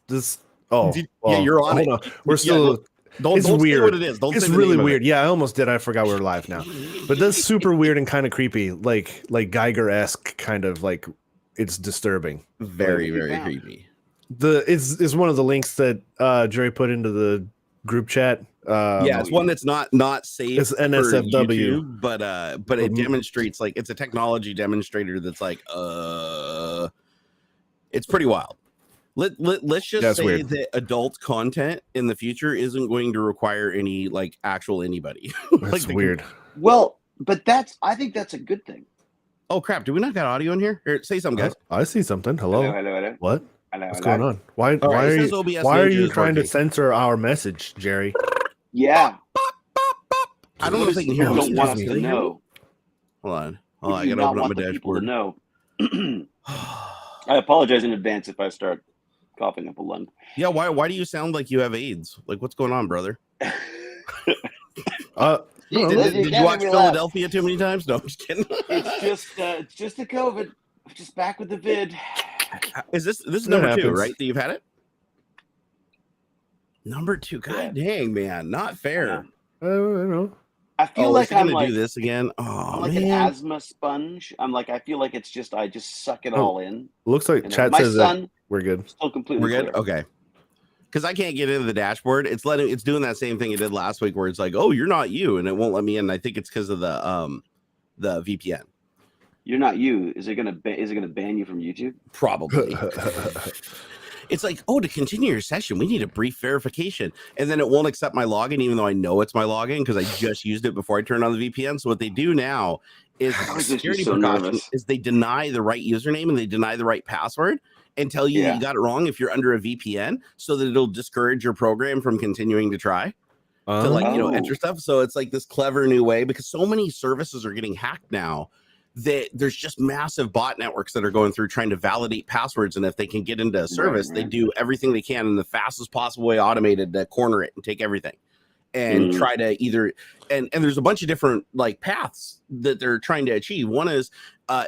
this. Oh, yeah, you're on it. Hold on. We're still. Don't it's weird. Say what it is. Don't it's say the really name weird. of it. Yeah, I almost did. I forgot we were live now. But that's super weird and kind of creepy. Like Geiger-esque kind of like it's disturbing. Very, very creepy. It's one of the links that Jerry put into the group chat. Yeah, it's one that's not safe. It's NSFW, YouTube, but it demonstrates like it's a technology demonstrator that's like it's pretty wild. Let's just say that adult content in the future isn't going to require any like actual anybody. That's weird. Well, but I think that's a good thing. Oh crap! Do we not got audio in here? Here, say something, guys. I see something. Hello. Hello. What? Hello. What's going on? Why OBS are you Ninja trying to working. censor our message, Jerry? Yeah. I don't know if they can hear You me. don't want us to know. Hold on. You I do gotta not open up want my the people to dashboard. know. I apologize in advance if I start coughing up a lung. Yeah, why do you sound like you have AIDS? Like, what's going on, brother? Did you watch Philadelphia too many times? No, I'm just kidding. It's just the COVID. I'm just back with the vid. Is this number 2, right? That you've had it? Number 2. God dang, man. Not fair. I don't know. I feel like I'm gonna like, do this again. Oh, I'm like an asthma sponge. I feel like it's just I just suck it all in. Looks like chat says that we're good. Still completely We're good. clear. Okay. Because I can't get into the dashboard. It's doing that same thing it did last week, where it's like, oh, you're not you, and it won't let me in. I think it's because of the VPN. You're not you. Is it gonna ban you from YouTube? Probably. It's like, oh, to continue your session, we need a brief verification. And then it won't accept my login, even though I know it's my login because I just used it before I turned on the VPN. So what they do now is security precaution is they deny the right username and they deny the right password and tell you that you got it wrong if you're under a VPN, so that it'll discourage your program from continuing to try to enter stuff. So it's like this clever new way, because so many services are getting hacked now that there's just massive bot networks that are going through trying to validate passwords. And if they can get into a service, they do everything they can in the fastest possible way, automated, to corner it and take everything and try to either, and there's a bunch of different like paths that they're trying to achieve. One is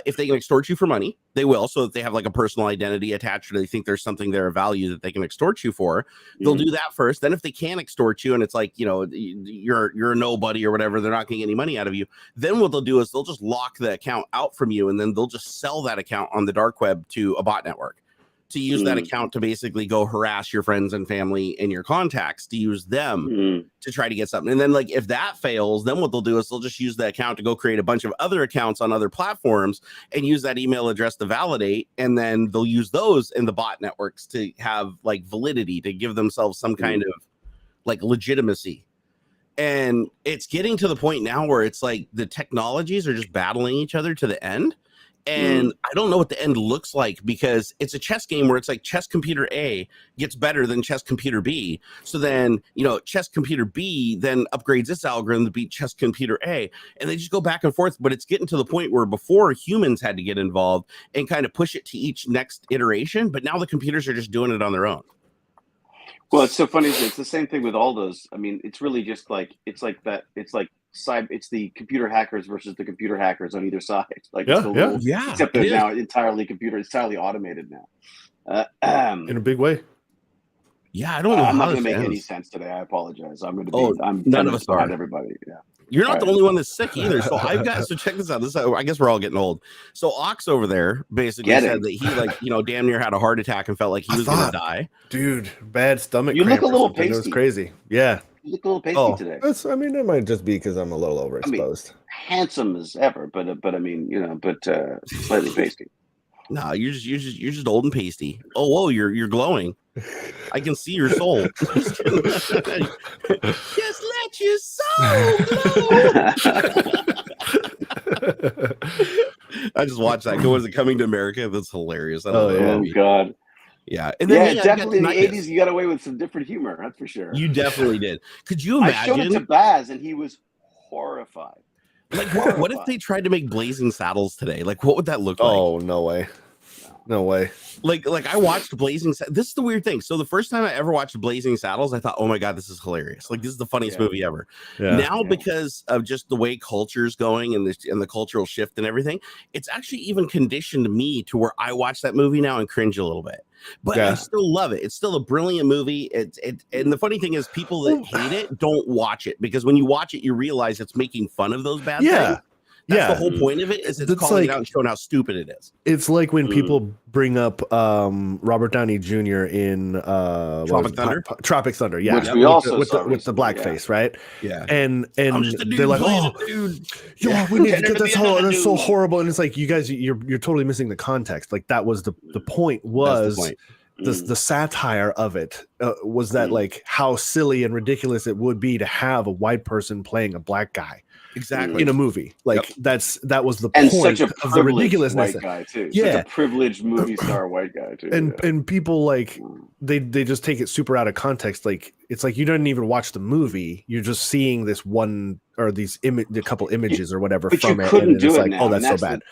if they can extort you for money, they will, so that they have like a personal identity attached, or they think there's something there of value that they can extort you for. They'll do that first. Then if they can extort you and it's like, you're a nobody or whatever, they're not going to get any money out of you. Then what they'll do is they'll just lock the account out from you, and then they'll just sell that account on the dark web to a bot network to use that account to basically go harass your friends and family and your contacts, to use them to try to get something. And then like if that fails, then what they'll do is they'll just use the account to go create a bunch of other accounts on other platforms and use that email address to validate. And then they'll use those in the bot networks to have like validity, to give themselves some kind of like legitimacy. And it's getting to the point now where it's like the technologies are just battling each other to the end. And I don't know what the end looks like, because it's a chess game where it's like chess computer A gets better than chess computer B. So then, chess computer B then upgrades its algorithm to beat chess computer A. And they just go back and forth. But it's getting to the point where before humans had to get involved and kind of push it to each next iteration. But now the computers are just doing it on their own. Well, it's so funny. It's the same thing with all those. I mean, it's really just like, it's the computer hackers versus the computer hackers on either side. Like, except they're now entirely automated now. In a big way. Yeah, I don't know. I'm not going to make any sense today. I apologize. I'm none of us are. Everybody. Yeah. You're not the only one that's sick either. So so check this out. I guess we're all getting old. So Ox over there basically said that he damn near had a heart attack and felt like he was going to die. Dude, bad stomach. You look a little pasty. It was crazy. Yeah. You look a little pasty today. It might just be because I'm a little overexposed. Handsome as ever, but slightly pasty. No, you're just old and pasty. Oh, whoa, you're glowing. I can see your soul. Just let your soul glow. I just watched that. Was it Coming to America? That's hilarious. Oh God. Yeah. And then, definitely in the 80s, you got away with some different humor. That's for sure. You definitely did. Could you imagine? I showed it to Baz, and he was horrified. Like, what if they tried to make Blazing Saddles today? Like, what would that look like? Oh, no way. No way. Like I watched Blazing. This is the weird thing. So the first time I ever watched Blazing Saddles, I thought, oh my god, this is hilarious. Like this is the funniest movie ever. Now because of just the way culture's going and the cultural shift and everything, it's actually even conditioned me to where I watch that movie now and cringe a little bit. But I still love it. It's still a brilliant movie. And the funny thing is, people that hate it don't watch it, because when you watch it, you realize it's making fun of those bad things. That's the whole point of it, is it's calling it out and showing how stupid it is. It's like when people bring up Robert Downey Jr. in Tropic Thunder, which we also with the blackface, right? And they're like, oh, dude, we need to get this whole. That's so horrible. And it's like, you guys, you're totally missing the context. Like that was the point was. The satire of it was that like how silly and ridiculous it would be to have a white person playing a black guy in a movie. Like that was the point such a of the ridiculousness. White guy too. Such a privileged movie star white guy too. And people like they just take it super out of context. Like it's like you didn't even watch the movie. You're just seeing this one or these a couple images or whatever from it. And it's like, oh, that's so bad.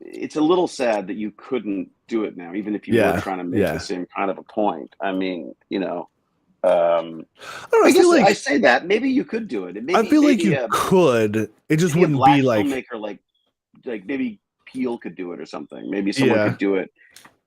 It's a little sad that you couldn't do it now, even if you were trying to make the same kind of a point. I mean, you know, I guess I say that maybe you could do it. I feel like you could. It just wouldn't be like filmmaker, like maybe Peel could do it or something. Maybe someone could do it,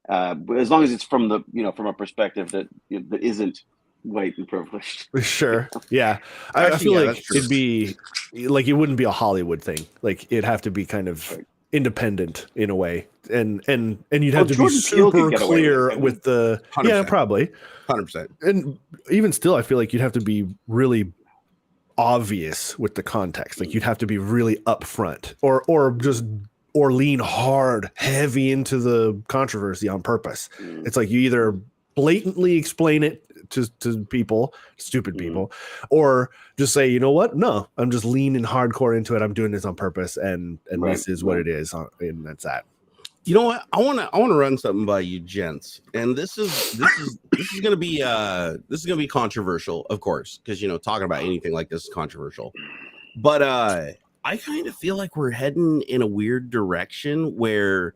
as long as it's from the from a perspective that isn't white and privileged. Sure. Yeah. I feel like it'd be like it wouldn't be a Hollywood thing. Like it'd have to be kind of independent in a way, and you'd have to be super clear with the 100%. Probably 100%. And even still, I feel like you'd have to be really obvious with the context. Like you'd have to be really upfront, or lean heavy into the controversy on purpose. It's like you either blatantly explain it to people, stupid people, or just say, you know what? No, I'm just leaning hardcore into it. I'm doing this on purpose, and this is what it is, and that's that. You know what? I want to run something by you, gents, and this is gonna be controversial, of course, because talking about anything like this is controversial. But I kind of feel like we're heading in a weird direction where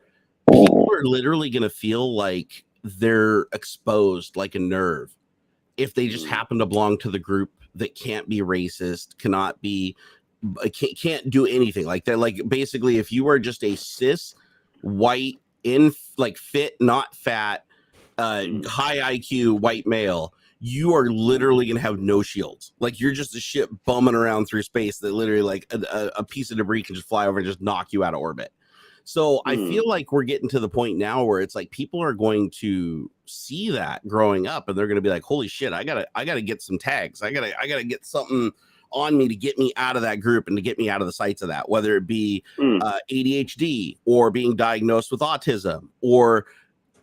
people are literally gonna feel like they're exposed like a nerve if they just happen to belong to the group that can't be racist, can't do anything like that. Like basically, if you are just a cis white fit, not fat, high IQ white male, you are literally gonna have no shields. Like you're just a ship bumming around through space that literally like a piece of debris can just fly over and just knock you out of orbit. So I feel like we're getting to the point now where it's like people are going to see that growing up, and they're going to be like, "Holy shit! I gotta get some tags. I gotta get something on me to get me out of that group and to get me out of the sights of that. Whether it be ADHD or being diagnosed with autism or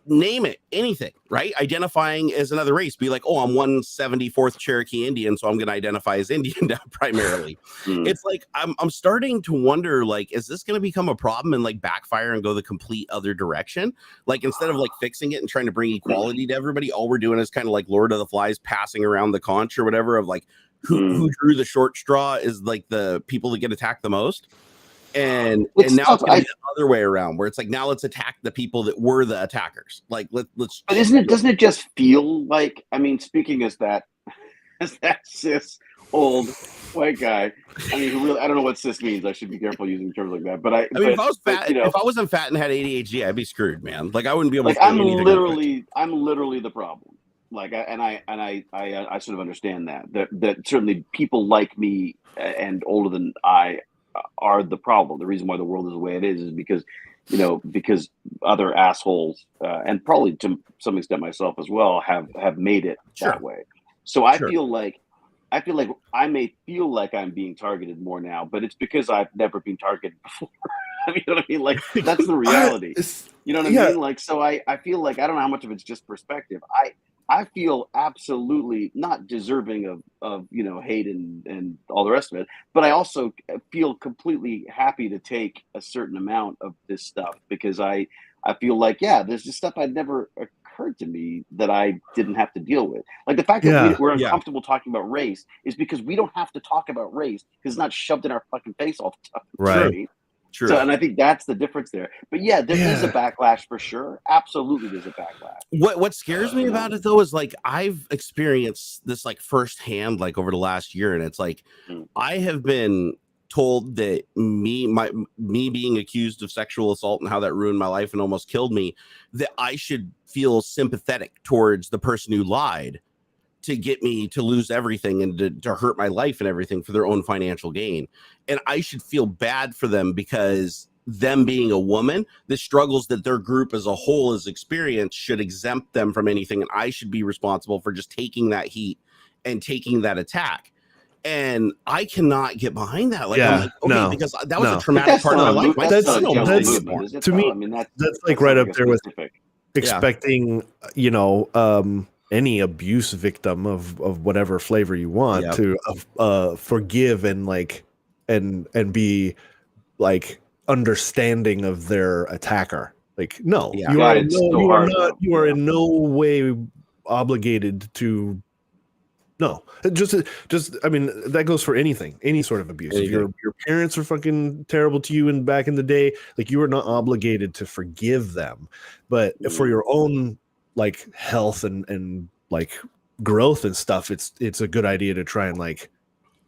name it, anything, right? Identifying as another race, be like, oh, I'm 174th Cherokee Indian, so I'm going to identify as Indian now primarily. It's like I'm starting to wonder, like, is this going to become a problem and like backfire and go the complete other direction? Like instead of like fixing it and trying to bring equality to everybody, all we're doing is kind of like Lord of the Flies passing around the conch or whatever of like who drew the short straw is like the people that get attacked the most. And now it's going to be the other way around, where it's like, now let's attack the people that were the attackers. Like let's. But doesn't it just feel like? I mean, speaking as that cis old white guy. I mean, really, I don't know what cis means. I should be careful using terms like that. But I mean, if I was fat, if I wasn't fat and had ADHD, I'd be screwed, man. Like I wouldn't be able to. I'm literally the problem. Like, I sort of understand that certainly people like me and older than I are the problem. The reason why the world is the way it is because other assholes and probably to some extent myself as well have made it that way. So I feel like I may feel like I'm being targeted more now, but it's because I've never been targeted before. I mean, you know what I mean? Like that's the reality. You know what I mean? Like, so I feel like I don't know how much of it's just perspective. I feel absolutely not deserving of hate and all the rest of it, but I also feel completely happy to take a certain amount of this stuff because I feel like there's just stuff I'd never occurred to me that I didn't have to deal with. Like the fact that we're uncomfortable talking about race is because we don't have to talk about race because it's not shoved in our fucking face all the time. Right. True. So, and I think that's the difference there. But yeah, there is a backlash for sure. Absolutely, there's a backlash. What scares me about it though is like I've experienced this like firsthand, like over the last year, and it's like I have been told that me being accused of sexual assault and how that ruined my life and almost killed me, that I should feel sympathetic towards the person who lied to get me to lose everything and to hurt my life and everything for their own financial gain. And I should feel bad for them because them being a woman, the struggles that their group as a whole has experienced should exempt them from anything. And I should be responsible for just taking that heat and taking that attack. And I cannot get behind that. Like, I'm like, okay, because that was a traumatic part of my life. That's to me, that's like right up there with expecting, you know, any abuse victim of whatever flavor you want to forgive and like and be like understanding of their attacker. Like, no, you are in no way obligated to. No, just I mean, that goes for anything, any sort of abuse. If your parents were fucking terrible to you and back in the day, like you are not obligated to forgive them, but for your own like health and like growth and stuff, it's a good idea to try and like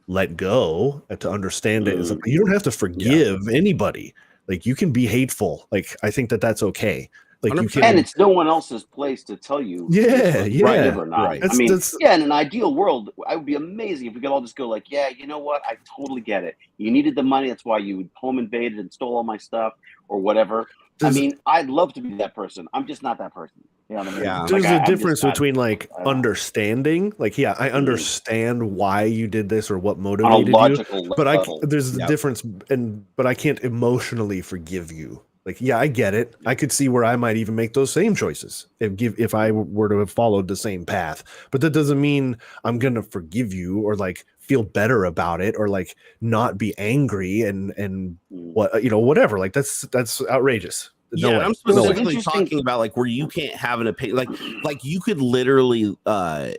let go and to understand it. Like, you don't have to forgive anybody. Like, you can be hateful. Like, I think that's okay. Like, you can, and it's no one else's place to tell you right or not. Right. I mean, in an ideal world, I would be amazing if we could all just go like, yeah, you know what? I totally get it. You needed the money. That's why you home invaded and stole all my stuff or whatever. I mean, I'd love to be that person. I'm just not that person. You know what I mean? Yeah. There's a difference between like understanding, like, yeah, I understand why you did this or what motivated you, but there's a difference, but I can't emotionally forgive you. Like, yeah, I get it. I could see where I might even make those same choices if I were to have followed the same path. But that doesn't mean I'm going to forgive you or like feel better about it or like not be angry and what, you know, whatever. Like that's outrageous. No way. I'm specifically talking about like where you can't have an opinion. Like you could literally I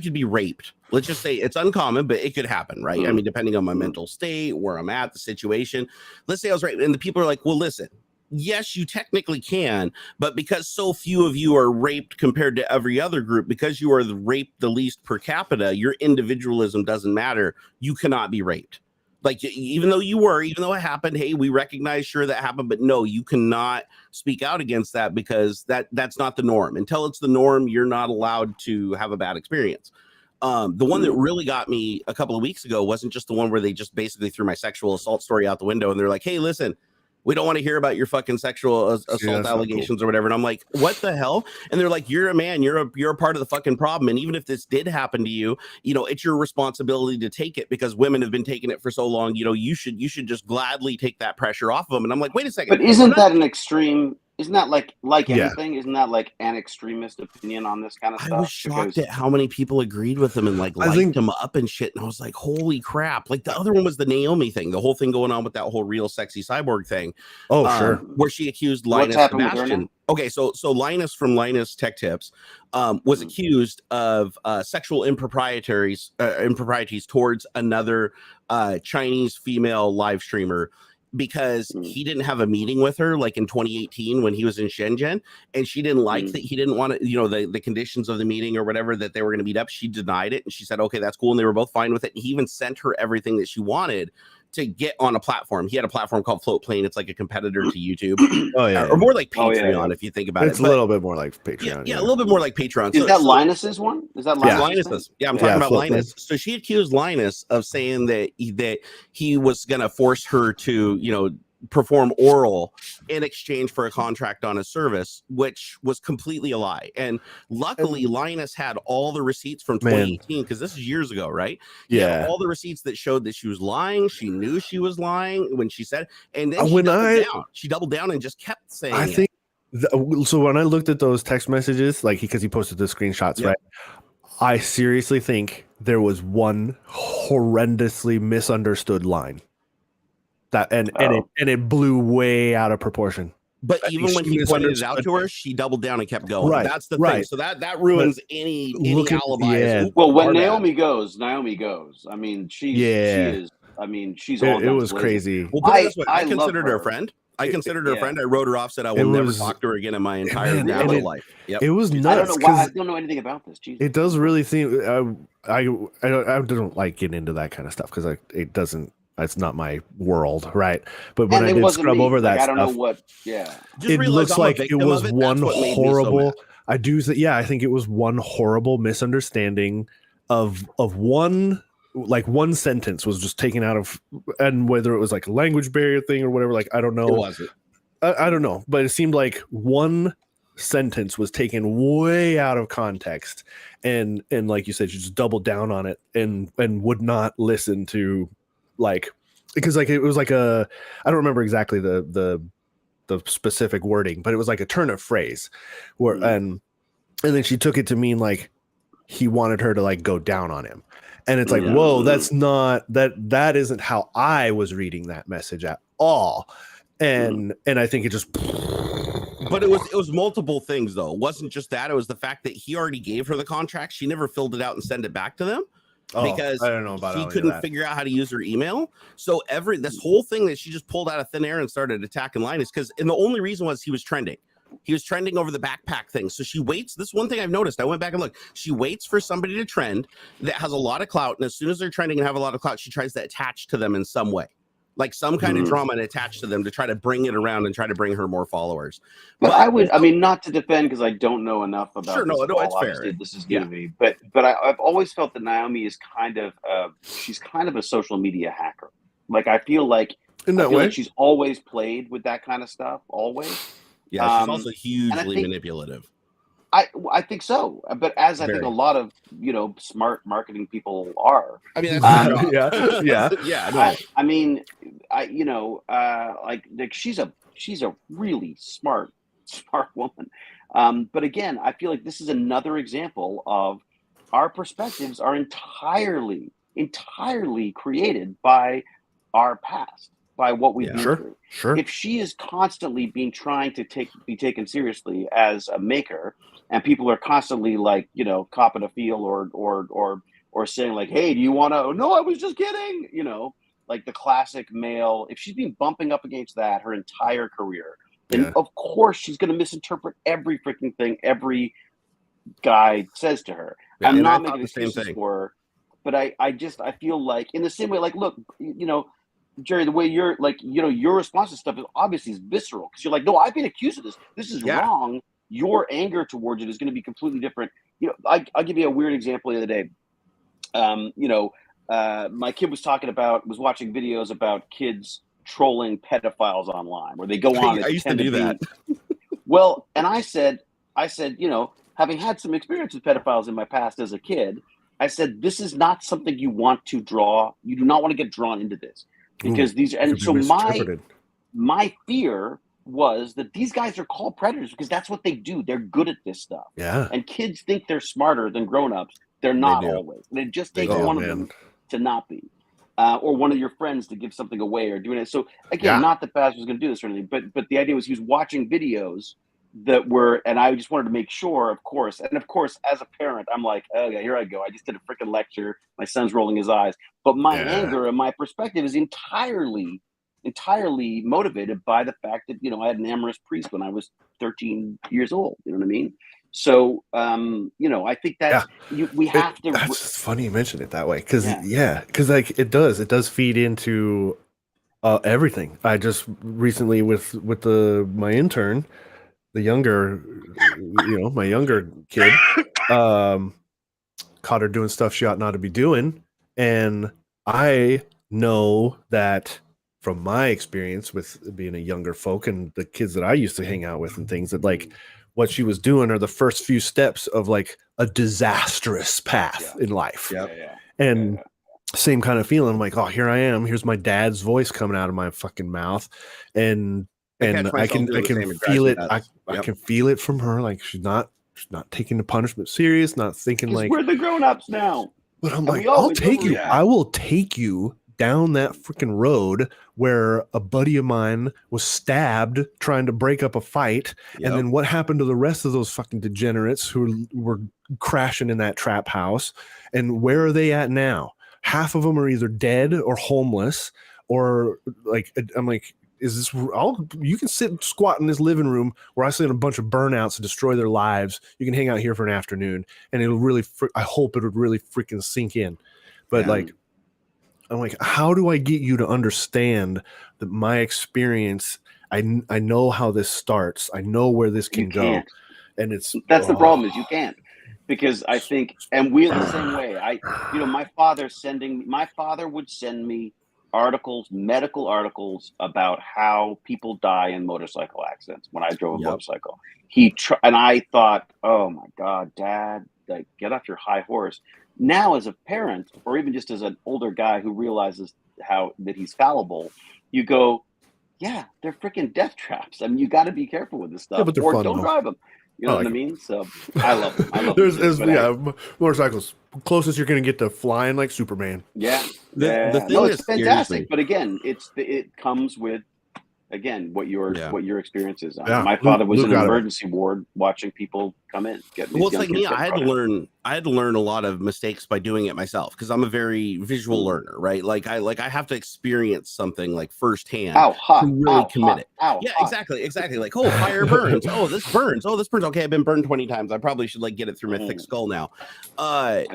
could be raped. Let's just say it's uncommon, but it could happen, right? I mean, depending on my mental state, where I'm at, the situation. Let's say I was raped, and the people are like, well, listen, yes, you technically can, but because so few of you are raped compared to every other group, because you are raped the least per capita, your individualism doesn't matter. You cannot be raped. Like, even though it happened, hey, we recognize, sure, that happened, but no, you cannot speak out against that because that's not the norm. Until it's the norm, you're not allowed to have a bad experience. The one that really got me a couple of weeks ago wasn't just the one where they just basically threw my sexual assault story out the window and they're like, hey, listen, we don't want to hear about your fucking sexual assault allegations or whatever. And I'm like, what the hell? And they're like, you're a man, you're a part of the fucking problem. And even if this did happen to you, you know, it's your responsibility to take it because women have been taking it for so long. You know, you should just gladly take that pressure off of them. And I'm like, wait a second. But isn't that an extreme? Isn't that like anything? Isn't that like an extremist opinion on this kind of stuff? I was shocked at how many people agreed with him and like liked him up and shit. And I was like, holy crap. Like the other one was the Naomi thing, the whole thing going on with that whole real sexy cyborg thing. Oh, sure. Where she accused Linus Sebastian. Okay, so Linus from Linus Tech Tips was accused of sexual improprieties towards another Chinese female live streamer, because he didn't have a meeting with her like in 2018 when he was in Shenzhen, and she didn't like that. He didn't want to, you know, the conditions of the meeting or whatever, that they were going to meet up. She denied it and she said, okay, that's cool. And they were both fine with it. And he even sent her everything that she wanted to get on a platform. He had a platform called Floatplane. It's like a competitor to YouTube. Or more like Patreon, if you think about it. It's a little bit more like Patreon. Yeah, a little bit more like Patreon. Is that Linus's one? Is that Linus's? Yeah, I'm talking about Linus. So she accused Linus of saying that he was going to force her to, you know, perform oral in exchange for a contract on a service, which was completely a lie. And luckily Linus had all the receipts from 2018, because this is years ago, right? Yeah, all the receipts that showed that she was lying. She knew she was lying when she said, and then she doubled down and just kept saying I think so when I looked at those text messages, like because he posted the screenshots, right, I seriously think there was one horrendously misunderstood line that and it blew way out of proportion. But even when he pointed it out to her, she doubled down and kept going. Right. That's the thing. So that ruins any alibi. Well, when Naomi goes. I mean, she is I mean, she's all it was crazy. Well, put it this way, I considered her a friend. I considered her a yeah. friend. I wrote her off, said I will never talk to her again in my entire adult life. Yep. It was nuts. I don't know why. I don't know anything about this. Jesus. It does really seem. I don't like getting into that kind of stuff because it doesn't. It's not my world, right? But when I did scrub over that I don't stuff, know what. Yeah, it looks like it was one horrible. I do. Yeah, I think it was one horrible misunderstanding of one. Like one sentence was just taken out of, and whether it was like a language barrier thing or whatever, like I don't know. It wasn't. I don't know, but it seemed like one sentence was taken way out of context, and like you said, you just doubled down on it and would not listen to, like, because like it was like I don't remember exactly the specific wording, but it was like a turn of phrase where and then she took it to mean like he wanted her to like go down on him. And it's like, whoa, that's not that isn't how I was reading that message at all. And I think it just, but it was multiple things though. It wasn't just that. It was the fact that he already gave her the contract. She never filled it out and sent it back to them because I don't know about she couldn't figure out how to use her email. So this whole thing that she just pulled out of thin air and started attacking line is because, and the only reason was he was trending. He was trending over the backpack thing. So she waits. This one thing I've noticed. I went back and looked. She waits for somebody to trend that has a lot of clout. And as soon as they're trending and have a lot of clout, she tries to attach to them in some way, like some kind of drama and attach to them to try to bring it around and try to bring her more followers. But I mean, not to defend because I don't know enough about sure, no, it's obviously fair. This is going to be, but I've always felt that Naomi is kind of, she's kind of a social media hacker. Like, I feel like, like she's always played with that kind of stuff, always. Yeah, she's also hugely manipulative. I think so, but as I think a lot of smart marketing people are. I mean, that's yeah. No. I mean, like she's a really smart woman. But again, I feel like this is another example of our perspectives are entirely created by our past, by what we've been through. Sure. If she is constantly trying to be taken seriously as a maker, and people are constantly like, copping a feel or saying like, hey, do you want to? No, I was just kidding. Like the classic male. If she's been bumping up against that her entire career, then of course she's going to misinterpret every freaking thing every guy says to her. Yeah, I'm not making excuses for her, but I feel like in the same way, like, look, Jerry, the way you're like, your response to stuff is obviously visceral because you're like, no, I've been accused of this. This is wrong. Your anger towards it is going to be completely different. I'll give you a weird example the other day. My kid was watching videos about kids trolling pedophiles online where they go on. I used to do that. Well, and I said, having had some experience with pedophiles in my past as a kid, I said, this is not something you want to draw. You do not want to get drawn into this. Because my fear was that these guys are called predators because that's what they do. They're good at this stuff. Yeah. And kids think they're smarter than grown-ups. They're not always. It just takes one of them to not be. Or one of your friends to give something away or doing it. So again, not that Baz was going to do this or anything, but the idea was he was watching videos that were, and I just wanted to make sure, of course, as a parent, I'm like, oh yeah, here I go. I just did a freaking lecture. My son's rolling his eyes. But my anger and my perspective is entirely motivated by the fact that, I had an amorous priest when I was 13 years old. You know what I mean? So, I think that we have to. That's funny you mention it that way. Because like it does feed into everything. I just recently with my intern, the younger, my younger kid, caught her doing stuff she ought not to be doing. And I know that from my experience with being a younger folk and the kids that I used to hang out with and things, that like what she was doing are the first few steps of like a disastrous path in life. And same kind of feeling. I'm like, oh, here I am. Here's my dad's voice coming out of my fucking mouth. And I can feel it. I can feel it from her. Like she's not taking the punishment serious, not thinking like we're the grown-ups now. But I'm like, I'll take you. I will take you down that freaking road where a buddy of mine was stabbed trying to break up a fight. And then what happened to the rest of those fucking degenerates who were crashing in that trap house? And where are they at now? half of them are either dead or homeless, or like, I'm like, is this you can sit and squat in this living room where I send a bunch of burnouts and destroy their lives. You can hang out here for an afternoon, and it'll really, I hope it would really freaking sink in. But like, I'm like, how do I get you to understand that my experience, I know how this starts. I know where this can go. And that's the problem, is you can't. Because I think, and we're the same way. My father would send me medical articles about how people die in motorcycle accidents when I drove a motorcycle. And I thought, oh my God, Dad, like, get off your high horse. Now, as a parent, or even just as an older guy who realizes that he's fallible, you go, yeah, they're freaking death traps. I mean, you got to be careful with this stuff, but they're or fun, don't drive them. You know what I mean? So I love them. There's motorcycles. Closest you're going to get to flying like Superman. Yeah. The thing it's fantastic. But again, it comes with, again, what your experience is. Yeah. My father was in an emergency ward watching people come in. It's like me. I had to learn a lot of mistakes by doing it myself, because I'm a very visual learner, right? Like I have to experience something like firsthand to really commit it. Exactly. Like, oh, fire burns. Oh, this burns. Oh, this burns. Okay, I've been burned 20 times. I probably should like get it through my thick skull now. But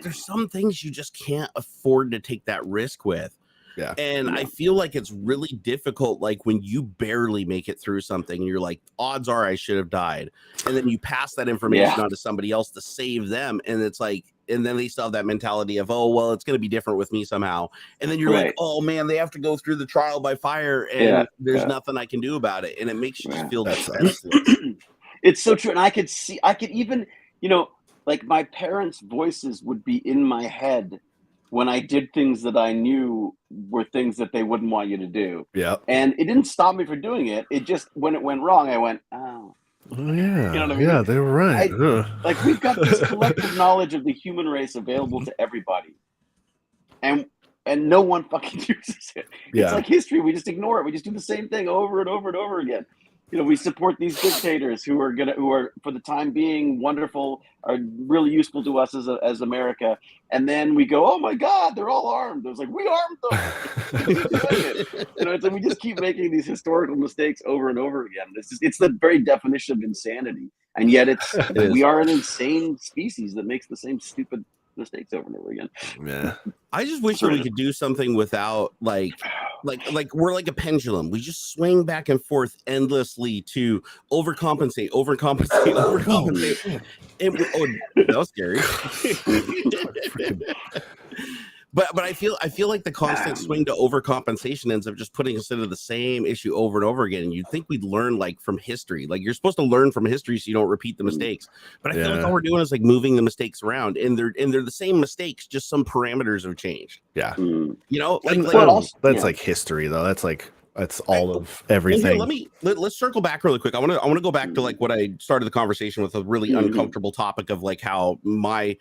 there's some things you just can't afford to take that risk with. Yeah. And I feel like it's really difficult, like when you barely make it through something and you're like, odds are I should have died. And then you pass that information on to somebody else to save them. And it's like, and then they still have that mentality of, oh, well, it's going to be different with me somehow. And then you're like, oh man, they have to go through the trial by fire and there's nothing I can do about it. And it makes you just feel defenseless. It's so true. And I could even, like my parents' voices would be in my head when I did things that I knew were things that they wouldn't want you to do. Yeah. And it didn't stop me from doing it. It just, when it went wrong, I went, oh. Yeah. You know what I mean? Yeah, they were right. Like, we've got this collective knowledge of the human race available to everybody. And no one fucking uses it. It's like history. We just ignore it. We just do the same thing over and over and over again. We support these dictators who are for the time being wonderful, are really useful to us as America, and then we go, oh my God, they're all armed. It was like, we armed them. It's like we just keep making these historical mistakes over and over again. It's the very definition of insanity, and yet we are an insane species that makes the same stupid mistakes over and over again. Yeah. I just wish that we could do something without like we're like a pendulum. We just swing back and forth endlessly to overcompensate. That was scary. But I feel like the constant swing to overcompensation ends up just putting us into the same issue over and over again. And you'd think we'd learn like from history. Like, you're supposed to learn from history so you don't repeat the mistakes. But I feel like all we're doing is like moving the mistakes around, and they're the same mistakes, just some parameters have changed. Yeah. That's like history though. That's all of everything. Let's circle back really quick. I want to go back to like what I started the conversation with, a really uncomfortable topic of like how my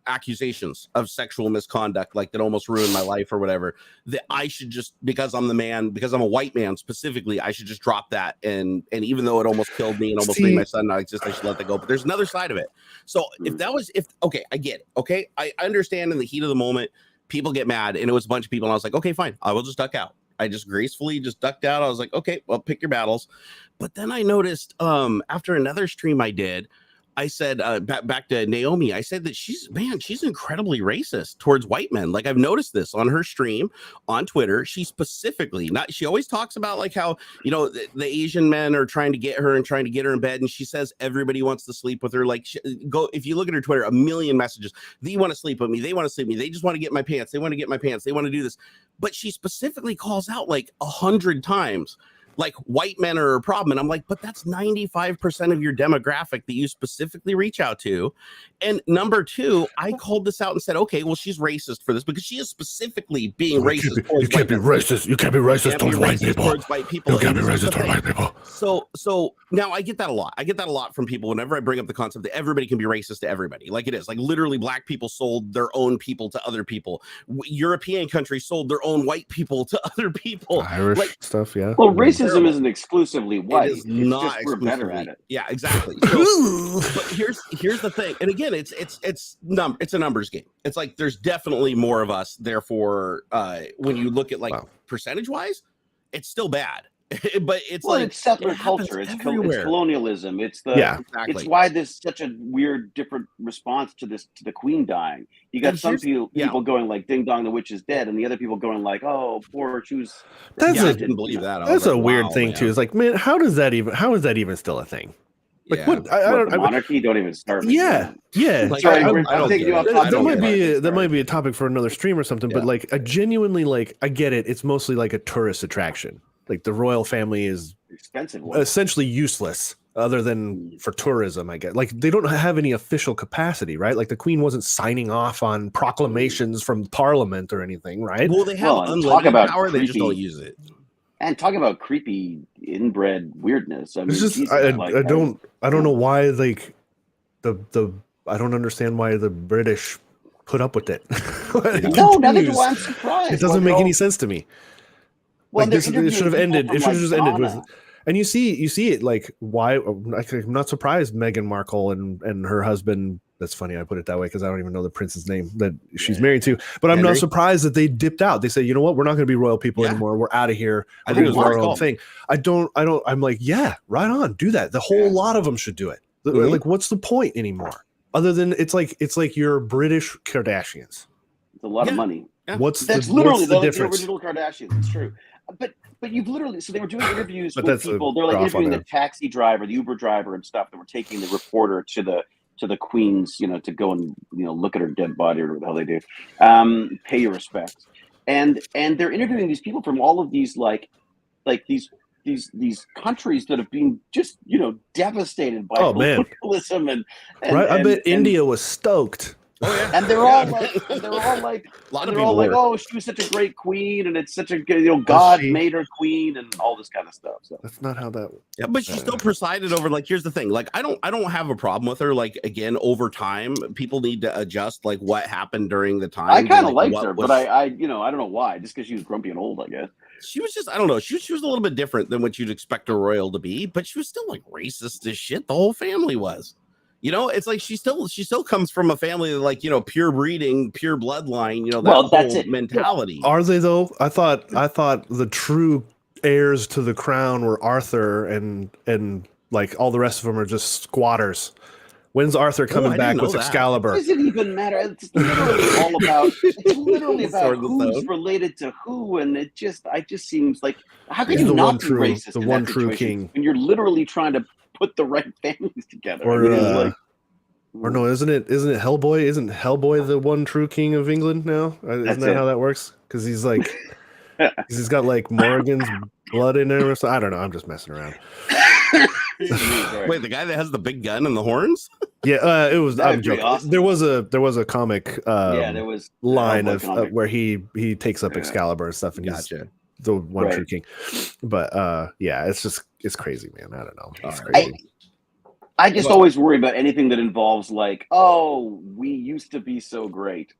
accusations of sexual misconduct, like that almost ruined my life or whatever, that I should just, because I'm a white man specifically, I should just drop that. And even though it almost killed me and almost made my son not exist, I should let that go. But there's another side of it. So I get it. Okay. I understand in the heat of the moment, people get mad, and it was a bunch of people. And I was like, okay, fine. I will just duck out. I just gracefully just ducked out. I was like, okay, well, pick your battles. But then I noticed after another stream I did, I said back to Naomi, I said that she's incredibly racist towards white men. Like, I've noticed this on her stream on Twitter. She always talks about like how, the Asian men are trying to get her in bed. And she says everybody wants to sleep with her. Like, if you look at her Twitter, a million messages. They want to sleep with me. They want to sleep with me. They just want to get my pants. They want to get my pants. They want to do this. But she specifically calls out like 100 times, like, white men are a problem. And I'm like, but that's 95% of your demographic that you specifically reach out to. And number two, I called this out and said, okay, well, she's racist for this because she is specifically being racist. You can't be racist. You can't be racist towards white people. You can't be racist towards white people. So now I get that a lot. I get that a lot from people whenever I bring up the concept that everybody can be racist to everybody. Like, it is like literally black people sold their own people to other people. European countries sold their own white people to other people. Irish stuff. Yeah. Well, racism racism isn't exclusively white. It is not just we're better at it. Yeah, exactly. So, but here's the thing, and again, it's a numbers game. It's like there's definitely more of us. Therefore, when you look at like percentage wise, it's still bad. But it's it's settler culture. It's colonialism. It's exactly. It's why there's such a weird, different response to the queen dying. You got some people going like, "Ding dong, the witch is dead," and the other people going like, "Oh, poor she was." I didn't believe that. That's a weird thing too. It's like, man, how is that even still a thing? Like what? The monarchy don't even start. Yeah. Like, that might be a topic for another stream or something. But like, I genuinely like, I get it. It's mostly like a tourist attraction. Like the royal family is expensive, essentially useless, other than for tourism. I guess like they don't have any official capacity, right? Like the queen wasn't signing off on proclamations from Parliament or anything, right? Well, they have unlimited power. They just don't use it. And talk about creepy inbred weirdness. I mean, I don't know why like I don't understand why the British put up with it. No, neither do I. I'm surprised. It doesn't make any sense to me. Well, like it should have ended. It should have just ended with. And you see it like why? I'm not surprised. Meghan Markle and her husband. That's funny. I put it that way because I don't even know the prince's name that she's married to. But I'm not surprised that they dipped out. They say, you know what? We're not going to be royal people anymore. We're out of here. I think it was our own thing. I'm like, yeah, right on. Do that. The whole lot of them should do it. Like, what's the point anymore? Other than it's like your British Kardashians. It's a lot of money. Yeah. That's literally the original Kardashians. It's true. But you've literally, so they were doing interviews with people. They're like interviewing the taxi driver, the Uber driver, and stuff. That were taking the reporter to the Queen's, to go and look at her dead body or whatever the hell they do, pay your respects. And they're interviewing these people from all of these like these countries that have been just devastated by colonialism and right. I bet India was stoked. Oh, yeah. And they're all like, oh, she was such a great queen, and it's such a good, God made her queen, and all this kind of stuff. So that's not how that. Yeah, but she still presided over. Like, here's the thing. Like, I don't have a problem with her. Like, again, over time, people need to adjust. Like, what happened during the time. I kind of liked her, but I don't know why. Just because she was grumpy and old, I guess. She was just, I don't know. She was a little bit different than what you'd expect a royal to be, but she was still like racist as shit. The whole family was. It's like she still comes from a family like pure breeding, pure bloodline. That's it. Mentality. Are they though? I thought the true heirs to the crown were Arthur and like all the rest of them are just squatters. When's Arthur coming back with Excalibur? It doesn't even matter. It's literally all about. It's literally about who's related to who, and it just seems like how can you not be racist? The one true king. When you're literally trying to put the right families together. Or no, isn't it Hellboy? Isn't Hellboy the one true king of England now? Isn't that how that works? Because he's like, he's got like Morrigan's blood in there or something. I don't know. I'm just messing around. Wait, the guy that has the big gun and the horns? Yeah, it was. I'm joking. Awesome. There was a comic there was line of where he takes up Excalibur and stuff, and he's the one true king. But it's crazy, man. I don't know. It's crazy. I just always worry about anything that involves like, oh, we used to be so great.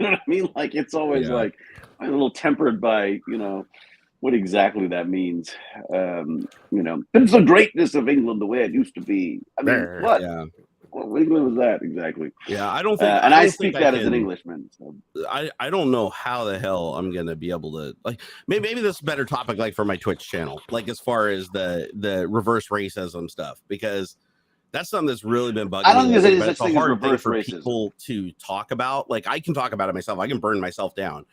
You know what I mean? Like it's always like a little tempered by what exactly that means. It's the greatness of England the way it used to be. I mean, what? Yeah. What England was that exactly? Yeah, I don't think. And I speak that as an Englishman. So. I don't know how the hell I'm gonna be able to like. Maybe this is a better topic like for my Twitch channel, like as far as the reverse racism stuff, because that's something that's really been bugging me. I don't think there's it's a hard thing for people to talk about. Like I can talk about it myself. I can burn myself down.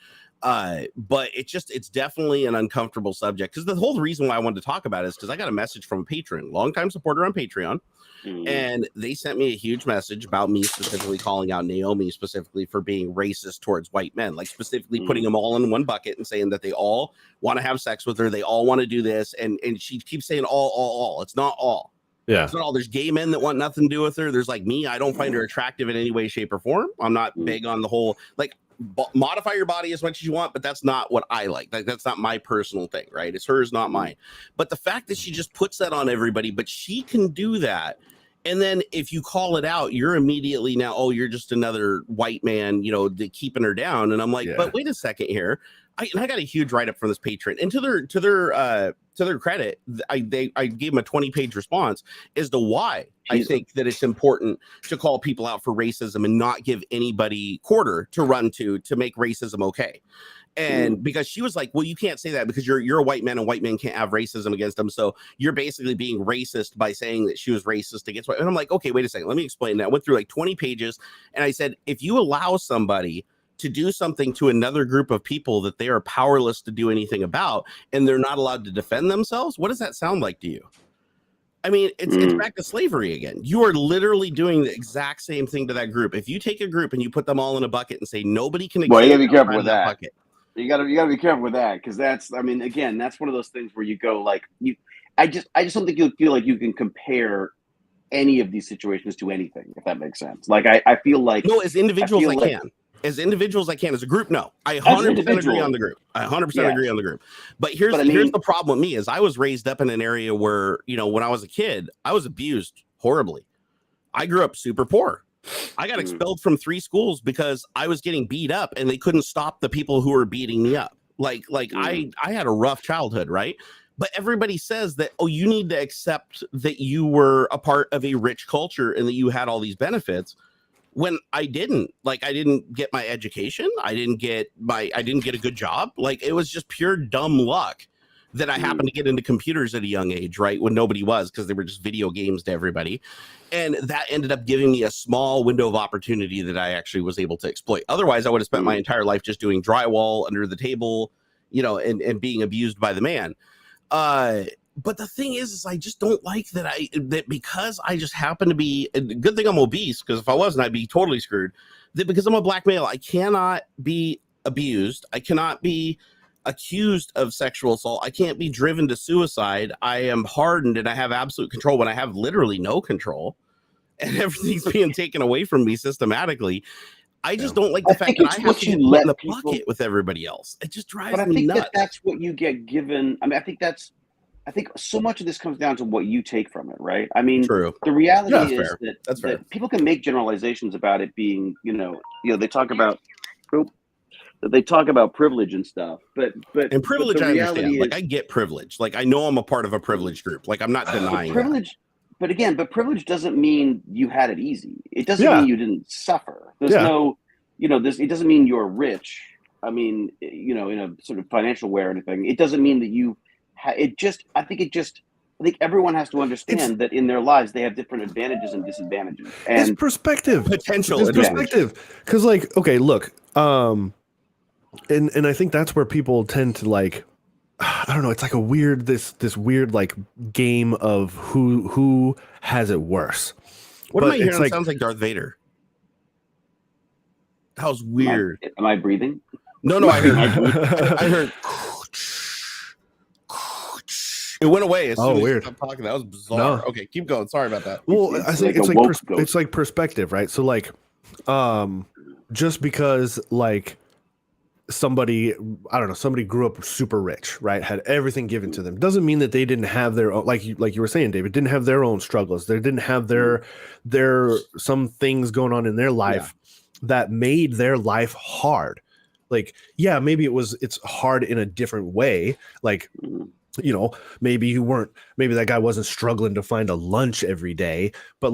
But it's definitely an uncomfortable subject because the whole reason why I wanted to talk about it is because I got a message from a patron, longtime supporter on Patreon, and they sent me a huge message about me specifically calling out Naomi specifically for being racist towards white men, like specifically putting them all in one bucket and saying that they all want to have sex with her, they all want to do this, and she keeps saying all. It's not all. Yeah. It's not all. There's gay men that want nothing to do with her. There's like me. I don't find her attractive in any way, shape, or form. I'm not big on the whole like modify your body as much as you want, but that's not what I like. That's not my personal thing, right? It's hers, not mine. But the fact that she just puts that on everybody, but she can do that And then if you call it out, you're immediately now, oh, you're just another white man, you know, keeping her down. And I'm like, but wait a second here. I got a huge write up from this patron, and to their credit, I gave them a 20-page response as to why I think that it's important to call people out for racism and not give anybody quarter to run to make racism okay. And because she was like, well, you can't say that because you're a white man and white men can't have racism against them. So you're basically being racist by saying that she was racist against white. And I'm like, okay, wait a second. Let me explain that. I went through like 20 pages and I said, if you allow somebody to do something to another group of people that they are powerless to do anything about, and they're not allowed to defend themselves, what does that sound like to you? I mean, it's back to slavery again. You are literally doing the exact same thing to that group. If you take a group and you put them all in a bucket and say nobody can, well, you gotta be careful with that. Bucket. You gotta be careful with that, because that's, I mean, again, that's one of those things where you go like, I just don't think you'll feel like you can compare any of these situations to anything, if that makes sense. Like I feel like, no, as individuals I can. As individuals, I can. As a group, no. I 100% agree on the group. I 100% agree on the group. But here's the problem with me is I was raised up in an area where, you know, when I was a kid, I was abused horribly. I grew up super poor. I got expelled from 3 schools because I was getting beat up and they couldn't stop the people who were beating me up. I had a rough childhood, right? But everybody says that, oh, you need to accept that you were a part of a rich culture and that you had all these benefits. When I didn't get my education, I didn't get a good job. Like, it was just pure dumb luck that I happened to get into computers at a young age, right? When nobody was, because they were just video games to everybody. And that ended up giving me a small window of opportunity that I actually was able to exploit. Otherwise, I would have spent my entire life just doing drywall under the table, you know, and being abused by the man. But the thing is I just don't like that because I just happen to be, a good thing I'm obese, because if I wasn't, I'd be totally screwed. That because I'm a black male, I cannot be abused. I cannot be accused of sexual assault. I can't be driven to suicide. I am hardened and I have absolute control when I have literally no control, and everything's being taken away from me systematically. I just don't like the fact that I have to get put in the bucket with everybody else. It just drives me nuts. That's what you get given. I mean, I think so much of this comes down to what you take from it, right? I mean, true. The reality is that people can make generalizations about it being, they talk about privilege and stuff, but privilege, I understand. Like, I get privilege. Like, I know I'm a part of a privileged group. Like, I'm not denying privilege. But again, privilege doesn't mean you had it easy. It doesn't mean you didn't suffer. There's no, it doesn't mean you're rich. I mean, in a sort of financial way or anything. It doesn't mean that you. I think everyone has to understand that in their lives they have different advantages and disadvantages. And it's perspective, potential perspective. Because, like, okay, look, and I think that's where people tend to, like, I don't know. It's like a weird this weird like game of who has it worse. What am I hearing? Like, sounds like Darth Vader. That was weird. Am I breathing? No. I heard. It went away as soon as you stopped talking. That was bizarre. No. Okay, keep going. Sorry about that. Well, I think it's like perspective, right? So, like, just because, like, somebody grew up super rich, right? Had everything given to them, doesn't mean that they didn't have their own, like you were saying, David, didn't have their own struggles. They didn't have their some things going on in their life that made their life hard. Like, maybe it's hard in a different way. Like, maybe that guy wasn't struggling to find a lunch every day, but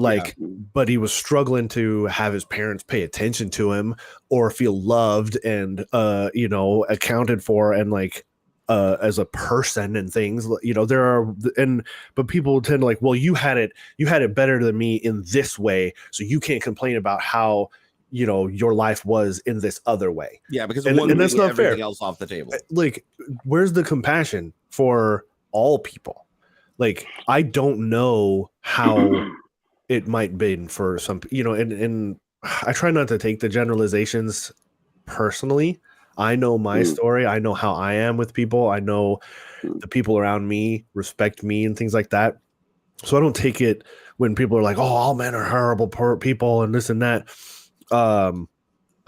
but he was struggling to have his parents pay attention to him or feel loved and, accounted for and, like, as a person and things, but people tend to, like, well, you had it better than me in this way, so you can't complain about how, your life was in this other way. Yeah, because and that's not fair. Else off the table. Like, where's the compassion for all people? Like, I don't know how it might be for some, and I try not to take the generalizations personally. I know my story. I know how I am with people. I know the people around me respect me and things like that. So I don't take it when people are like, oh, all men are horrible people and this and that. I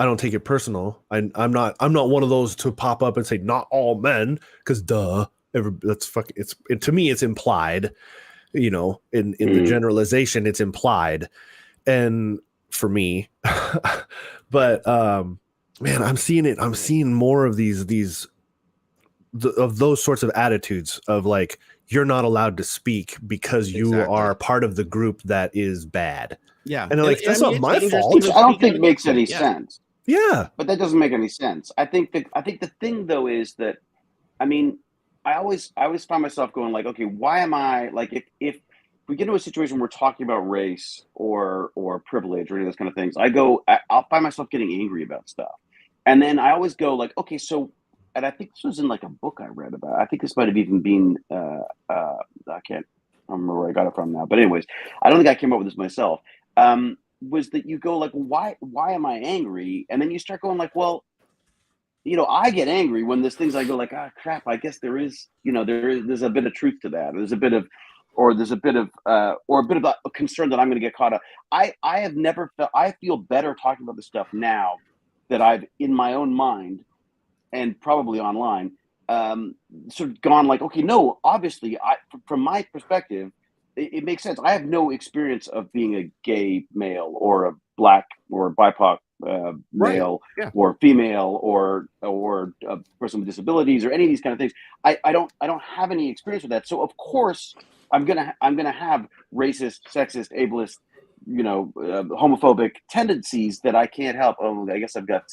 don't take it personal. I'm not one of those to pop up and say not all men, because duh. That's fucking. To me, it's implied. you know, in the generalization, it's implied. And for me, but man, I'm seeing more of these of those sorts of attitudes of like, you're not allowed to speak because you are part of the group that is bad. Yeah. And like, that's not my fault. Which I don't think makes any sense. Yeah. But that doesn't make any sense. I think the thing though is that, I mean, I always find myself going like, okay, why am I like, if we get into a situation where we're talking about race or privilege or any of those kind of things, I'll find myself getting angry about stuff. And then I always go like, okay, so, and I think this was in like a book I read about. I think this might have even been, I can't remember where I got it from now. But anyways, I don't think I came up with this myself. Was that you go like, why am I angry? And then you start going like, well, you know, I get angry when there's things I go like, ah, crap, I guess there's a bit of truth to that. There's a bit of a concern that I'm going to get caught up. I have never felt, I feel better talking about this stuff now that I've in my own mind and probably online, sort of gone like, okay, no, obviously from my perspective, it makes sense. I have no experience of being a gay male or a black or BIPOC male or female or a person with disabilities or any of these kind of things. I don't have any experience with that. So of course I'm gonna have racist, sexist, ableist, you know, homophobic tendencies that I can't help. Oh, I guess I've got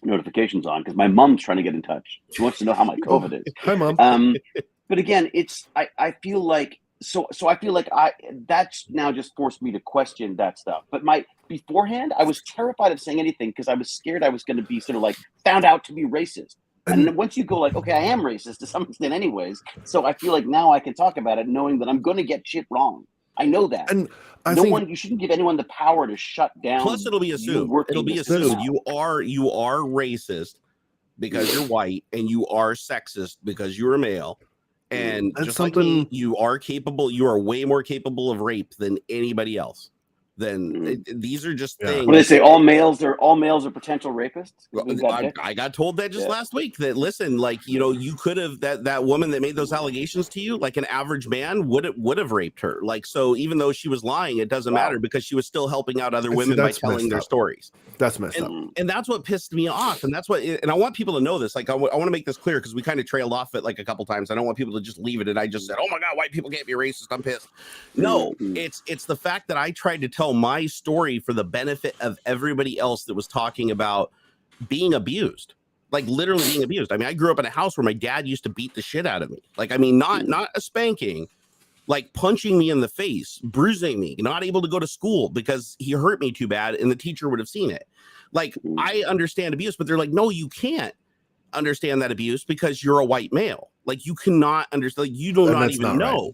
notifications on because my mom's trying to get in touch. She wants to know how my COVID is. Hi, Mom. But again, it's I feel like so I feel like that's now just forced me to question that stuff. But beforehand, I was terrified of saying anything because I was scared I was going to be sort of like found out to be racist. And then once you go like, okay, I am racist to some extent anyways. So I feel like now I can talk about it knowing that I'm going to get shit wrong. I know that. And you shouldn't give anyone the power to shut down. Plus it'll be assumed. It'll be assumed you are racist because you're white and you are sexist because you're a male. And that's just something like you are way more capable of rape than anybody else. Then these are just things. When they say all males are potential rapists. I got told that just last week that listen, like, you know, you could have that woman that made those allegations to you, like an average man would have raped her. Like, so even though she was lying, it doesn't matter because she was still helping out other women by telling their stories. That's messed up. And that's what pissed me off. And that's what, and I want people to know this. Like, I want to make this clear because we kind of trailed off it like a couple times. I don't want people to just leave it. And I just said, oh my God, white people can't be racist. I'm pissed. No, it's the fact that I tried to tell my story for the benefit of everybody else that was talking about being abused, like literally being abused. I mean, I grew up in a house where my dad used to beat the shit out of me. Like, I mean, not a spanking, like punching me in the face, bruising me, not able to go to school because he hurt me too bad and the teacher would have seen it. Like, I understand abuse, but they're like, no, you can't understand that abuse because you're a white male. Like, you cannot understand, like, you do not even know. Right.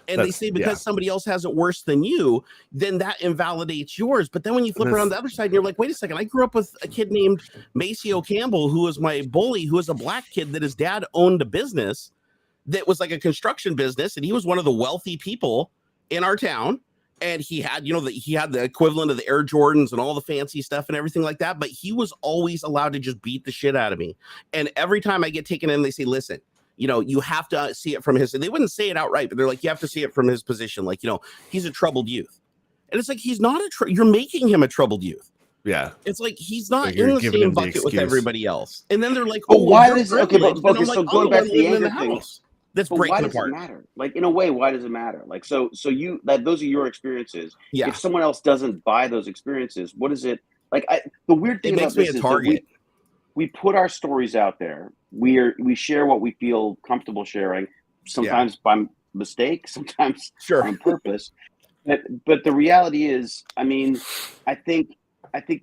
And they say because somebody else has it worse than you, then that invalidates yours. But then when you flip around the other side and you're like, wait a second, I grew up with a kid named Maceo Campbell, who was my bully, who was a black kid that his dad owned a business that was like a construction business. And he was one of the wealthy people in our town. And he had, you know, he had the equivalent of the Air Jordans and all the fancy stuff and everything like that. But he was always allowed to just beat the shit out of me. And every time I get taken in, they say, listen, you know, you have to see it from his, and they wouldn't say it outright, but they're like, you have to see it from his position. Like, you know, he's a troubled youth. And it's like, he's not you're making him a troubled youth. Yeah. It's like, he's not in the same bucket with everybody else. And then they're like, oh, why does it, okay, but so going back to the anger thing. That's breaking why does apart. It matter? Like, in a way, why does it matter? Like, so you those are your experiences. Yeah. If someone else doesn't buy those experiences, what is it like? The weird thing about this is that we put our stories out there. We share what we feel comfortable sharing. Sometimes by mistake, sometimes on purpose. But the reality is, I mean, I think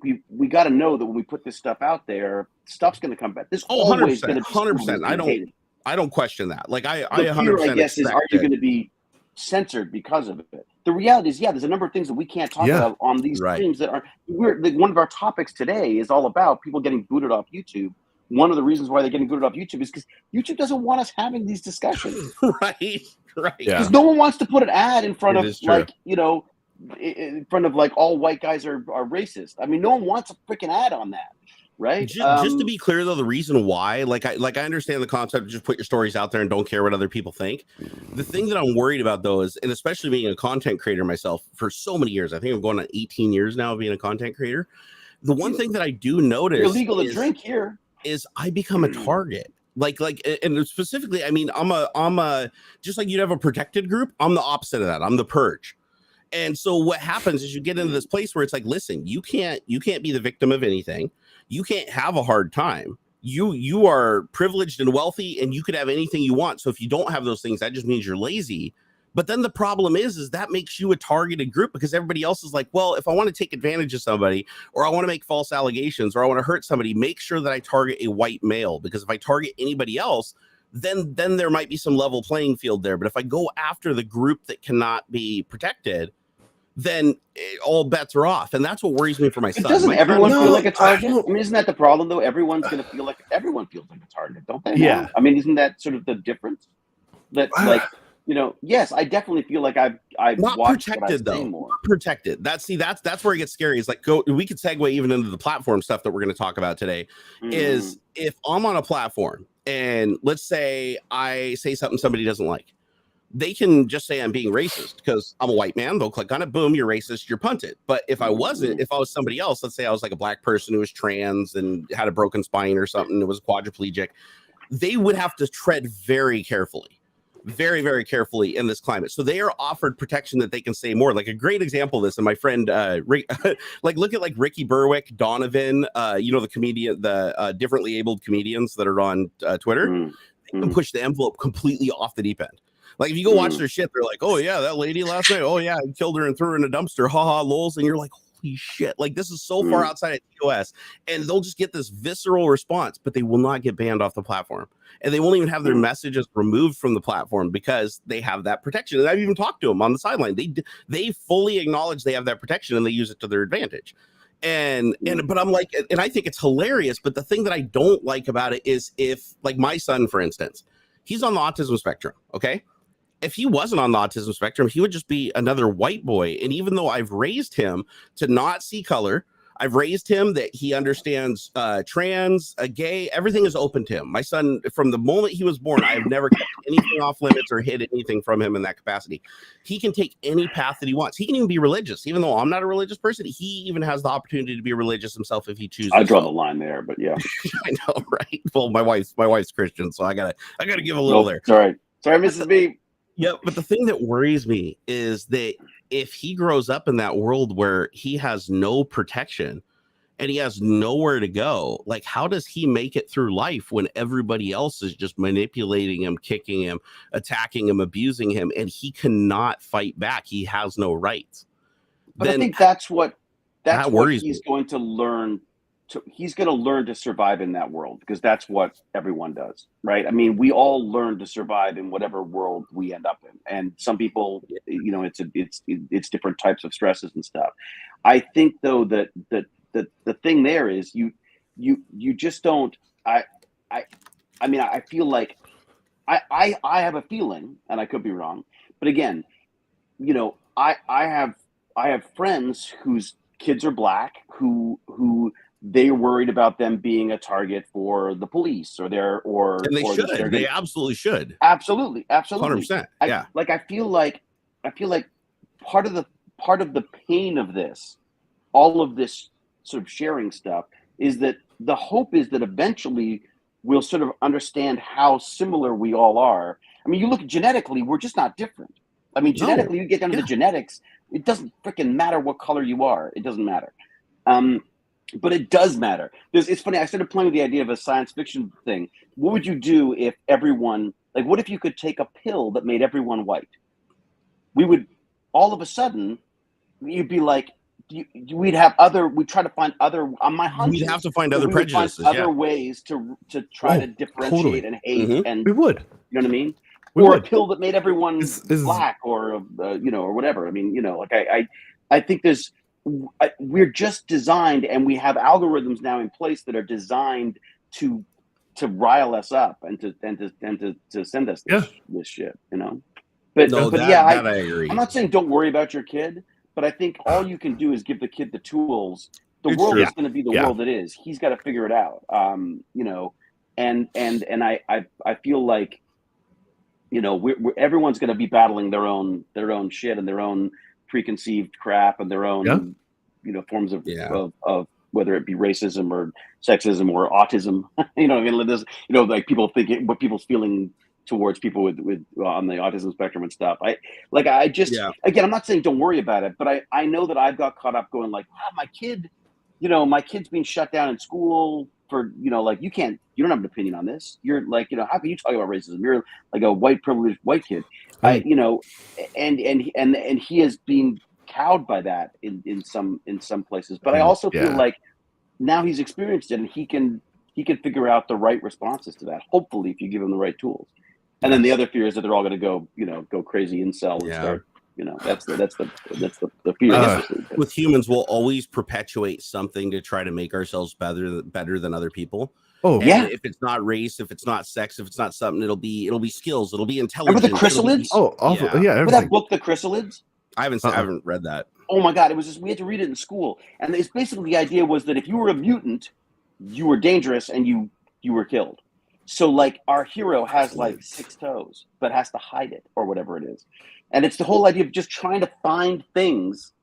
we got to know that when we put this stuff out there, stuff's going to come back. There's always going to be 100%. I don't question that. Like, I 100%. I guess is, are you going to be censored because of it? The reality is, there's a number of things that we can't talk about on these streams that are. One of our topics today is all about people getting booted off YouTube. One of the reasons why they're getting booted off YouTube is because YouTube doesn't want us having these discussions. Right. Because no one wants to put an ad in front of like, you know, in front of like all white guys are racist. I mean, no one wants a freaking ad on that. right? Just to be clear, though, the reason why, like I understand the concept of just put your stories out there and don't care what other people think. The thing that I'm worried about, though, is, and especially being a content creator myself for so many years, I think I'm going on 18 years now of being a content creator. The one thing that I do notice you're legal to drink here is I become a target. Like, and specifically, I mean, I'm a just like you'd have a protected group. I'm the opposite of that. I'm the purge. And so what happens is you get into this place where it's like, listen, you can't be the victim of anything. You can't have a hard time. You are privileged and wealthy, and you could have anything you want. So if you don't have those things, that just means you're lazy. But then the problem is that makes you a targeted group, because everybody else is like, well, if I want to take advantage of somebody, or I want to make false allegations, or I want to hurt somebody, make sure that I target a white male, because if I target anybody else, then there might be some level playing field there. But if I go after the group that cannot be protected, then all bets are off. And that's what worries me for my son. Doesn't everyone feel like a target? I mean, isn't that the problem, though? Everyone's going to feel like everyone feels like a target, don't they? Yeah. Now? I mean, isn't that sort of the difference? That, like, you know, yes, I definitely feel like I've not watched protected, though. More. Not protected. That's where it gets scary. Is like, we could segue even into the platform stuff that we're going to talk about today. Is if I'm on a platform and let's say I say something somebody doesn't like, they can just say I'm being racist because I'm a white man. They'll click on it. Boom, you're racist. You're punted. But if I wasn't, if I was somebody else, let's say I was like a black person who was trans and had a broken spine or something, it was quadriplegic, they would have to tread very carefully, very, very carefully in this climate. So they are offered protection that they can say more. Like a great example of this, and my friend, Rick, like look at like Ricky Berwick, Donovan, you know, the comedian, the differently abled comedians that are on Twitter. They can push the envelope completely off the deep end. Like if you go watch their shit, they're like, oh yeah, that lady last night, oh yeah, I killed her and threw her in a dumpster, haha, lols. And you're like, holy shit, like this is so far outside of TOS. And they'll just get this visceral response, but they will not get banned off the platform. And they won't even have their messages removed from the platform because they have that protection. And I've even talked to them on the sideline. They fully acknowledge they have that protection and they use it to their advantage. But I'm like, and I think it's hilarious. But the thing that I don't like about it is if, like my son, for instance, he's on the autism spectrum, okay? If he wasn't on the autism spectrum, he would just be another white boy. And even though I've raised him to not see color, I've raised him that he understands trans, gay, everything is open to him. My son, from the moment he was born, I have never kept anything off limits or hid anything from him in that capacity. He can take any path that he wants. He can even be religious. Even though I'm not a religious person, he even has the opportunity to be religious himself if he chooses. I draw the line there, but yeah. I know, right? Well, my wife's Christian, so I gotta give a little there. Sorry, Mrs. B. Yeah, but the thing that worries me is that if he grows up in that world where he has no protection and he has nowhere to go, like how does he make it through life when everybody else is just manipulating him, kicking him, attacking him, abusing him, and he cannot fight back? He has no rights. But I think that's what he's going to learn. He's going to learn to survive in that world because that's what everyone does, right? I mean, we all learn to survive in whatever world we end up in, and some people, you know, it's different types of stresses and stuff. I think though that the thing there is you just don't. I mean, I feel like I have a feeling, and I could be wrong, but again, you know, I have friends whose kids are black who they're worried about them being a target for the police and they should. They absolutely should. Absolutely. 100%. Yeah. I feel like part of the pain of this, all of this sort of sharing stuff, is that the hope is that eventually we'll sort of understand how similar we all are. I mean, you look genetically, we're just not different. I mean, genetically, you get down to the genetics, it doesn't freaking matter what color you are. It doesn't matter. But it does matter. It's funny. I started playing with the idea of a science fiction thing. What would you do if everyone, like, what if you could take a pill that made everyone white? We would, all of a sudden, you'd be like, we'd try to find other, on my hunch. We'd have to find other prejudices. Other ways to try to differentiate and hate. And we would. You know what I mean? Or a pill that made everyone black or, you know, or whatever. I mean, you know, like I think we're just designed, and we have algorithms now in place that are designed to rile us up and to send us this shit, you know. But I agree. I'm not saying don't worry about your kid, but I think all you can do is give the kid the tools The world is going to be the world it is. He's got to figure it out. You know, and I feel like, you know, everyone's going to be battling their own shit and their own preconceived crap and their own, you know, forms of whether it be racism or sexism or autism. You know, I mean, there's, you know, like people thinking what people's feeling towards people with on the autism spectrum and stuff. Again, I'm not saying don't worry about it, but I know that I've got caught up going like, my kid, you know, my kid's being shut down in school for, you know, like you don't have an opinion on this. You're like, you know, how can you talk about racism? You're like a white privileged white kid. Right. You know, and he has been cowed by that in some places. But I also feel like now he's experienced it and he can figure out the right responses to that. Hopefully, if you give him the right tools. And then the other fear is that they're all going to go crazy incel and start. You know, that's the fear. With humans, we'll always perpetuate something to try to make ourselves better than other people. Oh, and if it's not race, if it's not sex, if it's not something, it'll be skills, it'll be intelligence. Remember the chrysalids? Awful. Remember that book, The Chrysalids? I haven't read that. Oh my God, it was just, we had to read it in school, and it's basically the idea was that if you were a mutant, you were dangerous and you were killed. So like our hero has like 6 toes, but has to hide it or whatever it is. And it's the whole idea of just trying to find things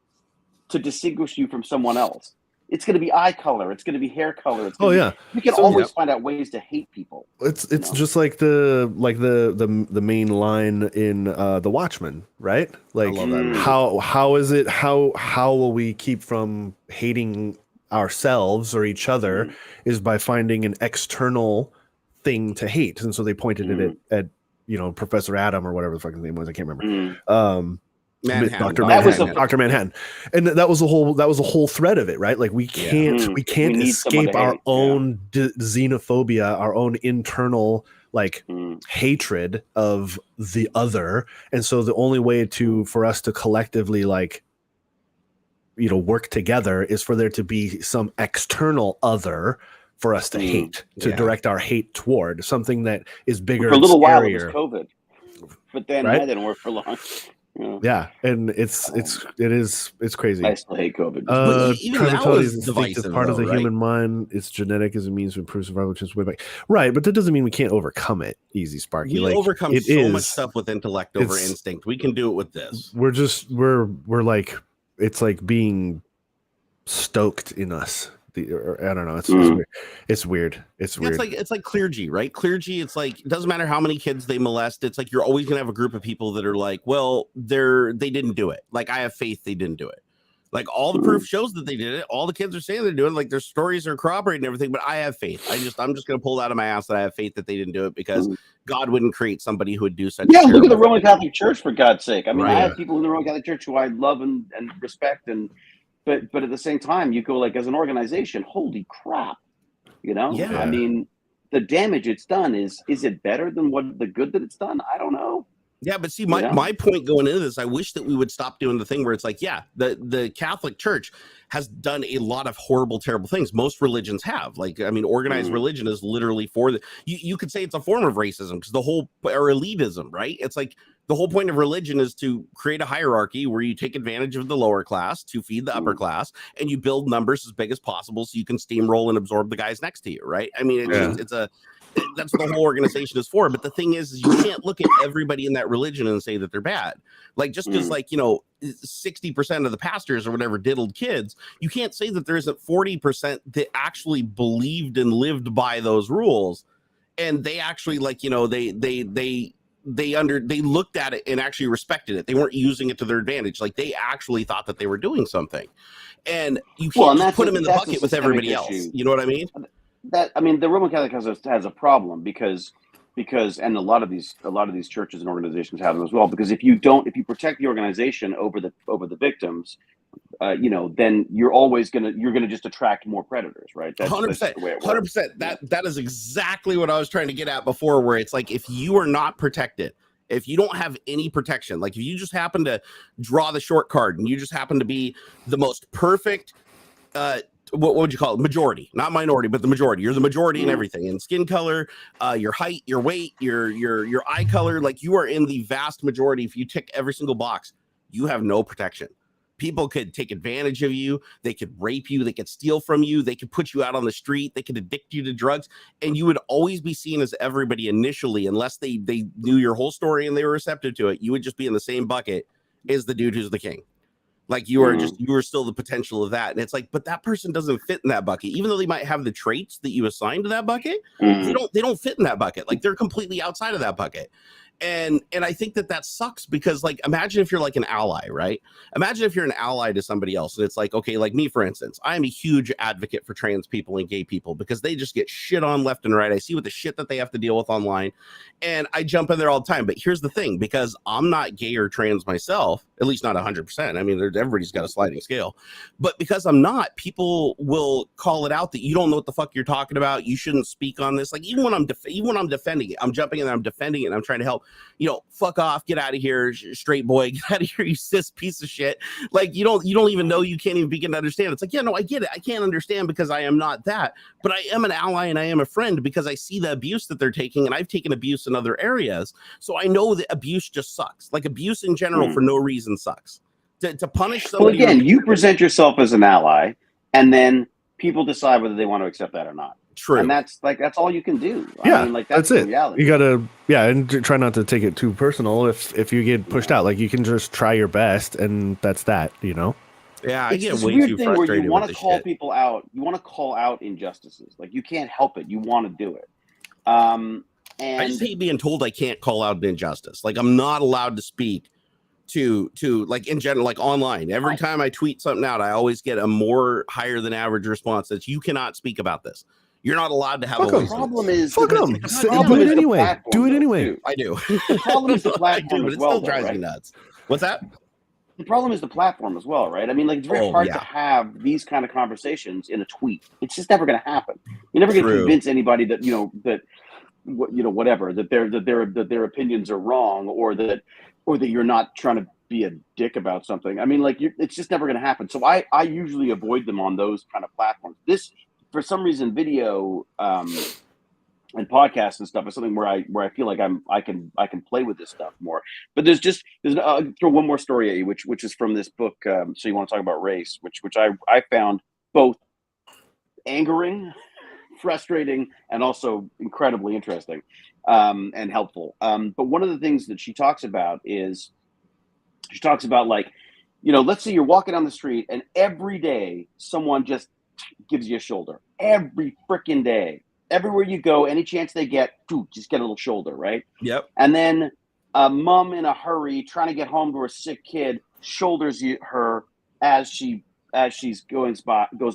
to distinguish you from someone else. It's going to be eye color. It's going to be hair color. You can always find out ways to hate people. It's just like the main line in The Watchmen, right? Like I love that. how is it how will we keep from hating ourselves or each other is by finding an external thing to hate. And so they pointed it at you know, Professor Adam or whatever the fucking name was. I can't remember. Dr. Manhattan. And that was the whole thread of it, right? Like we can't escape our own xenophobia, our own internal like hatred of the other. And so the only way for us to collectively like, you know, work together is for there to be some external other for us to hate, to direct our hate toward something that is bigger. For a little while it was COVID, but then that didn't work for long. Yeah, and it's crazy. I still hate COVID. It's part of the human mind. It's genetic as a means to improve survival, which is way back. Right, but that doesn't mean we can't overcome it. Easy, Sparky. We overcome so much stuff with intellect over instinct. We can do it with this. We're like, it's like being stoked in us. I don't know. It's weird. It's weird. It's like clergy, right? Clergy. It's like, it doesn't matter how many kids they molest. It's like, you're always going to have a group of people that are like, well, they didn't do it. Like, I have faith they didn't do it. Like, all the proof shows that they did it. All the kids are saying they're doing it. Like, their stories are corroborating everything, but I have faith. I'm just going to pull out of my ass that I have faith that they didn't do it because God wouldn't create somebody who would do such. Yeah, look at the Roman Catholic Church, for God's sake. I mean, I have people in the Roman Catholic Church who I love and respect, but at the same time, you go like, as an organization, holy crap, you know? Yeah. I mean, the damage it's done is it better than the good that it's done? I don't know. Yeah, but see, my point going into this, I wish that we would stop doing the thing where it's like, the Catholic Church has done a lot of horrible, terrible things. Most religions have. Like, I mean, organized religion is literally for you could say it's a form of racism because or elitism, right? It's like the whole point of religion is to create a hierarchy where you take advantage of the lower class to feed the upper class, and you build numbers as big as possible so you can steamroll and absorb the guys next to you, right? I mean, that's what the whole organization is for. But the thing is you can't look at everybody in that religion and say that they're bad. Like, just because 60% of the pastors or whatever diddled kids, you can't say that there isn't 40% that actually believed and lived by those rules. And they actually they looked at it and actually respected it. They weren't using it to their advantage. Like, they actually thought that they were doing something. And you can't just put them in the bucket with everybody else. You know what I mean? The Roman Catholic has a problem because and a lot of these churches and organizations have them as well, because if you protect the organization over the victims, then you're gonna just attract more predators, right? That's 100%. 100%. That is exactly what I was trying to get at before, where it's like, if you are not protected, if you don't have any protection, like if you just happen to draw the short card and you just happen to be the most perfect what would you call it? Majority, not minority, but the majority. You're the majority in everything, in skin color, your height, your weight, your eye color. Like, you are in the vast majority. If you tick every single box, you have no protection, People could take advantage of you. They could rape you. They could steal from you. They could put you out on the street. They could addict you to drugs. And you would always be seen as everybody initially, unless they knew your whole story and they were receptive to it. You would just be in the same bucket as the dude who's the king. Like you are still the potential of that. And it's like, but that person doesn't fit in that bucket, even though they might have the traits that you assigned to that bucket. They don't fit in that bucket. Like they're completely outside of that bucket. And I think that sucks because, like, imagine if you're like an ally, right? Imagine if you're an ally to somebody else. And it's like, okay, like me, for instance, I am a huge advocate for trans people and gay people because they just get shit on left and right. I see what the shit that they have to deal with online and I jump in there all the time. But here's the thing, because I'm not gay or trans myself, at least not 100%. I mean, everybody's got a sliding scale, but because I'm not, people will call it out that you don't know what the fuck you're talking about. You shouldn't speak on this. Like even when I'm defending it, I'm jumping in there, I'm defending it, and I'm trying to help. You know, fuck off, get out of here, straight boy, get out of here, you cis piece of shit. Like you don't even know, you can't even begin to understand. It's like, yeah, no, I get it. I can't understand because I am not that, but I am an ally and I am a friend because I see the abuse that they're taking, and I've taken abuse in other areas. So I know that abuse just sucks. Like abuse in general for no reason sucks. To punish somebody. Well, again, you present yourself as an ally, and then people decide whether they want to accept that or not. True. And that's all you can do. Yeah, I mean, like that's it. reality. You gotta, and try not to take it too personal. If you get pushed out, like you can just try your best, and that's that. You know. Yeah, I it's get this way weird too thing frustrated where you want with to call shit. people out. You want to call out injustices. Like you can't help it. You want to do it. And I just hate being told I can't call out an injustice. Like I'm not allowed to speak to like in general, like online. Every time I tweet something out, I always get a more higher than average response that you cannot speak about this. You're not allowed to have a voice. The problem is fuck them. Do it anyway. Do it anyway. I do. The problem is the platform but as it well. Still drives me nuts. What's that? The problem is the platform as well, right? I mean, like it's very hard to have these kind of conversations in a tweet. It's just never going to happen. You're never going to convince anybody that whatever that their opinions are wrong, or that you're not trying to be a dick about something. I mean, like it's just never going to happen. So I usually avoid them on those kind of platforms. This, for some reason, video and podcasts and stuff is something where I feel like I can play with this stuff more. But I'll throw one more story at you, which is from this book. So you want to talk about race, which I found both angering, frustrating, and also incredibly interesting and helpful. But one of the things that she talks about is like, let's say you're walking down the street and every day someone just gives you a shoulder. Every freaking day. Everywhere you go, any chance they get, just get a little shoulder, right? Yep. And then a mom in a hurry trying to get home to her sick kid shoulders her as she's goes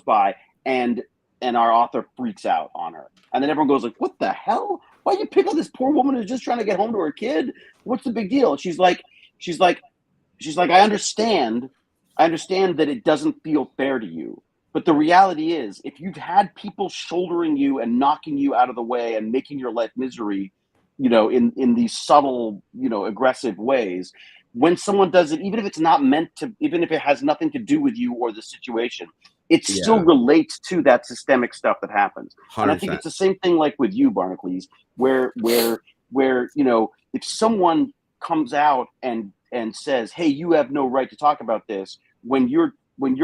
by, and our author freaks out on her. And then everyone goes like, what the hell? Why you pick on this poor woman who's just trying to get home to her kid? What's the big deal? She's like, I understand that it doesn't feel fair to you. But the reality is, if you've had people shouldering you and knocking you out of the way and making your life misery, in these subtle, aggressive ways, when someone does it, even if it's not meant to, even if it has nothing to do with you or the situation, it still relates to that systemic stuff that happens. 100%. And I think it's the same thing like with you, Barnacules, where if someone comes out and says, hey, you have no right to talk about this, when you're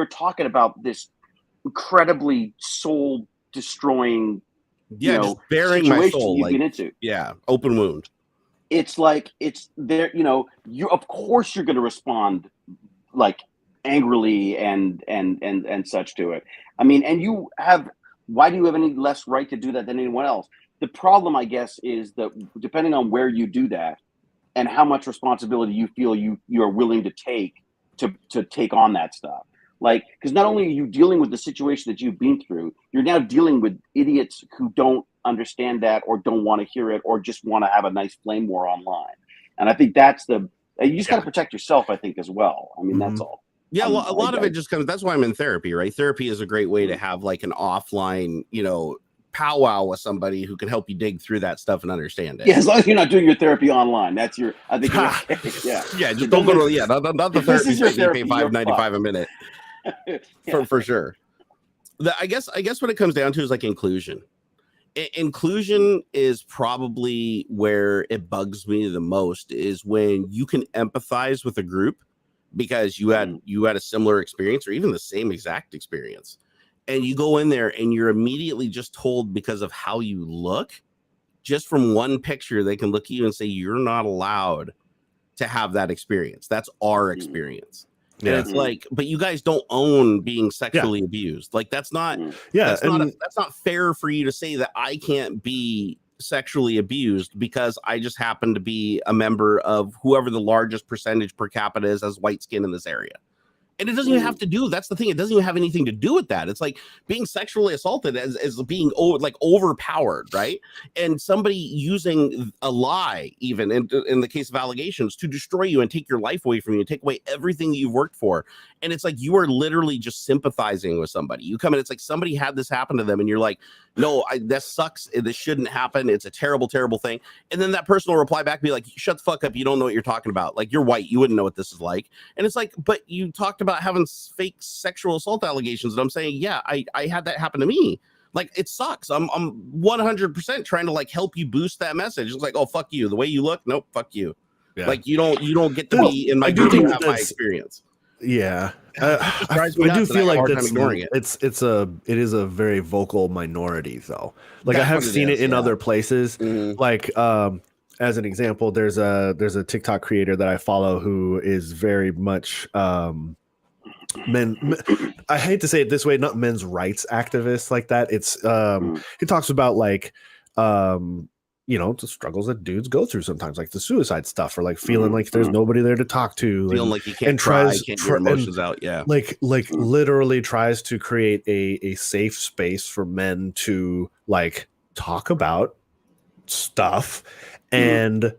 talking about this incredibly soul destroying, just bearing my soul, you've been into. Open wound. It's like it's there, you of course you're going to respond like angrily and such to it. I mean, and why do you have any less right to do that than anyone else? The problem, I guess, is that depending on where you do that and how much responsibility you feel you are willing to take on that stuff. Like, because not only are you dealing with the situation that you've been through, you're now dealing with idiots who don't understand that or don't want to hear it or just want to have a nice flame war online. And I think you just got to protect yourself, I think, as well. I mean, that's all. Yeah, a lot of it just comes, that's why I'm in therapy, right? Therapy is a great way to have like an offline, powwow with somebody who can help you dig through that stuff and understand it. Yeah, as long as you're not doing your therapy online, I think you're okay. Yeah. Yeah, just don't go to, not the therapy that you pay $5.95 a minute. For sure. I guess what it comes down to is like inclusion. Inclusion is probably where it bugs me the most, is when you can empathize with a group because you had a similar experience or even the same exact experience, and you go in there and you're immediately just told because of how you look, just from one picture, they can look at you and say, you're not allowed to have that experience. That's our experience. Yeah. And it's like, but you guys don't own being sexually abused. Like that's not, that's not fair for you to say that I can't be sexually abused because I just happen to be a member of whoever the largest percentage per capita is as white skin in this area. And it doesn't even have to do, that's the thing, it doesn't even have anything to do with that. It's like being sexually assaulted as being overpowered, right? And somebody using a lie, even in the case of allegations, to destroy you and take your life away from you and take away everything that you've worked for. And it's like you are literally just sympathizing with somebody. You come in, it's like somebody had this happen to them, and you're like, no, that sucks. This shouldn't happen. It's a terrible, terrible thing. And then that person will reply back, be like, shut the fuck up. You don't know what you're talking about. Like, you're white. You wouldn't know what this is like. And it's like, but you talked about having fake sexual assault allegations. And I'm saying, yeah, I had that happen to me. Like, it sucks. I'm 100% trying to like help you boost that message. It's like, oh, fuck you. The way you look. Nope. Fuck you. Yeah. Like, you don't get to be in my group and have my experience. Yeah. I do feel like that's ignoring it. It is a very vocal minority though. Like I have seen it in other places. Like as an example, there's a TikTok creator that I follow who is very much men, I hate to say it this way, not men's rights activists like that. It's he talks about like you know, the struggles that dudes go through sometimes, like the suicide stuff, or like feeling like there's nobody there to talk to, feeling like you can't cry, can't get your emotions out. Yeah, like literally tries to create a safe space for men to like talk about stuff. And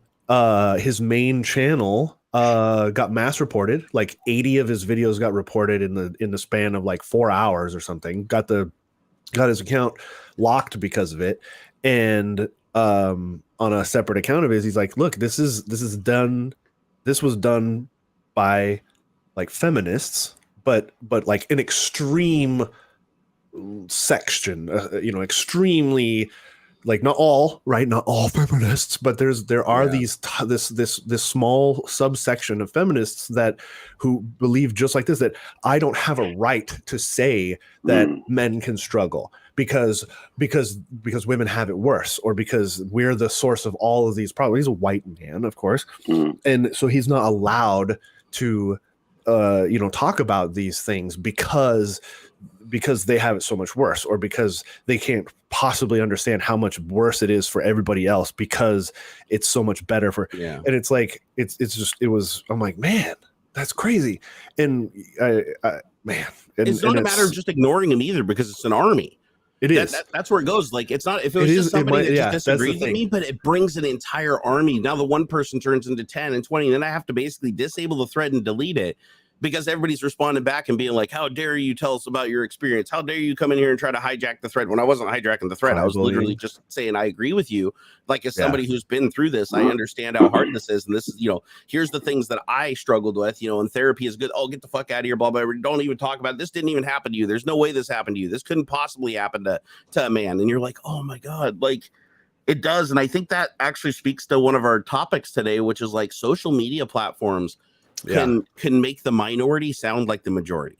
his main channel got mass reported. Like 80 of his videos got reported in the span of like 4 hours or something. Got his account locked because of it. And on a separate account of his, he's like, look, this was done by like feminists, but like an extreme section, you know, extremely, like not all feminists, but there are these this small subsection of feminists that who believe just like this, that I don't have a right to say that men can struggle because women have it worse, or because we're the source of all of these problems. He's a white man, of course, and so he's not allowed to you know, talk about these things because they have it so much worse, or because they can't possibly understand how much worse it is for everybody else because it's so much better for. And it's like I'm like, man, that's crazy. And man, it's not a matter of just ignoring him either, because it's an army. It is. That's where it goes. Like, it's not, if it was just somebody that just disagreed with me, but it brings an entire army. Now the one person turns into 10 and 20, and then I have to basically disable the thread and delete it, because everybody's responding back and being like, how dare you tell us about your experience? How dare you come in here and try to hijack the thread? When I wasn't hijacking the thread, I was literally just saying, I agree with you. Like, as somebody who's been through this, I understand how hard this is. And this is, you know, here's the things that I struggled with, you know, and therapy is good. Oh, get the fuck out of here, blah, blah, blah. Don't even talk about it. This didn't even happen to you. There's no way this happened to you. This couldn't possibly happen to a man. And you're like, oh my God, like it does. And I think that actually speaks to one of our topics today, which is like social media platforms can make the minority sound like the majority.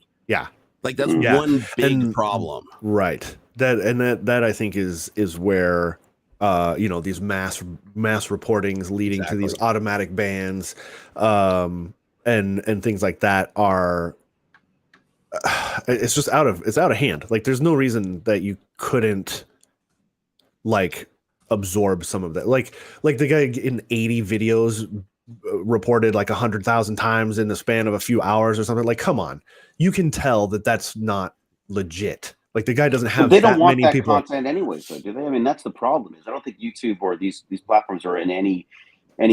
Like that's one big problem, right? That I think is where you know, these mass reportings leading to these automatic bans and things like that are it's just out of hand. Like, there's no reason that you couldn't like absorb some of that. Like the guy in 80 videos reported like 100,000 times in the span of a few hours or something. Like, come on, you can tell that that's not legit. Like, the guy doesn't have they don't want many that people content anyway, so do they? I mean, that's the problem. Is I don't think YouTube or these platforms are in any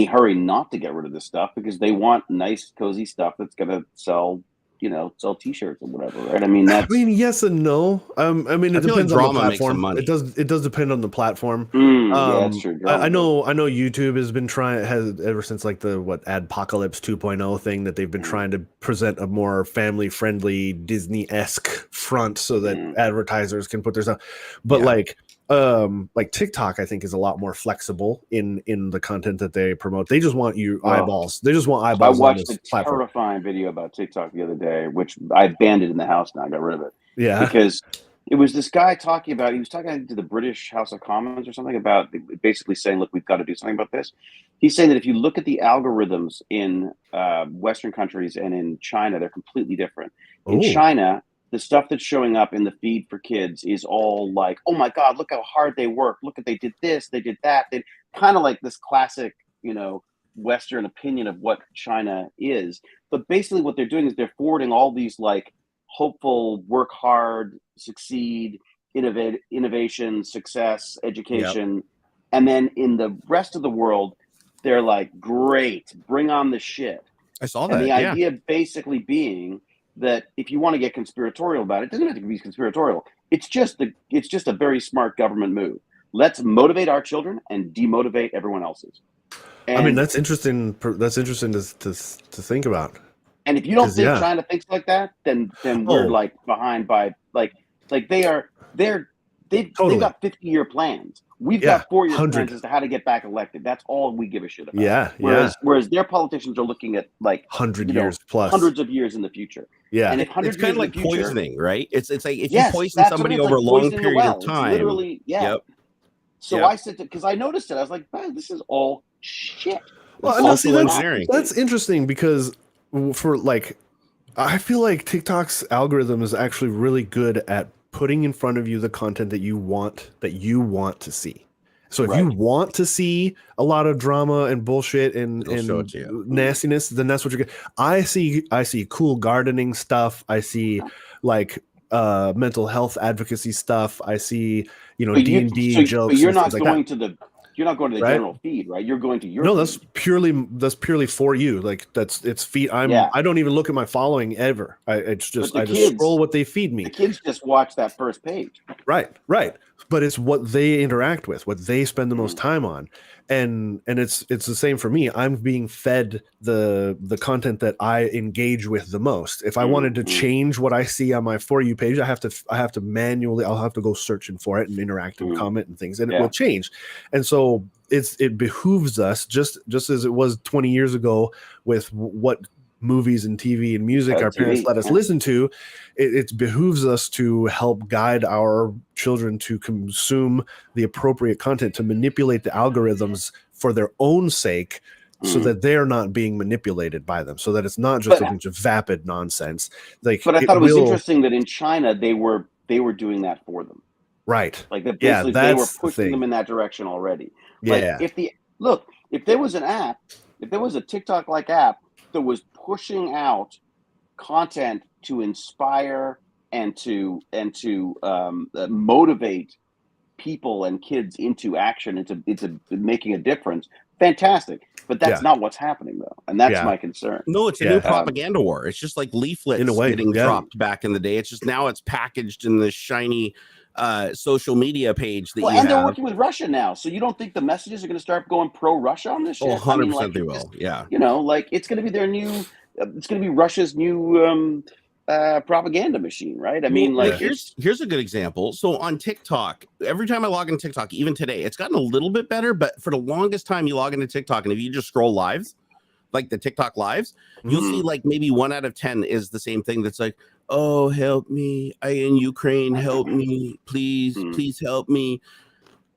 hurry not to get rid of this stuff, because they want nice, cozy stuff that's going to sell, you know, sell T-shirts or whatever, right? I mean, yes and no. I mean, it depends on the platform. It does depend on the platform. Yeah, that's true. I know YouTube has been has ever since like the Adpocalypse 2.0 thing, that they've been trying to present a more family friendly Disney-esque front so that advertisers can put their stuff. But like like TikTok, I think, is a lot more flexible in the content that they promote. They just want you eyeballs. They just want eyeballs. I watched a platform. terrifying video about TikTok the other day, which I banned it in the house. Now I got rid of it. Yeah, because it was this guy talking about. He was talking to the British House of Commons or something about basically saying, "Look, we've got to do something about this." He's saying that if you look at the algorithms in Western countries and in China, they're completely different. In China, the stuff that's showing up in the feed for kids is all like, "Oh my God, look how hard they work! Look at they did this, they did that." They kind of like this classic, Western opinion of what China is. But basically, what they're doing is they're forwarding all these like hopeful, work hard, succeed, innovation, success, education, and then in the rest of the world, they're like, "Great, bring on the shit." I saw that. And the idea basically being that if you want to get conspiratorial about it, it doesn't have to be conspiratorial. It's just a very smart government move. Let's motivate our children and demotivate everyone else's. And, I mean, that's interesting. That's interesting to think about. And if you don't think China thinks like that, then we're like behind by they've got 50-year plans. We've got 4-year plans as to how to get back elected. That's all we give a shit about. Whereas their politicians are looking at like 100 years plus, hundreds of years in the future. Yeah, and if it's kind of like poisoning, right? It's like if you poison somebody over a long period of time, literally, So I said because I noticed it, I was like, man, this is all shit. Well, that's interesting because for like, I feel like TikTok's algorithm is actually really good at putting in front of you the content that you want to see. So if you want to see a lot of drama and bullshit and nastiness, then that's what you're getting. I see cool gardening stuff. I see like mental health advocacy stuff. I see D&D jokes. But you're not going to the general feed, right? You're going to your feed. That's purely for you. Like it's feed. I don't even look at my following ever. I just scroll what they feed me. The kids just watch that first page. Right. But it's what they interact with, what they spend the most time on. And it's the same for me. I'm being fed the content that I engage with the most. If I wanted to change what I see on my For You page, I'll have to manually go searching for it and interact and comment and things, and it will change. And so it behooves us, just as it was 20 years ago with what movies and TV and music our parents let us listen to, it behooves us to help guide our children to consume the appropriate content, to manipulate the algorithms for their own sake, so that they're not being manipulated by them, so that it's not just a bunch of vapid nonsense. But I thought it was interesting that in China they were doing that for them. Right. Like that basically they were pushing them in that direction already. Yeah. Like if there was an app, if there was a TikTok-like app that was pushing out content to inspire and to motivate people and kids into action, into making a difference, fantastic. But that's not what's happening though, and that's my concern. No, it's a new propaganda war. It's just like leaflets getting dropped back in the day. It's just now it's packaged in this shiny social media page that they're working with Russia now, so you don't think the messages are going to start going pro-Russia on this shit? 100% they will. Like it's going to be their new. It's going to be Russia's new propaganda machine, right? I mean, like here's a good example. So on TikTok, every time I log into TikTok, even today, it's gotten a little bit better. But for the longest time, you log into TikTok, and if you just scroll lives, like the TikTok lives, you'll see like maybe 1 out of 10 is the same thing. That's like, oh, help me! I in Ukraine, help me, please help me.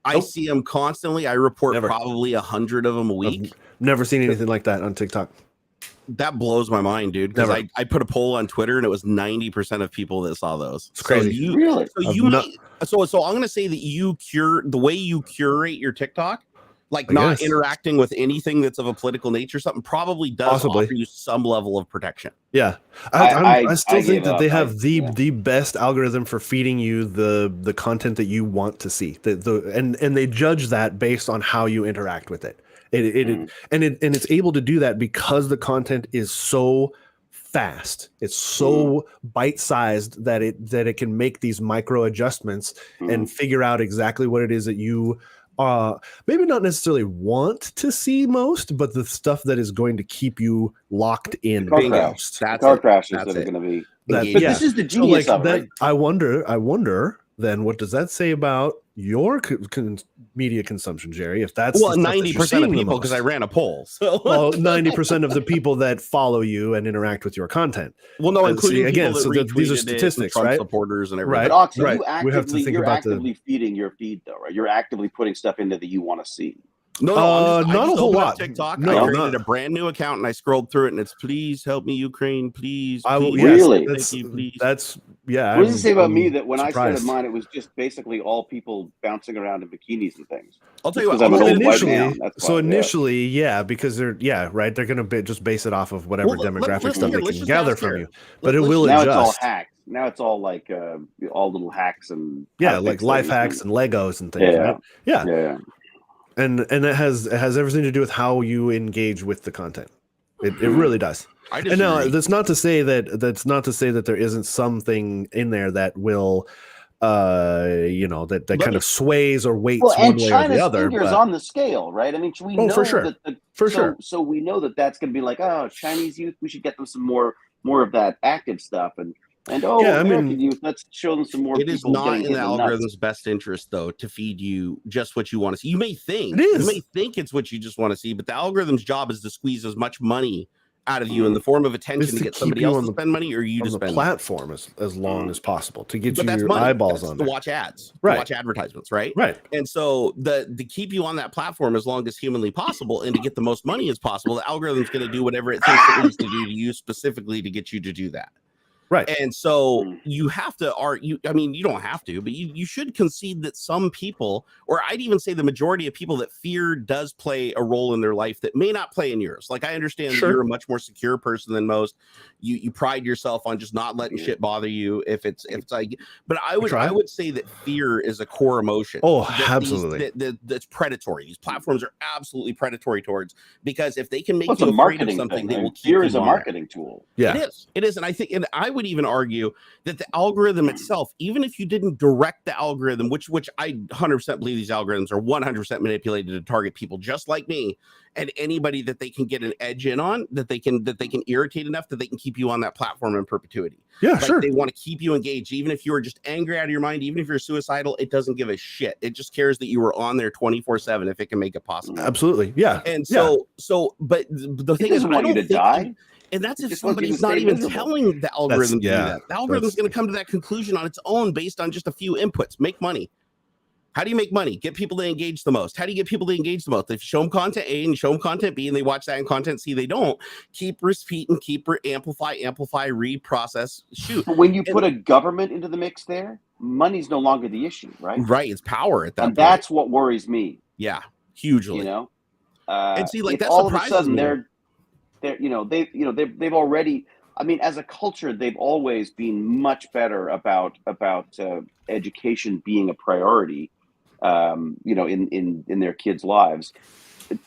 I see them constantly. I report probably 100 of them a week. I've never seen anything like that on TikTok. That blows my mind, dude. Because I put a poll on Twitter and it was 90% of people that saw those. It's crazy. So I'm gonna say that the way you curate your TikTok, like not interacting with anything that's of a political nature, something probably does offer you some level of protection. Yeah, I still think that they have the best algorithm for feeding you the content that you want to see. And they judge that based on how you interact with it. And it's able to do that because the content is so fast. It's so bite-sized that it can make these micro adjustments and figure out exactly what it is that you maybe not necessarily want to see most, but the stuff that is going to keep you locked in most. Car crashes that are going to be. But this is the genius of it. Right? I wonder then, what does that say about your media consumption, Jerry. If that's 90% of people, because I ran a poll. So well, 90% of the people that follow you and interact with your content. Well, no, including again, people that these are statistics, Trump right? supporters and everything. But Ox, right. You're actively feeding your feed, though, right? You're actively putting stuff in there that you want to see. No, I just a whole lot. TikTok. No, I created a brand new account and I scrolled through it, and it's please help me, Ukraine, please. Really? That's yeah. What does it say about me that when I started mine, it was just basically all people bouncing around in bikinis and things? I'll tell you what. I'm an old white man. Initially, because they're right. They're going to just base it off of whatever demographic stuff they can gather from you. But it will adjust. Now it's all hacked. Now it's all like all little hacks and like life hacks and Legos and things. Right? Yeah. And it has everything to do with how you engage with the content. It really does. And now that's not to say that there isn't something in there that will that kind of sways or weights one way or the other. Fingers on the scale, right? I mean, we know for sure. So we know that's going to be like, oh, Chinese youth, we should get them some more of that active stuff, and American youth, let's show them some more. It is not in the algorithm's best interest, though, to feed you just what you want to see. You may think it's what you just want to see, but the algorithm's job is to squeeze as much money out of you in the form of attention to get somebody else to spend money or you to spend the platform as long as possible to get your eyeballs on to watch ads, right? To watch advertisements, right? Right. And so to keep you on that platform as long as humanly possible and to get the most money as possible, the algorithm's going to do whatever it thinks it needs to do to you specifically to get you to do that. Right. And so you have to you don't have to, but you should concede that some people, or I'd even say the majority of people, that fear does play a role in their life that may not play in yours. Like, I understand that you're a much more secure person than most. You pride yourself on just not letting shit bother you if it's like, but I would say that fear is a core emotion. Oh, absolutely. That's predatory. These platforms are absolutely predatory towards, because if they can make you afraid of something, they will keep you on. Fear is a marketing tool. Yeah. It is. And I would even argue that the algorithm itself, even if you didn't direct the algorithm, which I 100% believe these algorithms are 100% manipulated to target people just like me and anybody that they can get an edge in on, that they can irritate enough that they can keep you on that platform in perpetuity. Yeah, sure. They want to keep you engaged, even if you are just angry out of your mind, even if you're suicidal, it doesn't give a shit. It just cares that you were on there 24/7 if it can make it possible. Absolutely. Yeah. And but the thing is, I don't think die. And that's if somebody's not even telling the algorithm to do that. The algorithm's going to come to that conclusion on its own based on just a few inputs. Make money. How do you make money? Get people to engage the most. How do you get people to engage the most? If you show them content A and you show them content B and they watch that and content C, they don't. Keep repeating, amplify, reprocess, shoot. But when you put a government into the mix there, money's no longer the issue, right? Right. It's power at that point. That's what worries me. Yeah. Hugely. And see, like, that's all of a sudden they've already, I mean, as a culture, they've always been much better about education being a priority, in their kids' lives,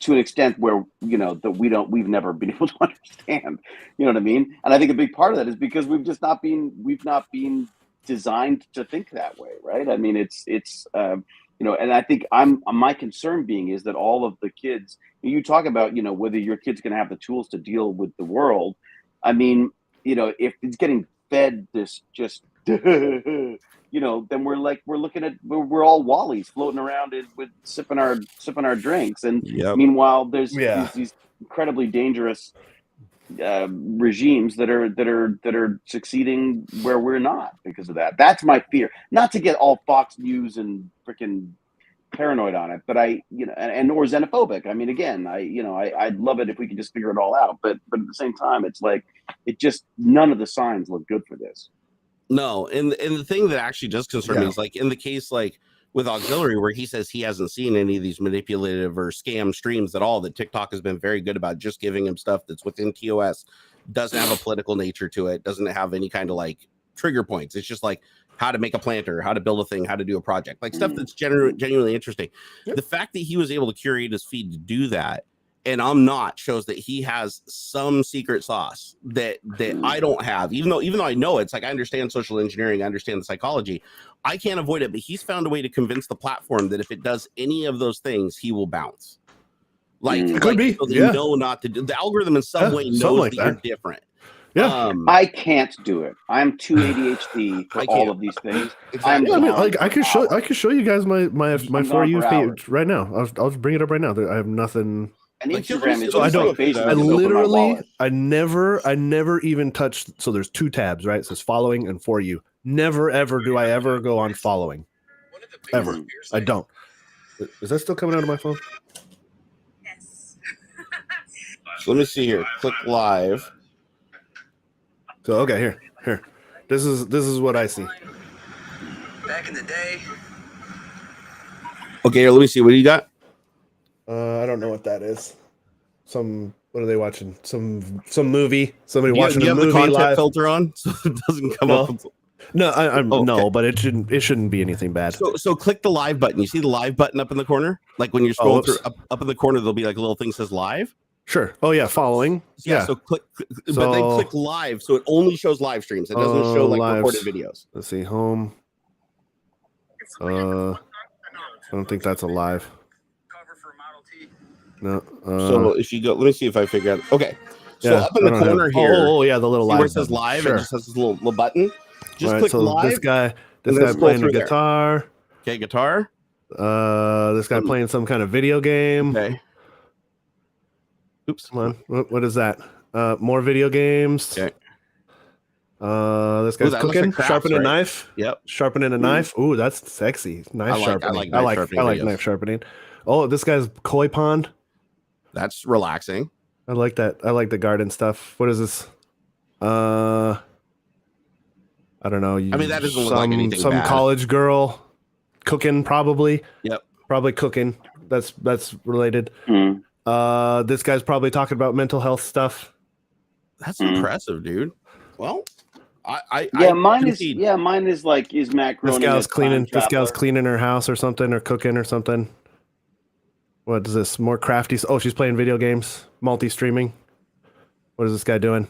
to an extent where that we've never been able to understand. You know what I mean? And I think a big part of that is because we've not been designed to think that way, right? I mean, it's and I think my concern being is that all of the kids, you talk about, whether your kid's going to have the tools to deal with the world. I mean, if it's getting fed this just, then we're all Wallies floating around with sipping our drinks. And meanwhile, there's these incredibly dangerous regimes that are succeeding where we're not because of that. That's my fear. Not to get all Fox News and freaking paranoid on it, but or xenophobic. I mean, again, I'd love it if we could just figure it all out, but at the same time, it's like none of the signs look good for this. No, and the thing that actually does concern me is, like, in the case like with AuxxZillary, where he says he hasn't seen any of these manipulative or scam streams at all, that TikTok has been very good about just giving him stuff that's within TOS, doesn't have a political nature to it, doesn't have any kind of like trigger points. It's just like how to make a planter, how to build a thing, how to do a project, like stuff that's genuinely interesting. The fact that he was able to curate his feed to do that, and I'm not, shows that he has some secret sauce that I don't have, even though I know it's like, I understand social engineering, I understand the psychology, I can't avoid it, but he's found a way to convince the platform that if it does any of those things, he will bounce. Like, it could be. So they know not to do. The algorithm in some way knows that you're different. Yeah. I can't do it. I'm too ADHD for all of these things. Exactly. I mean, like I could show you guys my For You page right now. I'll just bring it up right now. I have nothing. And like, Instagram is so I don't. Facebook I literally, I never even touch. So there's two tabs, right? It says following and For You. Never ever do I ever go on following. Ever. I don't. Is that still coming out of my phone? Yes. So let me see here. Click live. So okay, here. This is what I see. Back in the day. Okay, let me see. What do you got? I don't know what that is. What are they watching? Some movie. Somebody watching a movie. Do you have the content live filter on so it doesn't come up? No, no, but it shouldn't be anything bad. So click the live button. You see the live button up in the corner? Like when you're scrolling through up in the corner, there'll be like a little thing that says live. Sure. Oh yeah, following. Yeah. So click, but then click live, so it only shows live streams. It doesn't show like recorded videos. Let's see, home. I don't think that's a live. No. So if you go, let me see if I figure out. Okay. So up in the corner here. Oh yeah, the little live. Where it says live, sure. It just has this little button. Just right, click so live. This guy playing the guitar. Okay, guitar. This guy playing some kind of video game. Okay. Oops. Come on. What is that? More video games. Okay. This guy's cooking, sharpening a knife. Yep. Sharpening a knife. Ooh, that's sexy. Knife sharpening. I like knife sharpening. Oh, this guy's koi pond. That's relaxing. I like that. I like the garden stuff. What is this? I don't know. I mean, that doesn't look like anything some bad. College girl cooking, probably. Yep. Probably cooking. That's related. This guy's probably talking about mental health stuff. That's impressive, dude. Well, mine is like, is Matt groaning? This gal's cleaning her house or something, or cooking or something. What is this? More crafty? Oh, she's playing video games, multi-streaming. What is this guy doing?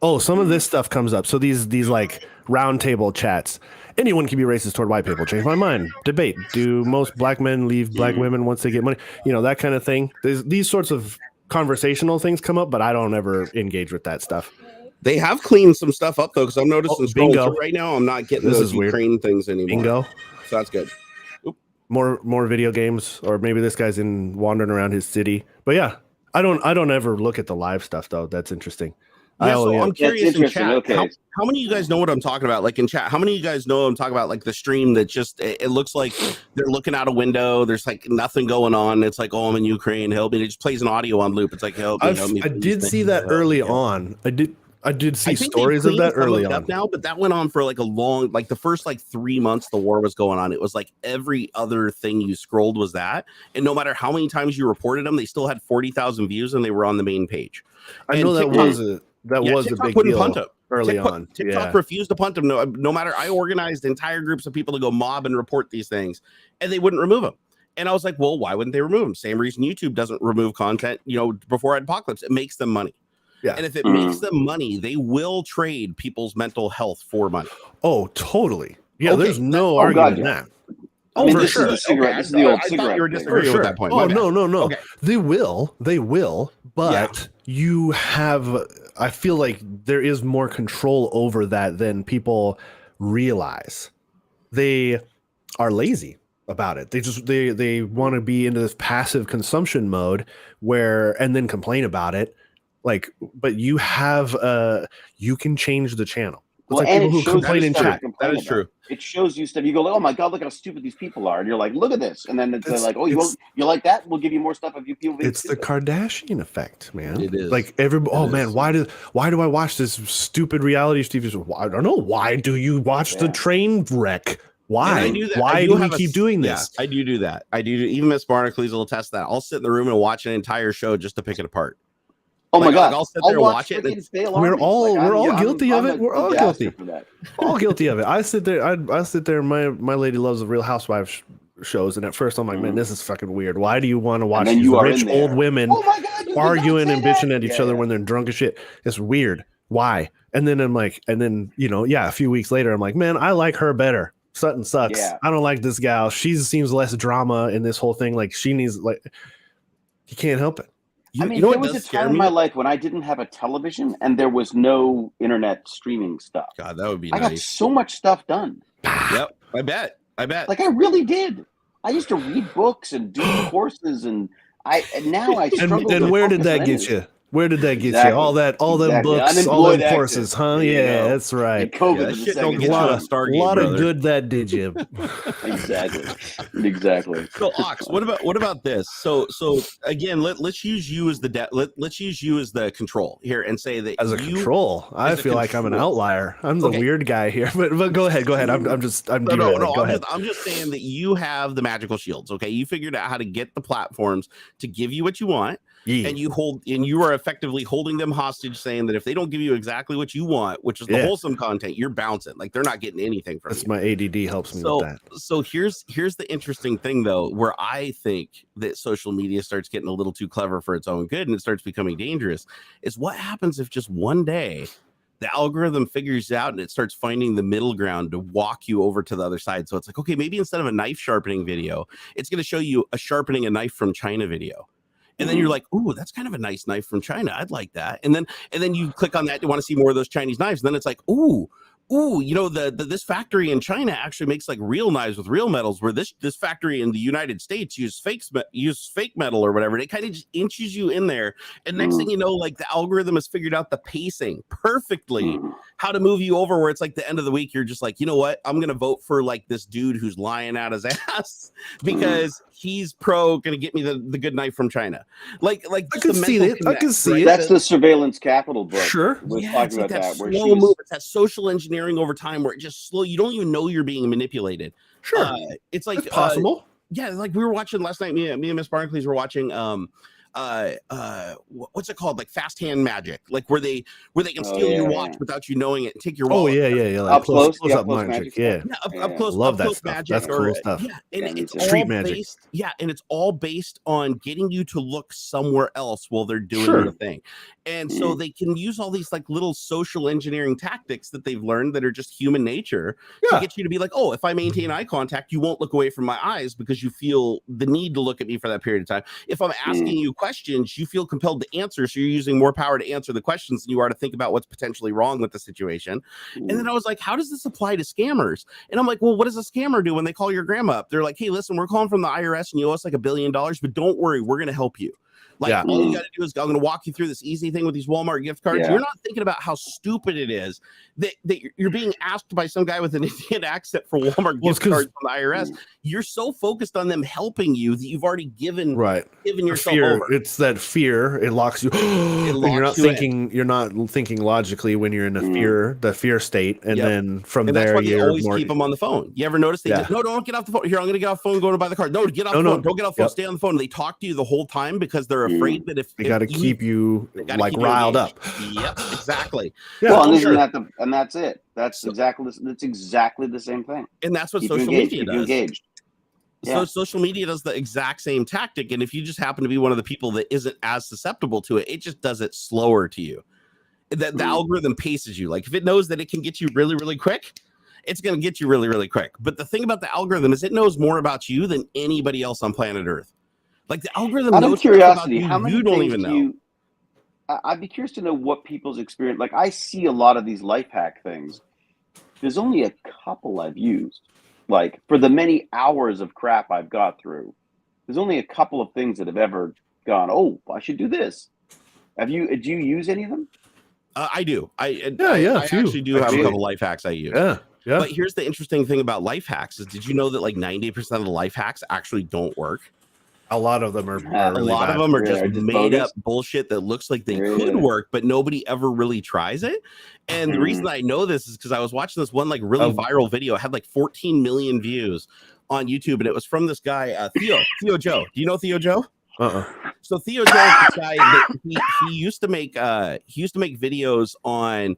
Oh, some of this stuff comes up. So these like roundtable chats. Anyone can be racist toward white people. Change my mind. Debate. Do most black men leave black women once they get money? You know, that kind of thing. These sorts of conversational things come up, but I don't ever engage with that stuff. They have cleaned some stuff up though, because I'm noticing right now I'm not getting those Ukraine things anymore. Bingo. So that's good. Oop. More video games, or maybe this guy's wandering around his city. But yeah, I don't ever look at the live stuff though. That's interesting. Yeah, so I'm curious in chat, okay. How many of you guys know what I'm talking about? Like in chat, how many of you guys know I'm talking about? Like the stream that just, it looks like they're looking out a window. There's like nothing going on. It's like, oh, I'm in Ukraine, help me. It just plays an audio on loop. It's like, help me. I did see that early on. I did see stories of that early on. Now, but that went on for like a long, like the first like 3 months the war was going on. It was like every other thing you scrolled was that. And no matter how many times you reported them, they still had 40,000 views and they were on the main page. I know that was a big deal early on. TikTok refused to punt them. No matter, I organized entire groups of people to go mob and report these things, and they wouldn't remove them. And I was like, well, why wouldn't they remove them? Same reason YouTube doesn't remove content, before Apocalypse. It makes them money. Yeah. And if it makes them money, they will trade people's mental health for money. Oh, totally. Yeah, the's no argument in that. Oh, for sure. This is the old cigarette. I thought you were disagreeing with that point. Oh, no. Okay. They will, but you have, I feel like there is more control over that than people realize. They are lazy about it. They want to be into this passive consumption mode and then complain about it. Like, but you have, you can change the channel. It's like people who complain in chat. That is true. It shows you stuff. You go, oh my God, look how stupid these people are. And you're like, look at this. And then they're like, oh, you like that? We'll give you more stuff if you people. It's the Kardashian effect, man. It is. Like man, why do I watch this stupid reality TV show? I don't know. Why do you watch the train wreck? Why? Why do we keep doing this? I do that. I do. Even Miss Barnacules will test that. I'll sit in the room and watch an entire show just to pick it apart. Oh my God! I'll sit there and watch it. We're all guilty of it. We're all guilty. All guilty of it. I sit there. I sit there. My lady loves the Real Housewives shows, and at first I'm like, man, this is fucking weird. Why do you want to watch these rich old women arguing and bitching at each other when they're drunk as shit? It's weird. Why? And then I'm like, a few weeks later, I'm like, man, I like her better. Sutton sucks. Yeah. I don't like this gal. She seems less drama in this whole thing. Like she needs, like, you can't help it. There was a time in my life when I didn't have a television and there was no internet streaming stuff. God, that would be I nice. got so much stuff done. Yep, I bet. Like I really did. I used to read books and do courses, and now I struggle. And where did that get you? Where did that get you? All them books, all them courses, huh? Yeah, that's right. COVID shit don't get you on Stargate, a lot brother. of good that did you. Exactly. So Ox, what about this? So again, let's use you as let's use you as the control here and say that as a control. I feel like I'm an outlier. I'm the weird guy here. But go ahead. I'm just saying that you have the magical shields. Okay, you figured out how to get the platforms to give you what you want. Yeah. And you are effectively holding them hostage, saying that if they don't give you exactly what you want, which is the wholesome content, you're bouncing. Like they're not getting anything from you. My ADD helps me with that. So here's the interesting thing, though, where I think that social media starts getting a little too clever for its own good and it starts becoming dangerous, is what happens if just one day the algorithm figures out and it starts finding the middle ground to walk you over to the other side. So it's like, okay, maybe instead of a knife sharpening video, it's going to show you a sharpening a knife from China video. And then you're like, ooh, that's kind of a nice knife from China. I'd like that. And then you click on that. You want to see more of those Chinese knives. And then it's like, ooh, this factory in China actually makes like real knives with real metals, where this factory in the United States use fake metal or whatever. And it kind of just inches you in there. And next thing you know, like the algorithm has figured out the pacing perfectly, how to move you over, where it's like the end of the week, you're just like, you know what? I'm going to vote for like this dude who's lying out his ass because he's going to get me the good knife from China. Like I can see it. I can see it. That's the surveillance capital book. Sure. It's like that slow move. It's that social engineering over time where it just slow. You don't even know you're being manipulated. Sure. It's like that's possible. Like we were watching last night. Me and Miss Barnacules were watching what's it called, like fast hand magic, like where they can steal your watch without you knowing it and take your wallet. Like up close up magic. Up close. Love up that close stuff. Magic. That's cool stuff. And it's street all magic. And it's all based on getting you to look somewhere else while they're doing the thing. And so they can use all these like little social engineering tactics that they've learned that are just human nature to get you to be like, oh, if I maintain eye contact, you won't look away from my eyes because you feel the need to look at me for that period of time. If I'm asking you questions, you feel compelled to answer, so you're using more power to answer the questions than you are to think about what's potentially wrong with the situation. And then I was like, how does this apply to scammers? And I'm like, well, what does a scammer do when they call your grandma up? They're like, hey, listen, we're calling from the IRS and you owe us like $1 billion, but don't worry, we're going to help you. Like, all you got to do is I'm going to walk you through this easy thing with these Walmart gift cards. You're not thinking about how stupid it is that you're being asked by some guy with an Indian accent for Walmart gift cards from the IRS. You're so focused on them helping you that you've already given yourself over. It's that fear. It locks you. You're not thinking. You're not thinking logically when you're in the fear state, and then from there that's why they you're always keep them on the phone. You ever notice they just, no, don't get off the phone. Here, I'm going to get off the phone, go to buy the card. No, get off the phone. Don't get off the phone. Stay on the phone. And they talk to you the whole time because they're afraid that if they got to keep you like riled up. Yep, exactly. And that's it. That's exactly the same thing. And that's what social media does. So social media does the exact same tactic, and if you just happen to be one of the people that isn't as susceptible to it, it just does it slower to you. The algorithm paces you. Like if it knows that it can get you really, really quick, it's going to get you really, really quick. But the thing about the algorithm is it knows more about you than anybody else on planet Earth. Like the algorithm knows about you, how many you don't even know. I'd be curious to know what people's experience. Like I see a lot of these life hack things. There's only a couple I've used. Like for the many hours of crap I've got through, there's only a couple of things that have ever gone, oh, I should do this. Do you use any of them? I do. I actually do have a couple life hacks I use. Yeah. But here's the interesting thing about life hacks is, did you know that like 90% of the life hacks actually don't work? A lot of them are really bad. Of them are just made up bullshit that looks like they could work, but nobody ever really tries it. And the reason I know this is because I was watching this one like really viral video. It had like 14 million views on YouTube, and it was from this guy Theo Joe. Do you know Theo Joe? So Theo Joe is this guy that he used to make videos on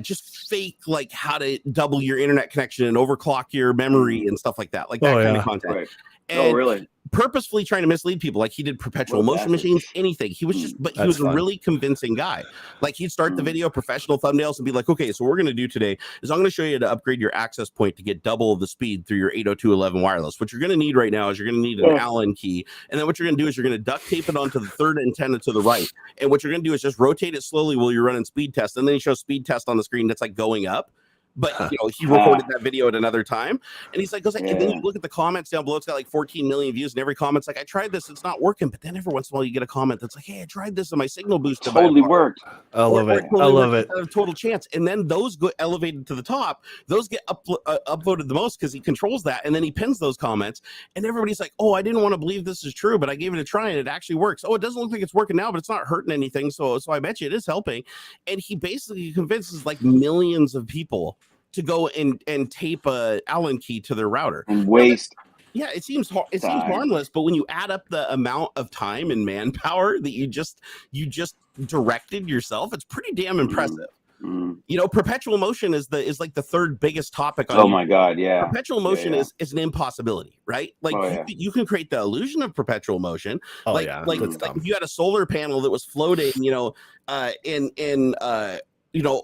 just fake, like how to double your internet connection and overclock your memory and stuff like that, like that kind of content. Right. And, really? purposefully trying to mislead people. Like he did perpetual motion machines, anything. He was just, but he was a really convincing guy. Like he'd start the video, professional thumbnails, and be like, okay, so what we're going to do today is I'm going to show you how to upgrade your access point to get double the speed through your 802.11 wireless. What you're going to need right now is you're going to need an Allen key. And then what you're going to do is you're going to duct tape it onto the third antenna to the right. And what you're going to do is just rotate it slowly while you're running speed test. And then he shows speed test on the screen that's like going up. But you know, he recorded that video at another time, and he's like, and then you look at the comments down below. It's got like 14 million views, and every comment's like, "I tried this, it's not working." But then every once in a while, you get a comment that's like, "Hey, I tried this, and my signal boosted." Totally worked. I love it. I love it. A total chance, and then those go elevated to the top. Those get upvoted the most because he controls that, and then he pins those comments, and everybody's like, "Oh, I didn't want to believe this is true, but I gave it a try, and it actually works. Oh, it doesn't look like it's working now, but it's not hurting anything. So I bet you it is helping." And he basically convinces like millions of people to go and tape a Allen key to their router and waste. Yeah, it seems harmless, but when you add up the amount of time and manpower that you just directed yourself, it's pretty damn impressive. You know, perpetual motion is like the third biggest topic on my god, yeah. Perpetual motion is an impossibility, right? Like you can create the illusion of perpetual motion. Like if you had a solar panel that was floating, you know, in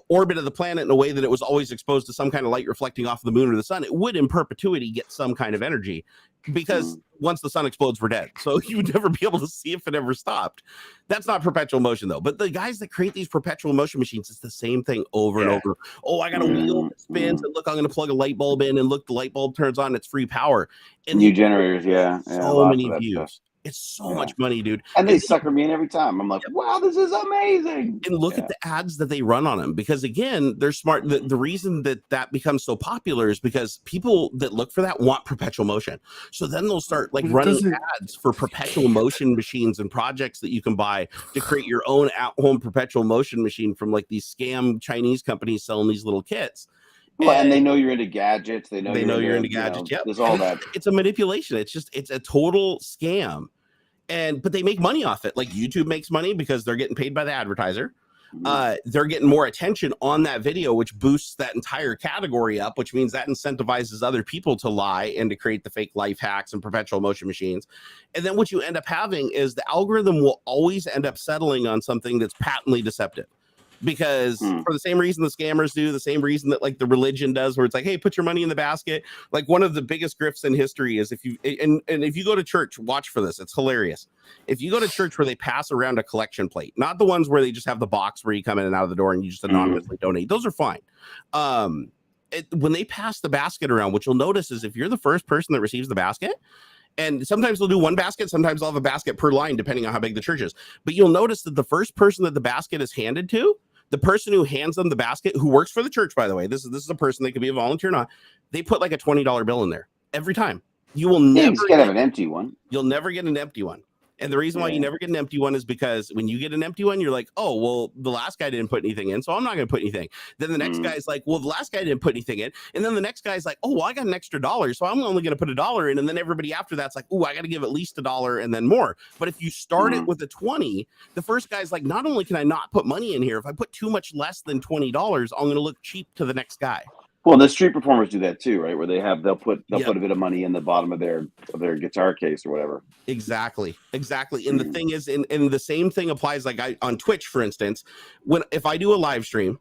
orbit of the planet in a way that it was always exposed to some kind of light reflecting off of the moon or the sun, it would in perpetuity get some kind of energy, because once the sun explodes, we're dead. So you would never be able to see if it ever stopped. That's not perpetual motion though. But the guys that create these perpetual motion machines, it's the same thing over and over. Oh, I got a wheel that spins, and look, I'm going to plug a light bulb in, and look, the light bulb turns on, it's free power. And new generators, so many views. It's so much money, dude. And they sucker me in every time. I'm like, wow, this is amazing. And look at the ads that they run on them, because again, they're smart. The reason that becomes so popular is because people that look for that want perpetual motion. So then they'll start like running ads for perpetual motion machines and projects that you can buy to create your own at-home perpetual motion machine from like these scam Chinese companies selling these little kits. Well, and they know you're into gadgets. They know you're into gadgets. There's all that. It's a manipulation. It's a total scam. But they make money off it. Like YouTube makes money because they're getting paid by the advertiser. They're getting more attention on that video, which boosts that entire category up, which means that incentivizes other people to lie and to create the fake life hacks and perpetual motion machines. And then what you end up having is the algorithm will always end up settling on something that's patently deceptive. Because for the same reason the scammers do, the same reason that like the religion does, where it's like, hey, put your money in the basket. Like one of the biggest grifts in history is if you if you go to church, watch for this. It's hilarious. If you go to church where they pass around a collection plate, not the ones where they just have the box where you come in and out of the door and you just anonymously donate. Those are fine. When they pass the basket around, what you'll notice is if you're the first person that receives the basket, and sometimes they'll do one basket, sometimes they'll have a basket per line, depending on how big the church is. But you'll notice that the first person that the basket is handed to, the person who hands them the basket, who works for the church, by the way, this is a person, they could be a volunteer or not, they put like a $20 bill in there every time. You will never have an empty one. You'll never get an empty one. And the reason why you never get an empty one is because when you get an empty one, you're like, oh, well, the last guy didn't put anything in, so I'm not going to put anything. Then the next guy's like, well, the last guy didn't put anything in. And then the next guy's like, oh, well, I got an extra $1, so I'm only going to put $1 in. And then everybody after that's like, oh, I got to give at least $1 and then more. But if you start it with a 20, the first guy's like, not only can I not put money in here, if I put too much less than $20, I'm going to look cheap to the next guy. Well, the street performers do that too, right? Where they'll put a bit of money in the bottom of their guitar case or whatever. Exactly. And the thing is, and the same thing applies like on Twitch, for instance, if I do a live stream,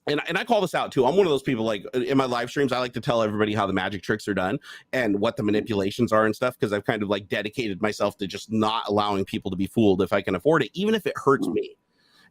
and I call this out too. I'm one of those people, like in my live streams, I like to tell everybody how the magic tricks are done and what the manipulations are and stuff, because I've kind of like dedicated myself to just not allowing people to be fooled if I can afford it, even if it hurts me.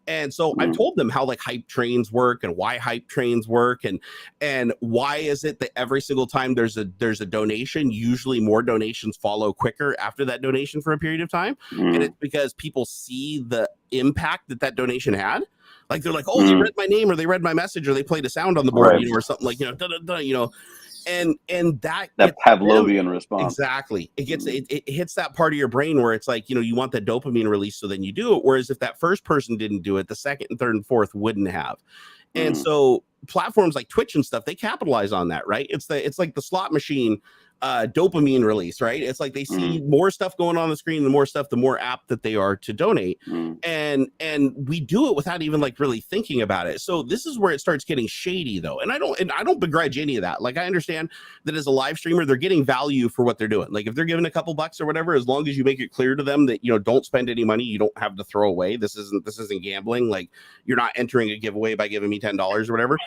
And so I've told them how like hype trains work and why hype trains work and why is it that every single time there's a donation, usually more donations follow quicker after that donation for a period of time. And it's because people see the impact that donation had. Like they're like, oh, they read my name or they read my message or they played a sound on the board, or something like, and that Pavlovian response. Exactly. It hits that part of your brain where it's like, you want that dopamine release, so then you do it. Whereas if that first person didn't do it, the second and third and fourth wouldn't have. And so platforms like Twitch and stuff, they capitalize on that, right? It's like the slot machine dopamine release, right? It's like they see more stuff going on the screen, the more stuff, the more apt that they are to donate. And we do it without even like really thinking about it. So this is where it starts getting shady though. And I don't begrudge any of that. Like I understand that as a live streamer, they're getting value for what they're doing. Like if they're giving a couple bucks or whatever, as long as you make it clear to them that, you know, don't spend any money, you don't have to throw away. This isn't gambling. Like you're not entering a giveaway by giving me $10 or whatever.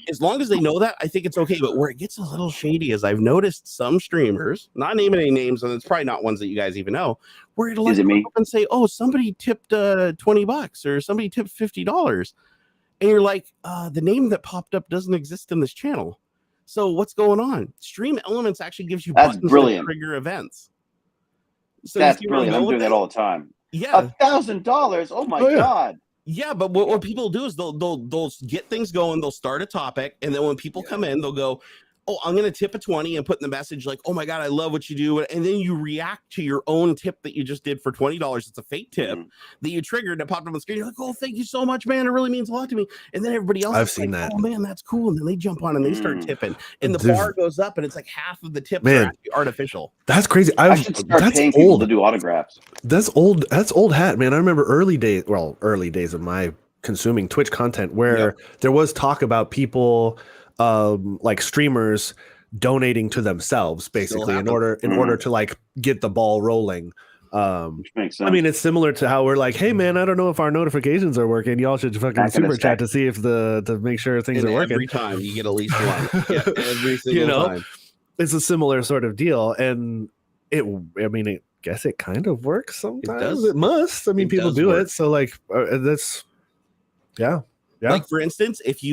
As long as they know that, I think it's okay. But where it gets a little shady is I've noticed some streamers, not naming any names, and it's probably not ones that you guys even know, where it'll like come up and say, "Oh, somebody tipped $20 or somebody tipped $50," and you're like, "The name that popped up doesn't exist in this channel. So what's going on?" Stream Elements actually gives you buttons to trigger events. So that's brilliant. I'm doing that all the time. Yeah, $1,000. Oh my God. Yeah, but what people do is they'll get things going. They'll start a topic, and then when people come in, they'll go, "Oh, I'm going to tip a 20," and put in the message like, "Oh my God, I love what you do," and then you react to your own tip that you just did for $20. It's a fake tip that you triggered and popped up on the screen. You're like, "Oh, thank you so much, man. It really means a lot to me." And then everybody else, I've seen that. "Oh man, that's cool." And then they jump on and they start tipping, and the bar goes up, and it's like half of the tips are actually artificial. That's crazy. I should start paying people to do autographs. That's old hat, man. I remember early days of my consuming Twitch content where there was talk about people like streamers donating to themselves basically in order to like get the ball rolling. Which makes sense. I mean, it's similar to how we're like, "Hey man, I don't know if our notifications are working. Y'all should fucking super chat to see if to make sure things are working." Every time you get at least one. Every single time. It's a similar sort of deal, and I guess it kind of works sometimes. It must. I mean, people do it, so like that's. Yeah. Like for instance, if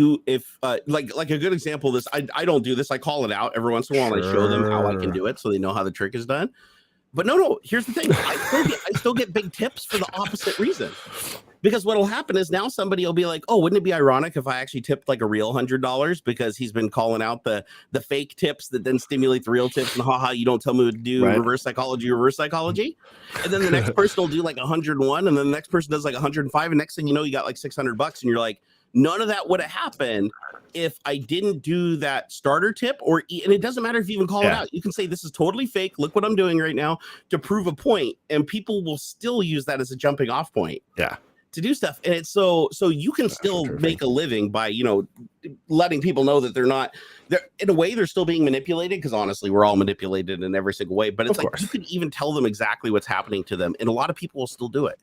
like a good example of this, I don't do this. I call it out every once in a while and I show them how I can do it so they know how the trick is done. But no, here's the thing. I still get big tips for the opposite reason. Because what'll happen is now somebody will be like, "Oh, wouldn't it be ironic if I actually tipped like a real $100 because he's been calling out the fake tips that then stimulate the real tips, and haha, you don't tell me what to do, reverse psychology. And then the next person will do like 101, and then the next person does like 105, and next thing you know, you got like $600, and you're like, none of that would have happened if I didn't do that starter tip, and it doesn't matter if you even call it out. You can say this is totally fake. Look what I'm doing right now to prove a point, and people will still use that as a jumping off point. Yeah. To do stuff, and it's so you can still make a living by letting people know that they're in a way they're still being manipulated, because honestly we're all manipulated in every single way, but it's like you can even tell them exactly what's happening to them, and a lot of people will still do it.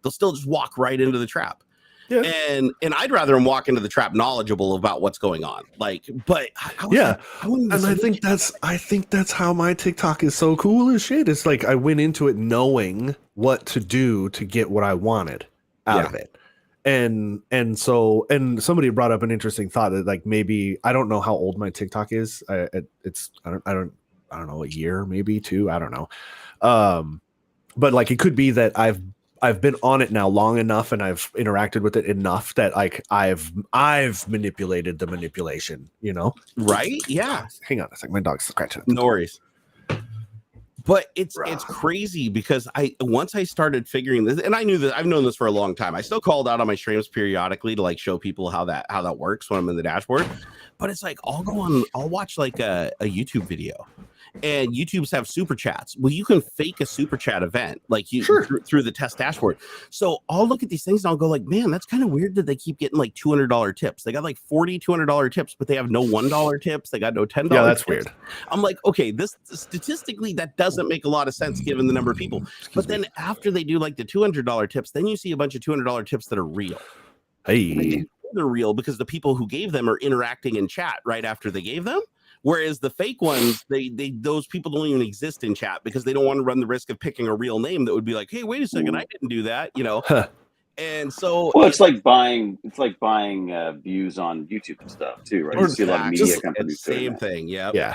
They'll still just walk right into the trap. And I'd rather them walk into the trap knowledgeable about what's going on. Like, but I think that's how my TikTok is so cool as shit. It's like I went into it knowing what to do to get what I wanted out of it. And somebody brought up an interesting thought that like maybe I don't know how old my TikTok is. I don't know, a year, maybe 2. I don't know. But like it could be that I've been on it now long enough and I've interacted with it enough that like I've manipulated the manipulation, right? Yeah. Hang on a second, my dog's scratching. No worries. But it's crazy because once I started figuring this, and I knew that I've known this for a long time. I still called out on my streams periodically to like show people how that works when I'm in the dashboard. But it's like I'll watch like a YouTube video, and YouTube's have super chats. Well, you can fake a super chat event like through the test dashboard. So I'll look at these things and I'll go like, man, that's kind of weird that they keep getting like $200 tips. They got like 40 $200 tips, but they have no $1 tips. They got no $10. Yeah, that's tips. weird. I'm like, okay, this statistically that doesn't make a lot of sense given the number of people. But then after they do like the $200 tips, then you see a bunch of $200 tips that are real. Hey, they're real because the people who gave them are interacting in chat right after they gave them. Whereas the fake ones, those people don't even exist in chat because they don't want to run the risk of picking a real name that would be like, hey, wait a second, I didn't do that, And so, well, it's like buying views on YouTube and stuff too, right? You see a lot of media companies. Same thing, yeah.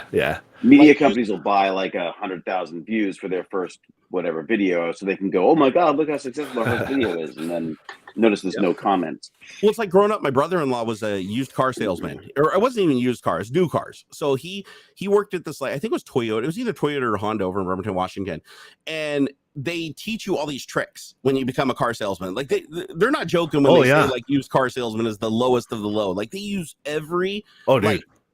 Media companies will buy like 100,000 views for their first whatever video, so they can go, "Oh my God, look how successful our first video is," and then notice there's no comments. Well, it's like growing up. My brother-in-law was a used car salesman, or it wasn't even used cars, new cars. So he worked at this, like, I think it was Toyota. It was either Toyota or Honda over in Bremerton, Washington, and they teach you all these tricks when you become a car salesman. Like they're not joking when they say like used car salesman is the lowest of the low. Like they use every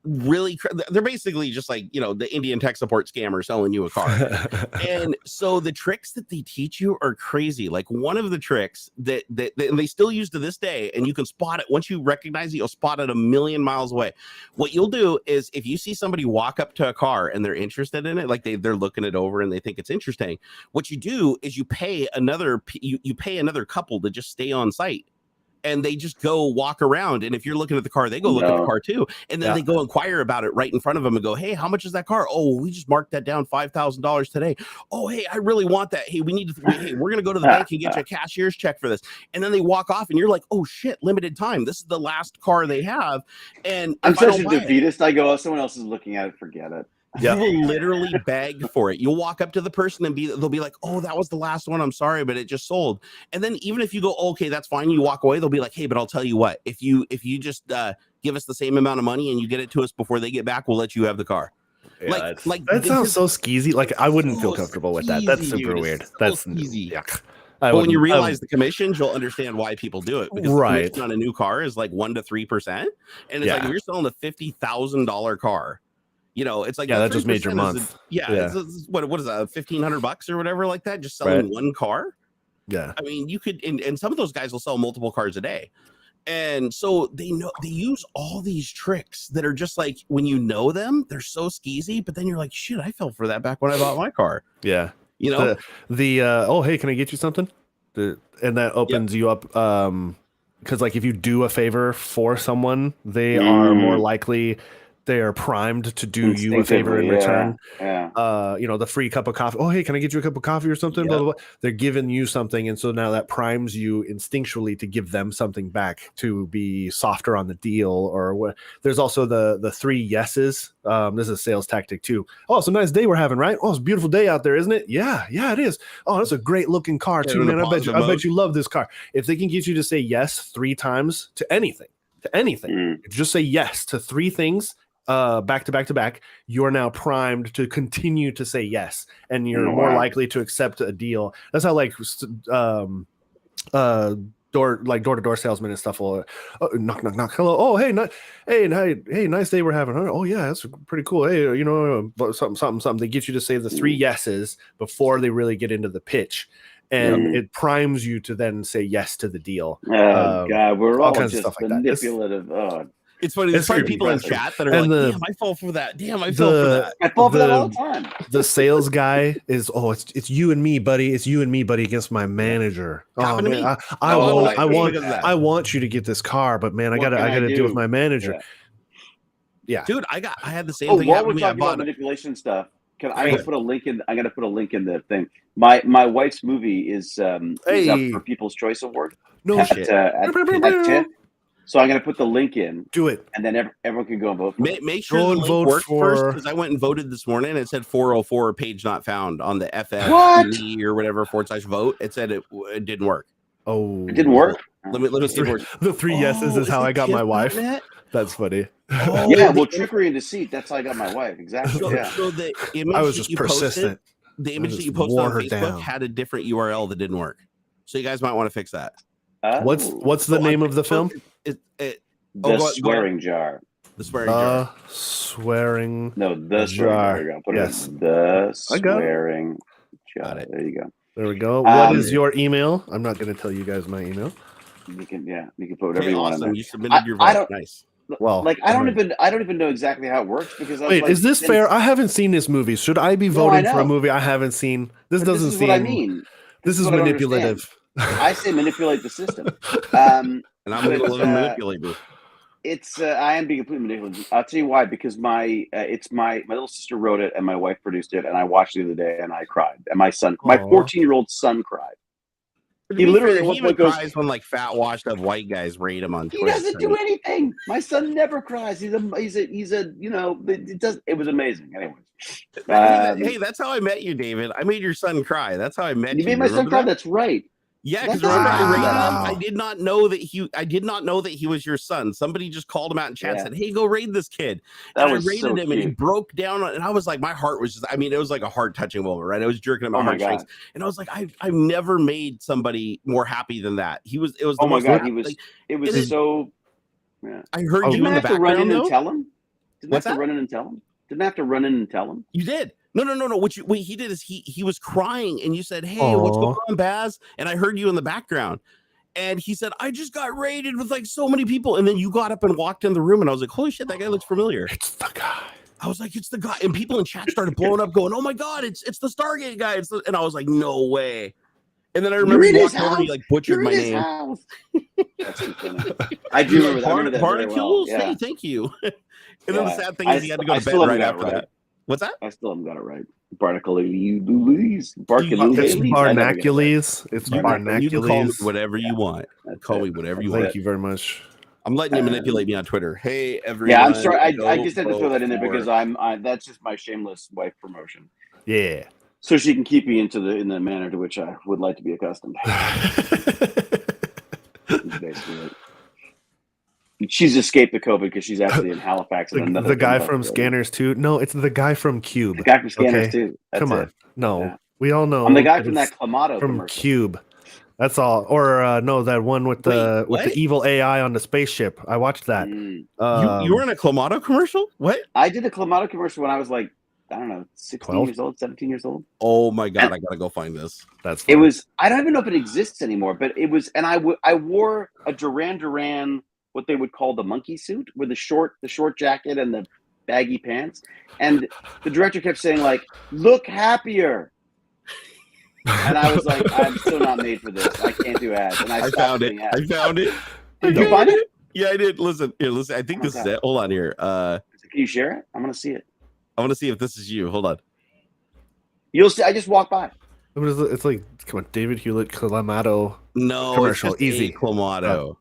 really they're basically just like, you know, the Indian tech support scammer selling you a car. And so the tricks that they teach you are crazy. Like one of the tricks that they still use to this day, and you can spot it once you recognize it, you'll spot it a million miles away. What you'll do is if you see somebody walk up to a car and they're interested in it, like they're looking it over and they think it's interesting, what you do is you pay another couple to just stay on site. And they just go walk around. And if you're looking at the car, they go look at the car too. And then they go inquire about it right in front of them and go, hey, how much is that car? Oh, we just marked that down $5,000 today. Oh, hey, I really want that. Hey, we're going to go to the bank and get you a cashier's check for this. And then they walk off and you're like, oh shit, limited time. This is the last car they have. And I'm such a defeatist. I go, oh, someone else is looking at it. Forget it. You will literally beg for it. You'll walk up to the person and they'll be like, oh, that was the last one. I'm sorry, but it just sold. And then even if you go, okay, that's fine, you walk away, they'll be like, hey, but I'll tell you what, if you just give us the same amount of money and you get it to us before they get back, we'll let you have the car. Yeah, like that sounds so skeezy. Like I wouldn't feel comfortable with that. That's super weird. That's easy. But when you realize the commissions, you'll understand why people do it. Because the commission on a new car is like 1 to 3%. And it's like if you're selling a $50,000 car, you know, it's like that just made your month. It's what is that, $1,500 or whatever like that, just selling one car. Yeah, I mean, you could, and some of those guys will sell multiple cars a day, and so they use all these tricks that are just like when you know them, they're so skeezy, but then you're like, shit, I fell for that back when I bought my car. Yeah, you know, oh hey, can I get you something? And that opens you up, because like if you do a favor for someone, they are more likely. They are primed to do you a favor in return. You know, the free cup of coffee. Oh, hey, can I get you a cup of coffee or something? Blah, blah, blah. They're giving you something. And so now that primes you instinctually to give them something back, to be softer on the deal. Or what? There's also the 3 yeses. This is a sales tactic too. Oh, it's a nice day we're having, right? Oh, it's a beautiful day out there, isn't it? Yeah, it is. Oh, that's a great looking car too, man. I bet you love this car. If they can get you to say yes 3 times to anything, just say yes to 3 things. Back to back, you're now primed to continue to say yes, and you're more likely to accept a deal. That's how like door-to-door salesmen and stuff will knock. Hello. Oh, hey, nice day we're having. Oh yeah, that's pretty cool. Hey, you know, something. They get you to say the 3 yeses before they really get into the pitch. And it primes you to then say yes to the deal. Oh God, we're all just manipulative. It's funny. There's probably people in chat that are like, damn, I fall for that. Damn, I fell for that. I fall for that all the time. The sales guy is, it's you and me, buddy. It's you and me, against my manager. Oh, man, I want you to get this car, but man, I gotta deal with my manager. Yeah. Dude, I had the same thing. While we're talking about manipulation stuff, I'm gonna put a link in the thing. My wife's movie is up for People's Choice Award. No shit. At TIFF. So I'm going to put the link in. Do it. And then everyone can go and vote for it. Make sure the link works first, because I went and voted this morning and it said 404 page not found on the FFE or whatever /vote. It said it didn't work. Oh. It didn't work? Let me see. The 3 yeses is how I got my wife. That's funny. Well, trickery and deceit. That's how I got my wife. Exactly. So the image I was just persistent. The image that you posted on Facebook had a different URL that didn't work. So you guys might want to fix that. What's the name of the film? The Swearing Jar. The Swearing Jar. The Jar. Yes. The Swearing Jar. There you go. There we go. What is your email? I'm not going to tell you guys my email. You can put whatever you want in there. You submitted your vote. Nice. Well, like I don't even know exactly how it works, because is this fair? I haven't seen this movie. Should I be voting for a movie I haven't seen? This doesn't seem. What I mean. This is manipulative. I say manipulate the system. And I'm going to manipulate you. I am being completely manipulative. I'll tell you why. Because my little sister wrote it and my wife produced it, and I watched it the other day and I cried. And my 14-year-old son cried. He literally cries when like fat washed up white guys rate him on Twitter. He doesn't do anything. My son never cries. He's a you know, it was amazing. Anyways. Hey, that's how I met you, David. I made your son cry. That's how I met you. You made my son cry. That's right. Yeah, because I rated him. I did not know that he was your son. Somebody just called him out in chat and said, "Hey, go raid this kid." And I rated him, and he broke down. And I was like, my heart was just. I mean, it was like a heart touching moment, right? I was jerking at my heartstrings, and I was like, I've never made somebody more happy than that. It was. The oh my god, he was. Like, it was so. Yeah. I heard you in the background. Run in and tell him. Didn't I have to run in and tell him? Didn't I have to run in and tell him? You did. No. What he did is he was crying, and you said, "Hey, what's going on, Baz?" And I heard you in the background. And he said, "I just got raided with like so many people." And then you got up and walked in the room, and I was like, "Holy shit, that guy looks familiar." It's the guy. I was like, "It's the guy." And people in chat started blowing up, going, "Oh my god, it's the Stargate guy!" And I was like, "No way." And then I remember you walked over and you like butchered my name. That's too funny. I do remember that. I remember that very well. Yeah. Hey, thank you. And then the sad thing is he had to go to bed right after that. What's that? I still haven't got it right. Barnacules. It's Barnacules. It's Barnacules. You can call me whatever you want. Call me whatever you want. Thank you very much. I'm letting you manipulate me on Twitter. Hey, everyone. Yeah, I'm sorry. I just had to throw that in there because that's just my shameless wife promotion. Yeah. So she can keep me in the manner to which I would like to be accustomed. She's escaped the COVID because she's actually in Halifax. The guy from Scanners 2. No, it's the guy from Cube. The guy from Scanners 2. Come on. No, we all know. I'm the guy from that Clamato from commercial. Cube. That's all. Or no, that one with the evil AI on the spaceship. I watched that. You were in a Clamato commercial? What? I did a Clamato commercial when I was like, I don't know, 16 years old, 17 years old. Oh my god, I gotta go find this. That's fun. It was. I don't even know if it exists anymore, but it was. And I wore a Duran Duran, what they would call the monkey suit, with the short jacket and the baggy pants. And the director kept saying like, "Look happier." And I was like, "I'm still not made for this. I can't do ads." And I found it. I found it. Did you find it? Yeah, I did. Listen. I think this is it. Hold on here. Can you share it? I'm gonna see it. I want to see if this is you. Hold on. You'll see. I just walked by. It's like, come on, David Hewlett Clamato. No, commercial, it's easy. Clamato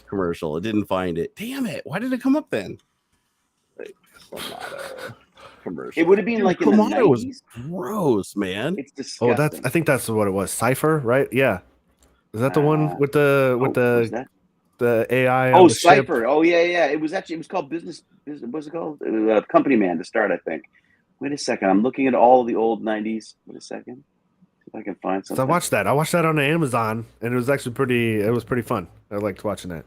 commercial. It didn't find it. Damn it! Why did it come up then? Clamato commercial. It would have been like in the 90s. Was gross, man. It's disgusting. I think that's what it was. Cypher, right? Yeah. Is that the one with the AI? Oh, Cypher. Oh, yeah. It was called business. What's it called? Company Man to start, I think. Wait a second. I'm looking at all the old 90s. Wait a second. See if I can find something. So I watched that. I watched that on Amazon, and it was actually pretty fun. I liked watching that.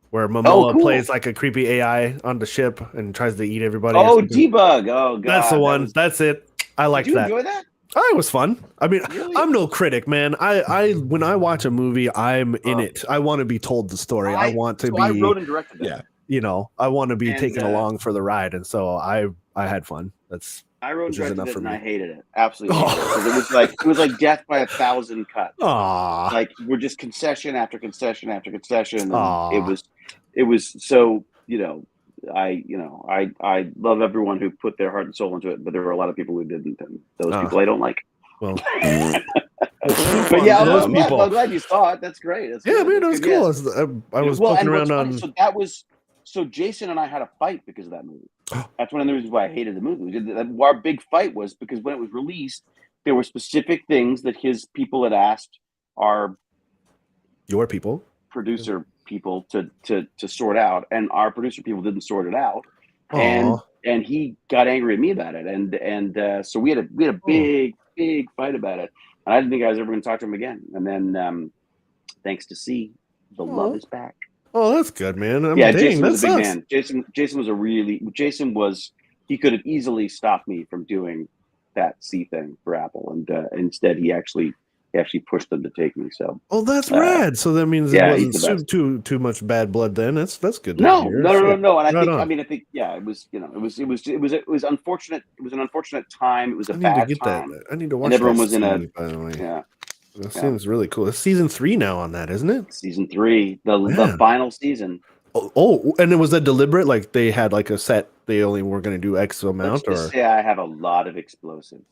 Where Momoa plays like a creepy AI on the ship and tries to eat everybody. Oh, Debug. Oh, God. That's the one. That's it. I liked that. Did you enjoy that? Oh, it was fun. I mean, really? I'm no critic, man. I when I watch a movie, I'm in it. I want to be told the story. I want to be. I wrote and directed it. Yeah. You know, I want to be taken along for the ride, and so I had fun. I wrote and directed it, and I hated it. Absolutely. Hated it. It was like death by 1,000 cuts. Aww. Like we're just concession after concession after concession. And it was so, I love everyone who put their heart and soul into it, but there were a lot of people who didn't, and those people I don't like. Well, but yeah, I'm glad you saw it. That's great. Man, it was cool. I was poking around on. So Jason and I had a fight because of that movie. That's one of the reasons why I hated the movie. Our big fight was because when it was released, there were specific things that his people had asked your producer people to sort out, and our producer people didn't sort it out. And he got angry at me about it, and so we had a big fight about it. And I didn't think I was ever going to talk to him again. And then, thanks to C, the love is back. Oh, that's good, man. Jason was a big man. Jason was he could have easily stopped me from doing that C thing for Apple, and instead he actually pushed them to take me. So that's rad. So that means it wasn't too much bad blood then. That's good. No. And I think it was it was unfortunate. It was an unfortunate time. It was a bad time. I need to watch. And everyone was by the way. That seems really cool. It's season 3 now on that, isn't it? Season 3, the final season. Oh, and it was a deliberate, like they had like a set. They only were going to do X amount, I have a lot of explosives.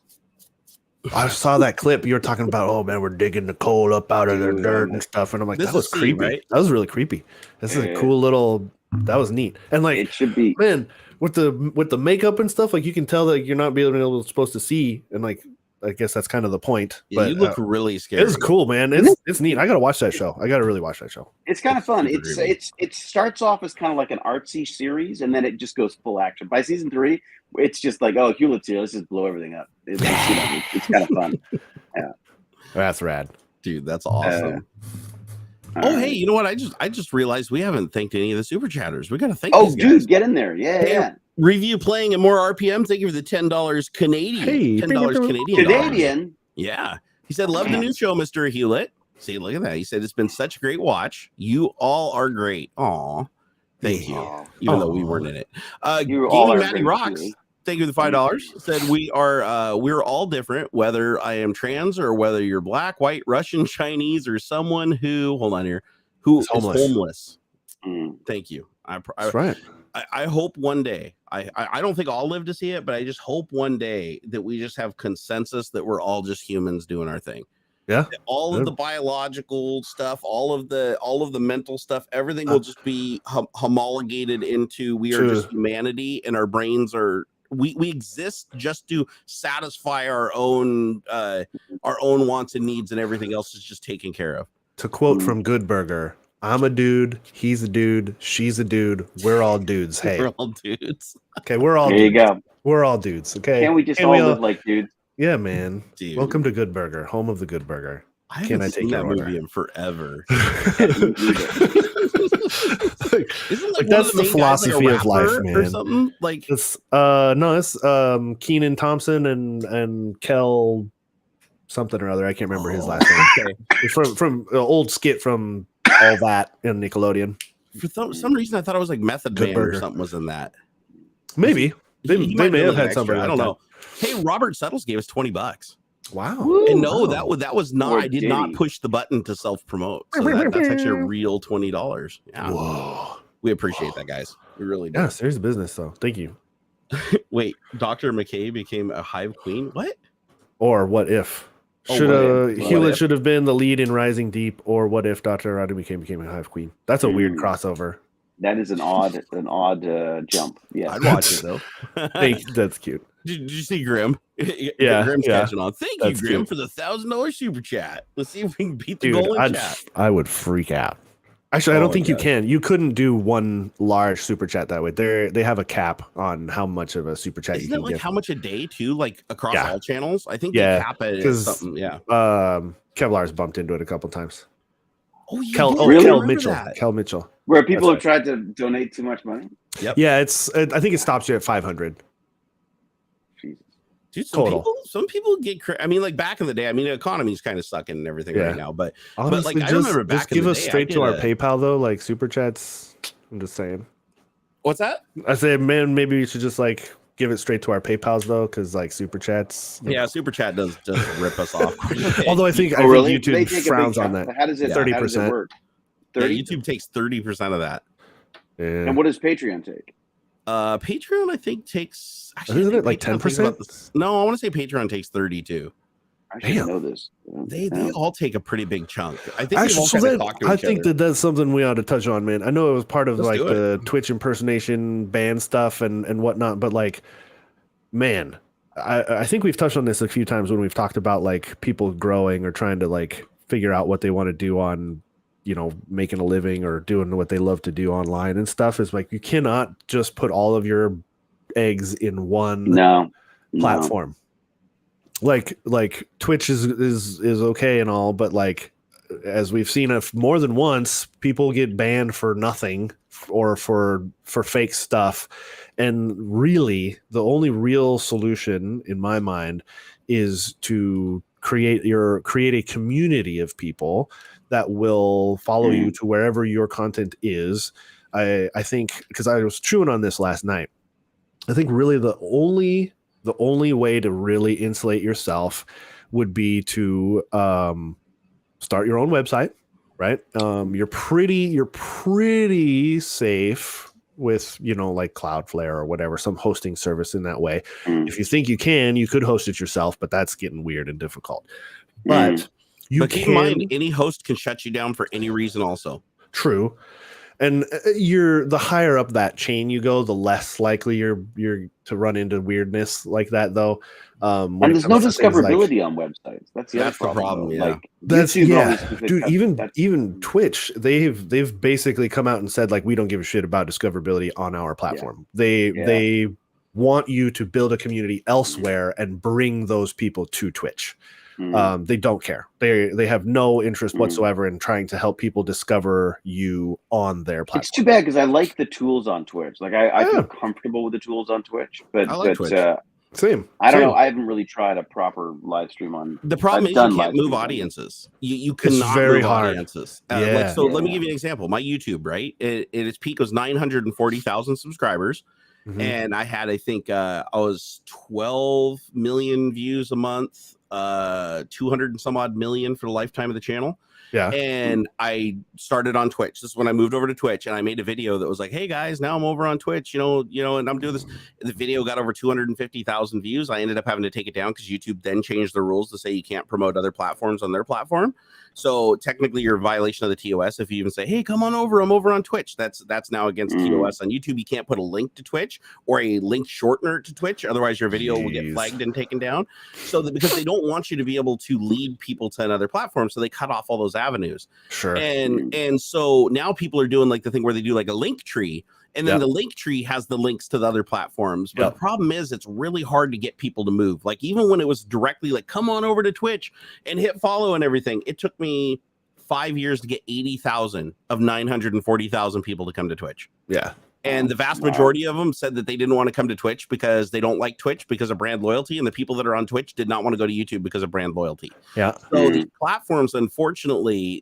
I saw that clip you were talking about. Oh man, we're digging the coal up out of their dirt and stuff, and I'm like, that was creepy. Right? That was really creepy. This is a cool little. That was neat, and like it should be, man, with the makeup and stuff. Like you can tell that you're not being supposed to see, and like I guess that's kind of the point. Yeah, but you look really scary. It's cool, man. It's neat. I gotta watch that show. I gotta really watch that show. It's kind of fun. It starts off as kind of like an artsy series, and then it just goes full action. By season 3, it's just like, oh, Hewlett's here. Let's just blow everything up. It's kind of fun. Yeah, that's rad, dude. That's awesome. Oh, hey, you know what? I just realized we haven't thanked any of the super chatters. We got to thank. Oh, these dude, guys. get in there. Yeah, hey, yeah. Review playing at more RPM. Thank you for the $10 Canadian. Hey, $10 Canadian. Canadian. Yeah. He said, love the new show, Mr. Hewlett. See, look at that. He said, it's been such a great watch. You all are great. Aw. Thank you. Even though we weren't in it. You all Gaming are Matty great, Rocks. too. Thank you for the $5. Said we're all different, whether I am trans or whether you're black, white, Russian, Chinese, or someone who is homeless. Thank you. That's right. I hope one day, I don't think I'll live to see it, but I just hope one day that we just have consensus that we're all just humans doing our thing. Yeah. All of the biological stuff, all of the mental stuff, everything will just be homologated into we are just humanity, and our brains are we exist just to satisfy our own wants and needs, and everything else is just taken care of. To quote from Good Burger, I'm a dude, he's a dude, she's a dude, we're all dudes. Hey, we're all dudes. Okay, we're all there dudes. You go. We're all dudes. Okay. Can't we just all live like dudes? Yeah, man. Dude. Welcome to Good Burger, home of the Good Burger. I haven't seen that movie in forever. Isn't like that's the philosophy of life, man. Or something like it's it's Kenan Thompson and Kel something or other. I can't remember his last name. It's from old skit from All That in Nickelodeon. For some reason, I thought it was like Method Man or something was in that. Maybe they may have had somebody. I don't know. Hey, Robert Settles gave us $20. Wow. And no, that was not. I did not push the button to self promote. So that's actually a real $20. Yeah. Whoa. We appreciate that, guys. We really do. Yeah, serious business though. Thank you. Wait, Dr. McKay became a hive queen? What? Or what if? Hewlett should have been the lead in Rising Deep, or what if Dr. Rodney became a hive queen? That's a weird crossover. That is an odd jump. Yeah, I'd watch it though. That's cute. Did you see Grim? Grim's catching on. Thank you, Grim, for the $1,000 super chat. Let's see if we can beat the goal in chat. I would freak out. Actually, I don't think you can. You couldn't do one large super chat that way. They have a cap on how much of a super chat you can like give. how much a day too? Like across all channels? I think they cap it at something. Yeah. Kevlar's bumped into it a couple times. Oh yeah. Kel Mitchell. Kel Mitchell. Where people have tried to donate too much money. Yep. Yeah, I think it stops you at 500. Dude, some people get. I mean, like back in the day. I mean, the economy's kind of sucking and everything right now. But honestly, but like I remember back in the day. Just give us straight to our PayPal though, like super chats. I'm just saying. What's that? I said, man, maybe we should just like give it straight to our PayPals though, because like super chats. Yeah, super chat does rip us off. Although I think really? YouTube frowns on that. How does it 30% work? 30? Yeah, YouTube takes 30% of that. Yeah. And what does Patreon take? Patreon I think takes isn't it like 10%? No, I want to say Patreon takes 32. I should know this. They all take a pretty big chunk. I think I think that's something we ought to touch on, man. I know it was part of the Twitch impersonation ban stuff and whatnot, but like, man, I think we've touched on this a few times when we've talked about like people growing or trying to like figure out what they want to do on, you know, making a living or doing what they love to do online and stuff. Is like you cannot just put all of your eggs in one platform. Like Twitch is okay and all, but like as we've seen more than once, people get banned for nothing or for fake stuff. And really, the only real solution in my mind is to create a community of people that will follow you to wherever your content is. I think, because I was chewing on this last night, I think really the only way to really insulate yourself would be to start your own website, right? You're pretty safe with, you know, like Cloudflare or whatever, some hosting service in that way. If you think you could host it yourself, but that's getting weird and difficult. But keep in mind, any host can shut you down for any reason also. True. And the higher up that chain you go, the less likely you're to run into weirdness like that, though. And there's no discoverability on websites. That's the problem. Yeah. Like, dude. Even Twitch, they've basically come out and said like we don't give a shit about discoverability on our platform. They want you to build a community elsewhere and bring those people to Twitch. They don't care. They have no interest whatsoever in trying to help people discover you on their platform. It's too bad because I like the tools on Twitch. Like I feel comfortable with the tools on Twitch, but I like Twitch. Same. I don't know. I haven't really tried a proper live stream on. The problem is you can't move audiences. You cannot very move hard. Audiences. Let me give you an example. My YouTube, right? Its peak was 940,000 subscribers. And I had, I think, I was 12 million views a month, 200 and some odd million for the lifetime of the channel. Yeah. And I started on Twitch. This is when I moved over to Twitch, and I made a video that was like, "Hey guys, now I'm over on Twitch, you know, and I'm doing this." The video got over 250,000 views. I ended up having to take it down because YouTube then changed the rules to say you can't promote other platforms on their platform. So technically, you're in violation of the TOS if you even say, "Hey, come on over. I'm over on Twitch." That's now against TOS on YouTube. You can't put a link to Twitch or a link shortener to Twitch, otherwise your video will get flagged and taken down. So because they don't want you to be able to lead people to another platform, so they cut off all those avenues. Sure. And so now people are doing like the thing where they do like a link tree, and then the link tree has the links to the other platforms. But the problem is it's really hard to get people to move. Like even when it was directly like, come on over to Twitch and hit follow and everything, it took me 5 years to get 80,000 of 940,000 people to come to Twitch. Yeah. And the vast majority of them said that they didn't want to come to Twitch because they don't like Twitch because of brand loyalty. And the people that are on Twitch did not want to go to YouTube because of brand loyalty. Yeah. So these platforms, unfortunately,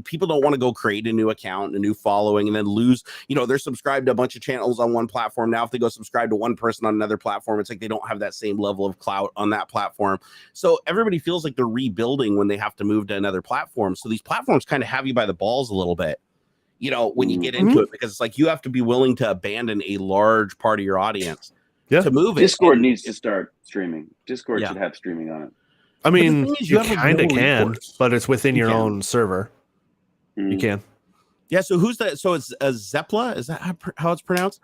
people don't want to go create a new account, and a new following, and then lose, they're subscribed to a bunch of channels on one platform. Now, if they go subscribe to one person on another platform, it's like they don't have that same level of clout on that platform. So everybody feels like they're rebuilding when they have to move to another platform. So these platforms kind of have you by the balls a little bit. When you get into it, because it's like you have to be willing to abandon a large part of your audience to move it. Discord needs to start streaming. Discord should have streaming on it. I mean, you kind of can, but it's within your own server. You can. Yeah. So who's that? So it's Zepla. Is that how it's pronounced?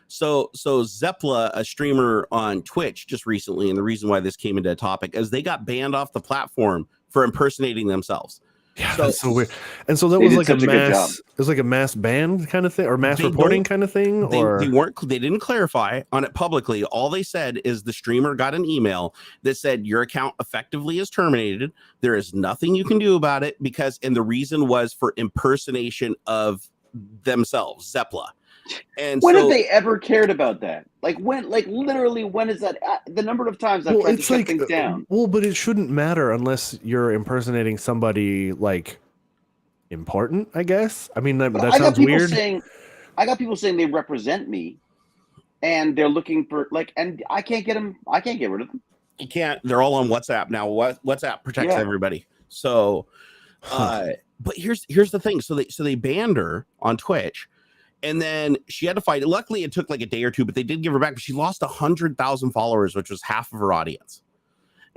So Zepla, a streamer on Twitch just recently, and the reason why this came into a topic is they got banned off the platform for impersonating themselves. Yeah, that's so weird. And so that was like a mass. It was like a mass ban kind of thing, or mass reporting kind of thing. They didn't clarify on it publicly. All they said is the streamer got an email that said your account effectively is terminated. There is nothing you can do about it and the reason was for impersonation of themselves, Zepla. And when have they ever cared about that? Literally, when is that? The number of times I've tried to shut things down. Well, but it shouldn't matter unless you're impersonating somebody important, I guess. I mean, that sounds weird. I got people saying they represent me, and they're looking for and I can't get them. I can't get rid of them. You can't. They're all on WhatsApp now. WhatsApp protects everybody. So, but here's the thing. So they banned her on Twitch. And then she had to fight. Luckily, it took like a day or two, but they did give her back. But she lost 100,000 followers, which was half of her audience.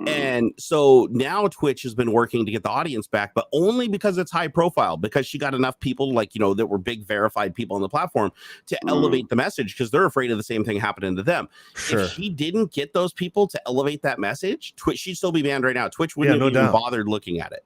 And so now Twitch has been working to get the audience back, but only because it's high profile, because she got enough people that were big verified people on the platform to elevate the message, because they're afraid of the same thing happening to them. Sure. If she didn't get those people to elevate that message, Twitch, she'd still be banned right now. Twitch wouldn't have even bothered looking at it.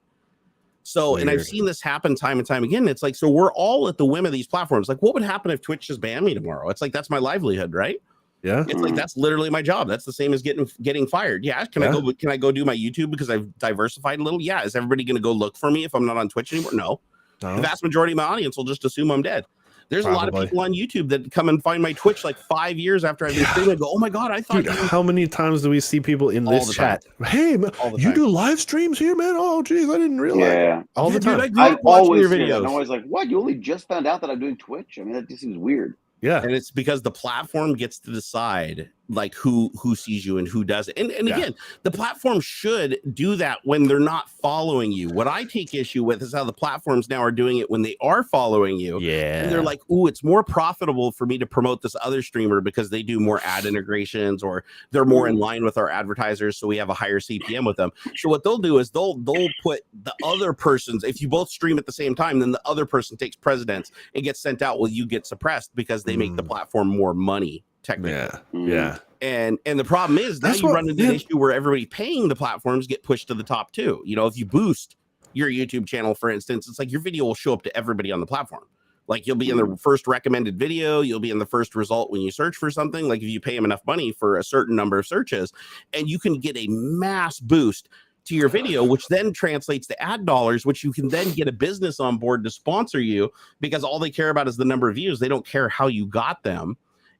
So, and I've seen this happen time and time again. It's like, so we're all at the whim of these platforms. Like, what would happen if Twitch just banned me tomorrow? It's like, that's my livelihood, right? Yeah. It's like, that's literally my job. That's the same as getting fired. Yeah. Can I go do my YouTube because I've diversified a little? Yeah. Is everybody going to go look for me if I'm not on Twitch anymore? No. The vast majority of my audience will just assume I'm dead. There's a lot of people on YouTube that come and find my Twitch 5 years after I've been streaming and go, oh my God, I thought. Dude, how many times do we see people in this chat? Hey, man, you do live streams here, man? Oh, geez, I didn't realize. Yeah. All the time. Dude, I always your videos. I'm always like, what? You only just found out that I'm doing Twitch? I mean, that just seems weird. Yeah. And it's because the platform gets to decide who sees you and who doesn't. And again, the platform should do that when they're not following you. What I take issue with is how the platforms now are doing it when they are following you. Yeah. And they're like, ooh, it's more profitable for me to promote this other streamer because they do more ad integrations or they're more in line with our advertisers. So we have a higher CPM with them. So what they'll do is they'll put the other person's, if you both stream at the same time, then the other person takes precedence and gets sent out. Well, you get suppressed because they make the platform more money. Technically. Yeah. And the problem is now you run into an issue where everybody paying the platforms get pushed to the top too. If you boost your YouTube channel, for instance, it's like your video will show up to everybody on the platform. Like you'll be in the first recommended video, you'll be in the first result when you search for something. Like if you pay them enough money for a certain number of searches, and you can get a mass boost to your video, which then translates to ad dollars, which you can then get a business on board to sponsor you, because all they care about is the number of views. They don't care how you got them.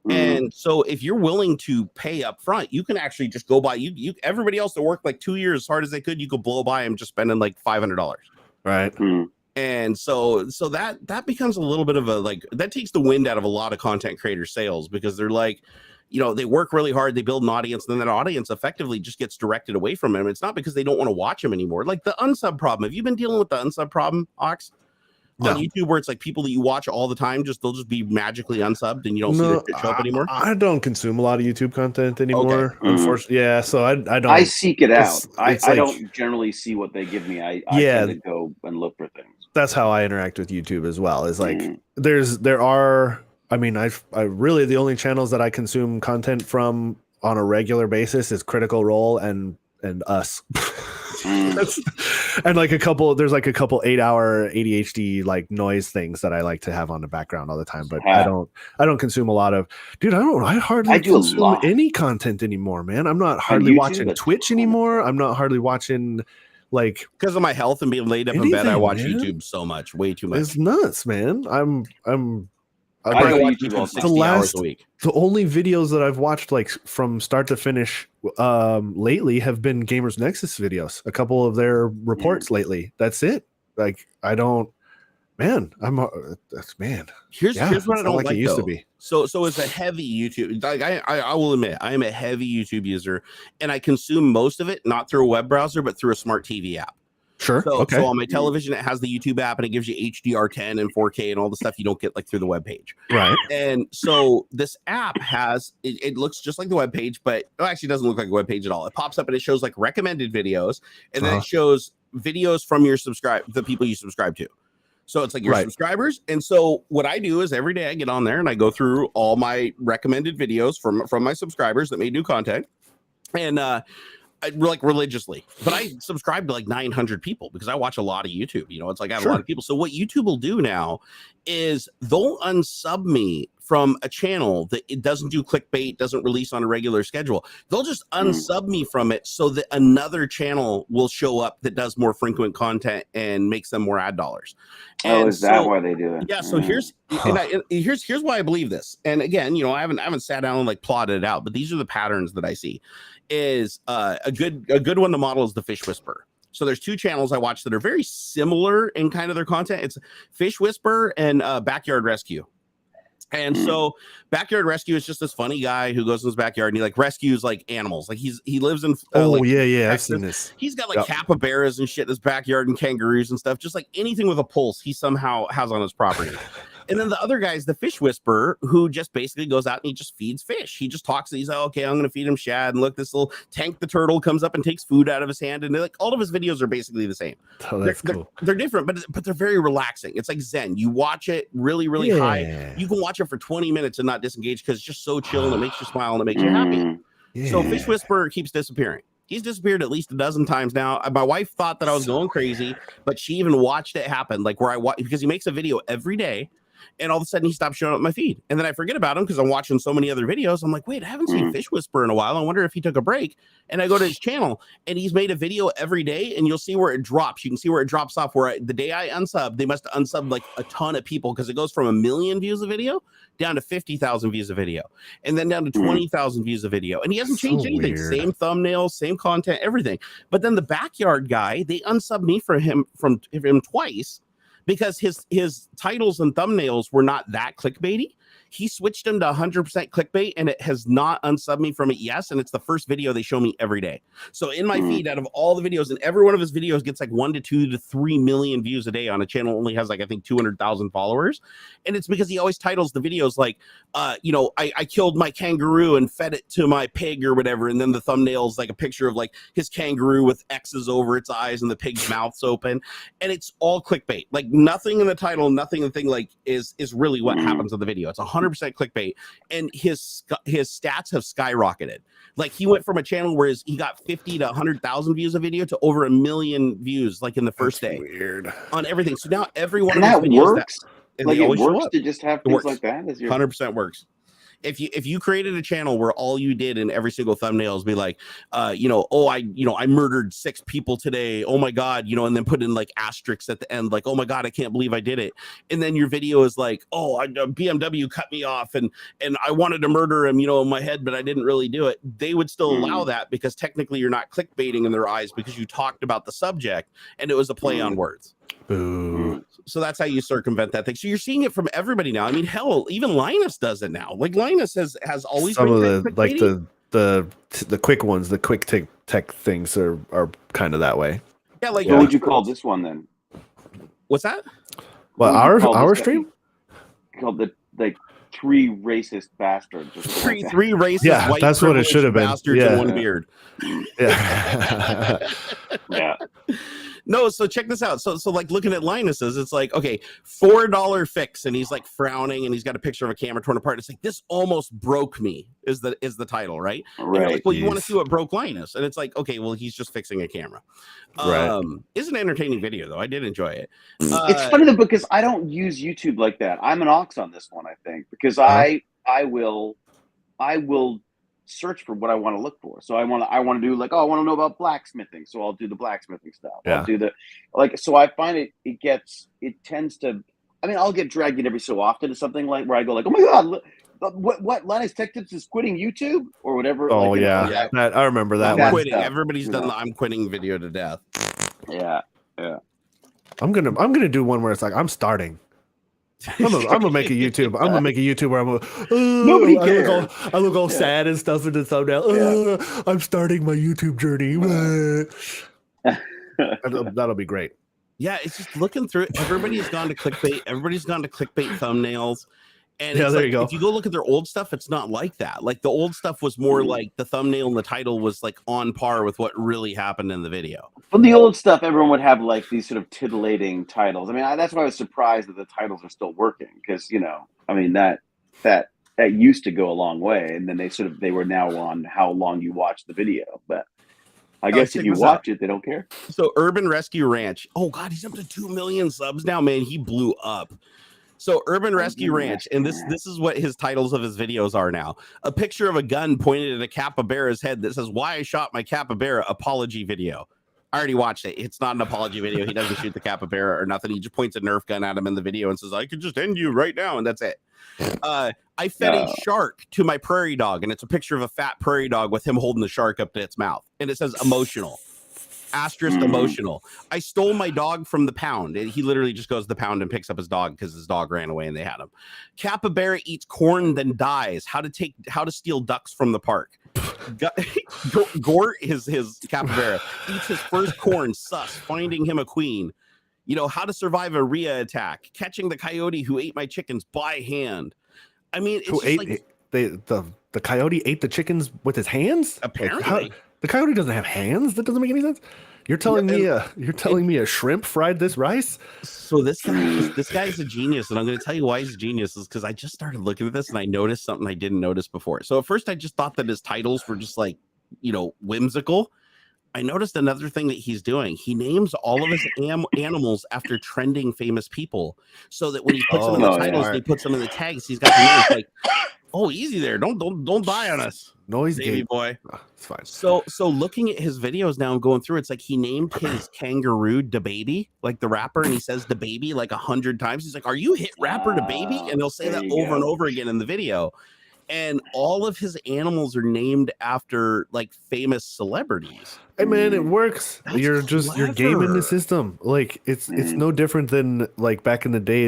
And so if you're willing to pay up front, you can actually just go buy you everybody else that worked like 2 years as hard as they could, you could blow by them just spending like $500. Right. And so that becomes a little bit of a, like, that takes the wind out of a lot of content creator sales, because they're like, they work really hard, they build an audience, and then that audience effectively just gets directed away from them. It's not because they don't want to watch them anymore. Like the unsub problem. Have you been dealing with the unsub problem, Aux? On YouTube, where it's like people that you watch all the time, they'll just be magically unsubbed and you don't see their shit show up anymore? I don't consume a lot of YouTube content anymore, unfortunately. Yeah, so I don't. I seek it out. I don't generally see what they give me. I tend to go and look for things. That's how I interact with YouTube as well. Is like there are. I mean, I really, the only channels that I consume content from on a regular basis is Critical Role and us. And like there's like a couple 8-hour ADHD like noise things that I like to have on the background all the time, but I don't consume a lot of, I hardly consume any content anymore, man. I'm not hardly watching Twitch anymore. I'm not hardly watching, like, because of my health and being laid up in bed, I watch YouTube so much, way too much. It's nuts, man. I watch YouTube 60 hours a week. The only videos that I've watched, like, from start to finish lately have been Gamers Nexus videos. A couple of their reports lately. That's it. Like, I don't, man. Here's what I don't like, it used to be. So as a heavy YouTube, like I will admit, I am a heavy YouTube user, and I consume most of it not through a web browser, but through a smart TV app. Sure. So on my television, it has the YouTube app, and it gives you HDR10 and 4K and all the stuff you don't get like through the web page. Right. And so this app has, it looks just like the web page, but it actually doesn't look like a web page at all. It pops up and it shows like recommended videos, and then it shows videos from the people you subscribe to. So it's like your subscribers. And so what I do is every day I get on there and I go through all my recommended videos from my subscribers that may do content. And like religiously, but I subscribe to like 900 people because I watch a lot of YouTube. It's like I have a lot of people. So what YouTube will do now is they'll unsub me from a channel that it doesn't do clickbait, doesn't release on a regular schedule. They'll just unsub me from it so that another channel will show up that does more frequent content and makes them more ad dollars. And is that why they do it? Yeah. So here's why I believe this. And again, I haven't sat down and like plotted it out, but these are the patterns that I see. Is a good one to model is the Fish Whisperer. So there's two channels I watch that are very similar in kind of their content. It's Fish Whisperer and Backyard Rescue. And so Backyard Rescue is just this funny guy who goes in his backyard and he like rescues like animals. Like he lives in I've seen this. He's got like capybaras and shit in his backyard and kangaroos and stuff. Just like anything with a pulse, he somehow has on his property. And then the other guy is the Fish Whisperer, who just basically goes out and he just feeds fish. He just talks. He's like, okay, I'm going to feed him shad. And look, this little Tank the turtle comes up and takes food out of his hand. And like all of his videos are basically the same. Oh, that's cool. They're different, but they're very relaxing. It's like Zen. You watch it really, really high. You can watch it for 20 minutes and not disengage because it's just so chill and it makes you smile and it makes you happy. Yeah. So Fish Whisperer keeps disappearing. He's disappeared at least a dozen times now. My wife thought that I was going crazy, but she even watched it happen. Like where I watch, because he makes a video every day. And all of a sudden he stopped showing up on my feed. And then I forget about him because I'm watching so many other videos. I'm like, wait, I haven't seen Fish Whisperer in a while. I wonder if he took a break. And I go to his channel and he's made a video every day. And you'll see where it drops. You can see where it drops off. The day I unsub, they must have unsubbed like a ton of people because it goes from 1 million views a video down to 50,000 views a video. And then down to 20,000 views a video. And he hasn't changed anything. Weird. Same thumbnails, same content, everything. But then the Backyard guy, they unsubbed me from him twice. Because his titles and thumbnails were not that clickbaity. He switched them to 100% clickbait, and it has not unsubbed me from it. Yes, and it's the first video they show me every day. So in my feed, out of all the videos, and every one of his videos gets like 1 to 2 to 3 million views a day on a channel only has like I think 200,000 followers, and it's because he always titles the videos like, I killed my kangaroo and fed it to my pig or whatever, and then the thumbnail's like a picture of like his kangaroo with X's over its eyes and the pig's mouth's open, and it's all clickbait. Like nothing in the title, nothing in the thing like is really what happens in the video. It's 100% clickbait, and his stats have skyrocketed. Like he went from a channel where he got 50 to 100,000 views a video to over 1 million views like in the first day. Weird on everything. So now every one and of his videos works. Like it works to just have things like that. 100% works. if you created a channel where all you did in every single thumbnail is be like, I murdered 6 people today, oh my god, and then put in like asterisks at the end, like, oh my god, I can't believe I did it, and then your video is like, BMW cut me off and I wanted to murder him, in my head, but I didn't really do it, they would still allow that because technically you're not clickbaiting in their eyes because you talked about the subject and it was a play on words. Boo. So that's how you circumvent that thing. So you're seeing it from everybody now. I mean, hell, even Linus does it now. Like Linus has always some been of the like the quick ones, the quick tech things are kind of that way. Yeah, like what would you call this one then? What's that? Well, our stream called the like 3 racist bastards. Or three like racist. Yeah, white that's what it should have been. Bastards Yeah. and one beard. Yeah. yeah. No, so check this out. So like looking at Linus's, it's like, okay, $4 fix, and he's like frowning, and he's got a picture of a camera torn apart. It's like, this almost broke me is the title, right? And you're like, well, you want to see what broke Linus, and it's like, okay, well, he's just fixing a camera. Right. It's an entertaining video though. I did enjoy it. It's funny though because I don't use YouTube like that. I'm an ox on this one, I think, because I will search for what I want to look for. So I want to do like, I want to know about blacksmithing, so I'll do the blacksmithing stuff. Yeah. I'll do the so I find it tends to, I mean, I'll get dragged in every so often to something like where I go like, oh my god, what Linus Tech Tips is quitting YouTube or whatever. Oh yeah, I remember that one. Quitting. Everybody's done the I'm quitting video to death. Yeah. I'm gonna do one where it's like I'm starting. I'm gonna make a YouTube. I'm gonna make a YouTube where Nobody cares. I look all sad and stuff in the thumbnail. I'm starting my YouTube journey. That'll be great. Yeah, it's just looking through it. Everybody's gone to clickbait. Everybody's gone to clickbait thumbnails. And yeah, it's there like, you go. if you go look at their old stuff, it's not like that. Like the old stuff was more like the thumbnail and the title was like on par with what really happened in the video. From the old stuff, everyone would have like these sort of titillating titles. I mean, that's why I was surprised that the titles are still working because I mean that used to go a long way, and then they were now on how long you watch the video. But I guess if you watch it, they don't care. So Urban Rescue Ranch. Oh God, he's up to 2 million subs now, man. He blew up. So Urban Rescue Ranch, and this is what his titles of his videos are now. A picture of a gun pointed at a capybara's head that says, "Why I shot my capybara," apology video. I already watched it. It's not an apology video. He doesn't shoot the capybara or nothing. He just points a Nerf gun at him in the video and says, "I could just end you right now," and that's it. I fed a shark to my prairie dog, and it's a picture of a fat prairie dog with him holding the shark up to its mouth, and it says emotional. Asterisk emotional. I stole my dog from the pound. He literally just goes to the pound and picks up his dog because his dog ran away and they had him. Capybara eats corn then dies. How to steal ducks from the park. Gort his capybara eats his first corn. Sus. Finding him a queen. How to survive a Rhea attack. Catching the coyote who ate my chickens by hand. I mean, it's the coyote ate the chickens with his hands? Apparently. The coyote doesn't have hands. That doesn't make any sense. You're telling me a shrimp fried this rice? So this guy is a genius, and I'm going to tell you why he's a genius is because I just started looking at this and I noticed something I didn't notice before. So at first I just thought that his titles were just like, whimsical. I noticed another thing that he's doing. He names all of his animals after trending famous people, so that when he puts them in the titles, and he puts them in the tags, he's got the names like, "Oh, easy there! Don't die on us, noise baby boy." It's fine. So looking at his videos now and going through, it's like he named his kangaroo DaBaby, like the rapper, and he says DaBaby like 100 times. He's like, "Are you hit rapper DaBaby?" And he'll say that over and over again in the video. And all of his animals are named after like famous celebrities. Hey man, it works. That's You're gaming the system. Like it's no different than like back in the day,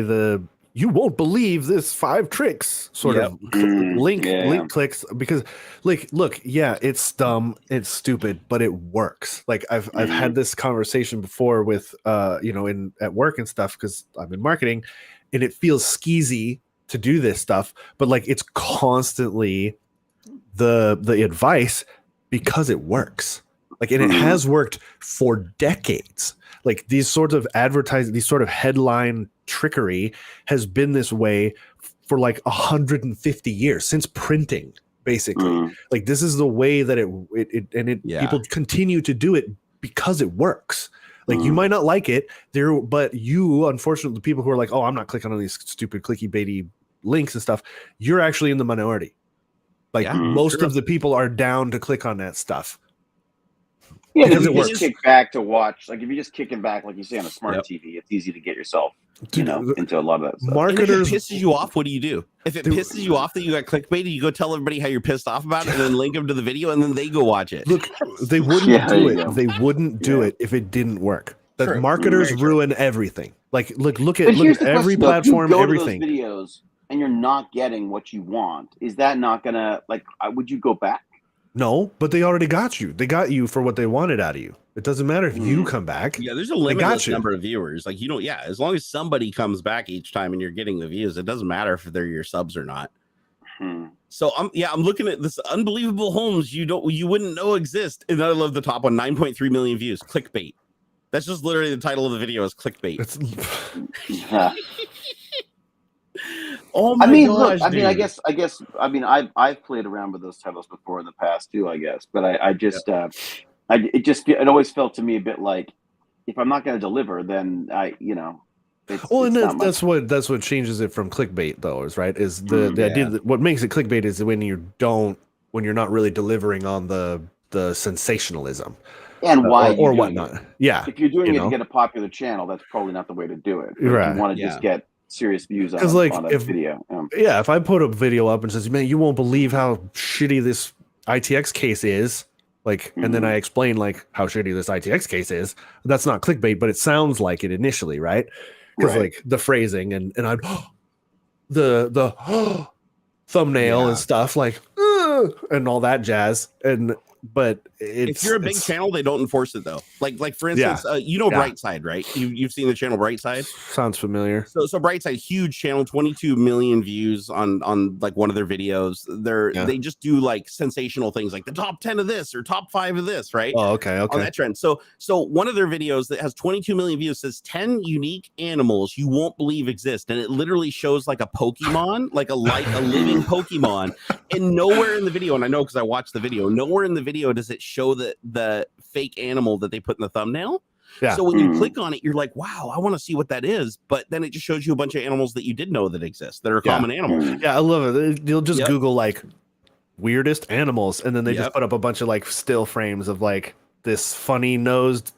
you won't believe this 5 tricks sort of link clicks, because like, look, yeah, it's dumb, it's stupid, but it works. Like I've had this conversation before with at work and stuff, because I'm in marketing, and it feels skeezy to do this stuff, but like it's constantly the advice because it works. Like, and it has worked for decades. Like these sorts of advertising, these sort of headline trickery has been this way for like 150 years, since printing, basically. Like this is the way that people continue to do it because it works. Like you might not like it there, but you, unfortunately, the people who are like, "Oh, I'm not clicking on these stupid clicky baity links and stuff," you're actually in the minority. Like most of the people are down to click on that stuff. Yeah, because if you just kick back to watch, like if you're just kicking back, like you say on a smart TV, it's easy to get yourself, into a lot of that stuff. Marketers, and if it pisses you off, what do? If it pisses you off that you got clickbaited, you go tell everybody how you're pissed off about it, and then link them to the video, and then they go watch it. Look, they wouldn't do it. They wouldn't do it if it didn't work. That marketers ruin everything. Like, look at every platform, if you go everything. To those videos and you're not getting what you want, is that not gonna would you go back? No, but they already got you. They got you for what they wanted out of you. It doesn't matter if you come back. Yeah, there's a limitless number of viewers. Like, as long as somebody comes back each time and you're getting the views, it doesn't matter if they're your subs or not. So I'm looking at this unbelievable homes you wouldn't know exist. And I love the top one, 9.3 million views. Clickbait. That's just literally the title of the video is clickbait. Oh my gosh, look, I guess I've played around with those titles before in the past too, I guess. But it always felt to me a bit like, if I'm not going to deliver, then that's what changes it from clickbait though, is the idea that what makes it clickbait is when you're not really delivering on the sensationalism. And why or whatnot. Yeah. If you're doing it to get a popular channel, that's probably not the way to do it. Right. You want to just get serious views on a video. If I put a video up and says, man, you won't believe how shitty this ITX case is, and then I explain how shitty this ITX case is, that's not clickbait, but it sounds like it initially, right? Because the phrasing and I'm the thumbnail and stuff and all that jazz. But if you're a big channel, they don't enforce it though. Like for instance, Brightside, right? You've seen the channel Brightside. Sounds familiar. So Brightside, huge channel, 22 million views on one of their videos. They just do sensational things like the top 10 of this or top 5 of this, right? Oh, okay. On that trend. So one of their videos that has 22 million views says 10 unique animals you won't believe exist, and it literally shows a Pokemon, a living Pokemon, and nowhere in the video, and I know because I watched the video, nowhere in the video does it show the fake animal that they put in the thumbnail. So when you click on it, you're like, wow, I want to see what that is. But then it just shows you a bunch of animals that you did know that exist that are common animals. Yeah, I love it. You'll just Google weirdest animals, and then they just put up a bunch of still frames of this funny nosed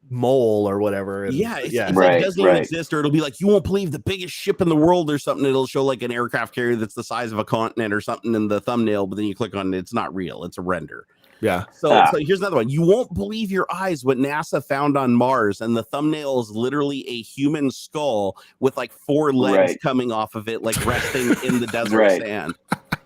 mole or whatever. And, it doesn't even exist, or it'll be you won't believe the biggest ship in the world or something. It'll show an aircraft carrier that's the size of a continent or something in the thumbnail, but then you click on it, it's not real, it's a render. Yeah. So here's another one. You won't believe your eyes what NASA found on Mars, and the thumbnail is literally a human skull with 4 legs coming off of it, resting in the desert sand.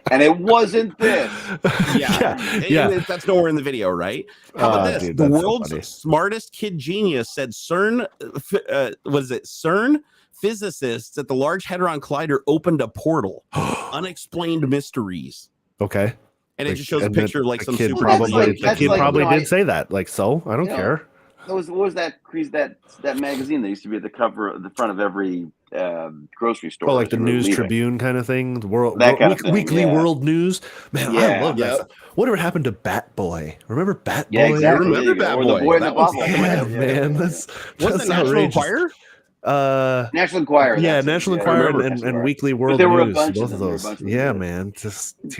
And it wasn't this. That's nowhere in the video, right? How about this? Dude, the world's smartest kid genius said CERN, CERN physicists at the Large Hadron Collider opened a portal. Unexplained mysteries. Okay. And it just shows a picture of some kid super. The kid probably did say that. So I don't care. What was that magazine that used to be at the front of every grocery store? Oh, the News Tribune kind of thing. The Weekly World News. Man, I love that stuff. Whatever happened to Bat Boy? Remember Bat Boy? Yeah, exactly. I remember Bat Boy. The boy in the bottle. Man, that's National Enquirer. National Enquirer. National Enquirer and Weekly World News. Both of those. Yeah, man.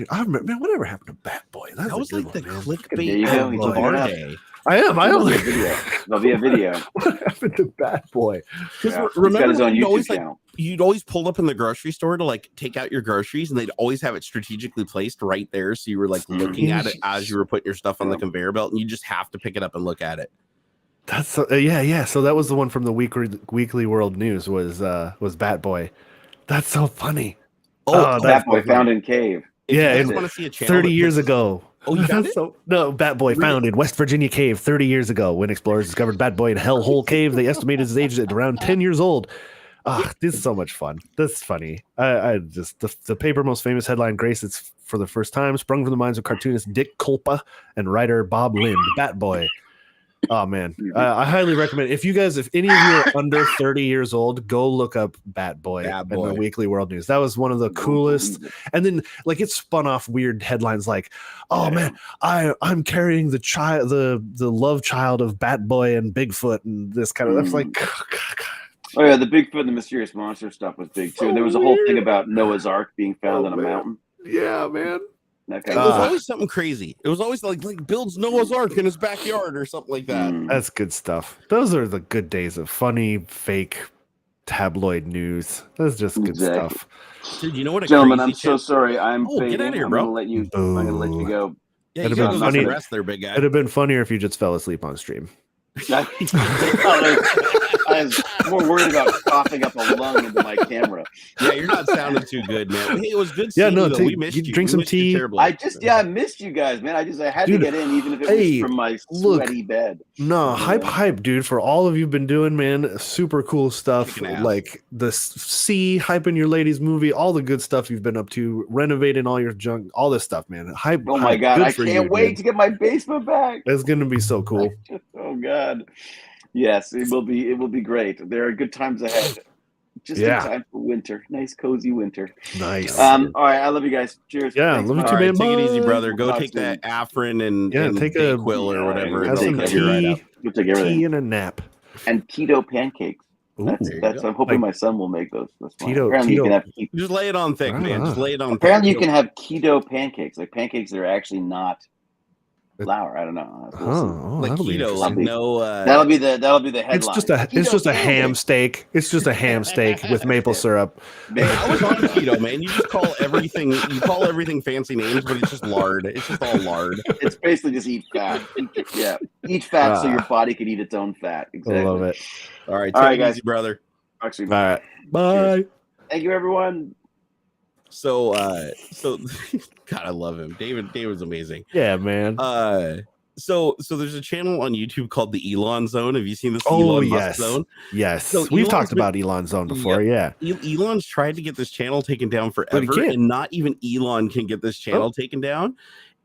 I remember. Man, whatever happened to Bat Boy? That was the clickbait of our day. I am. There'll be a video. What happened to Bat Boy? Remember, you'd always pull up in the grocery store to take out your groceries, and they'd always have it strategically placed right there, so you were looking at it as you were putting your stuff on the conveyor belt, and you just have to pick it up and look at it. That's so, So that was the one from the Weekly World News was Bat Boy. That's so funny. Bat Boy found in cave. I just want to see a channel 30 years ago. Oh, you found it? No, Bat Boy found in West Virginia cave 30 years ago. When explorers discovered Bat Boy in Hellhole Cave, they estimated his age at around 10 years old. This is so much fun. That's funny. I just the paper most famous headline graced it's for the first time, sprung from the minds of cartoonist Dick Kulpa and writer Bob Lind. Bat Boy. Oh man, I highly recommend if any of you are under 30 years old, go look up Bat Boy in the Weekly World News. That was one of the coolest. And then it spun off weird headlines man, I'm carrying the love child of Bat Boy and Bigfoot and this kind of that's Oh yeah, the Bigfoot and the mysterious monster stuff was big too. And there was a whole thing about Noah's Ark being found on a mountain. Yeah, man. That It kind was of always something crazy. It was always like builds Noah's Ark in his backyard or something like that. That's good stuff. Those are the good days of funny, fake tabloid news. That's just good stuff. Dude, you know what? Gentlemen, I'm so sorry. I'm get out of here, I'm bro. gonna let you. I'm gonna let you go. Yeah, you gotta go get some rest there, big guy. It'd have been funnier if you just fell asleep on stream. I was more worried about coughing up a lung into my camera. Yeah, you're not sounding too good, man. Hey, it was good seeing you. We missed you. Drink some tea. I missed you guys, man. I had to get in, even if it was from my sweaty bed. No, hype, dude, for all of you've been doing, man. Super cool stuff. Like the hyping your ladies movie, all the good stuff you've been up to, renovating all your junk, all this stuff, man. Hype. Oh my God, I can't wait to get my basement back. It's gonna be so cool. Oh God. Yes, it will be. It will be great. There are good times ahead. Just in time for winter. Nice, cozy winter. Nice. All right, I love you guys. Cheers. Yeah, love you too, man. Take it easy, brother. Go take that Afrin and take a quill or whatever. Have some tea, tea and a nap. And keto pancakes. That's I'm hoping my son will make those. Keto. Just lay it on thick, man. Just lay it on. Apparently, you can have keto pancakes, like pancakes that are actually not flour. I don't know. Like keto, like no. That'll be the headline. It's just a ham steak. It's just a ham steak with maple syrup. Man, I was on keto, man. You just call everything. You call everything fancy names, but it's just lard. It's just all lard. It's basically just eat fat. Eat fat so your body can eat its own fat. Exactly. I love it. All right, guys, easy, brother. All right, bye. Cheers. Thank you, everyone. So God, I love him. David's amazing. Yeah, man. So there's a channel on YouTube called the Elon Zone. Have you seen this? Elon Musk Zone? Yes. So we've talked about Elon Zone before. Yeah. Elon's tried to get this channel taken down forever, and not even Elon can get this channel taken down.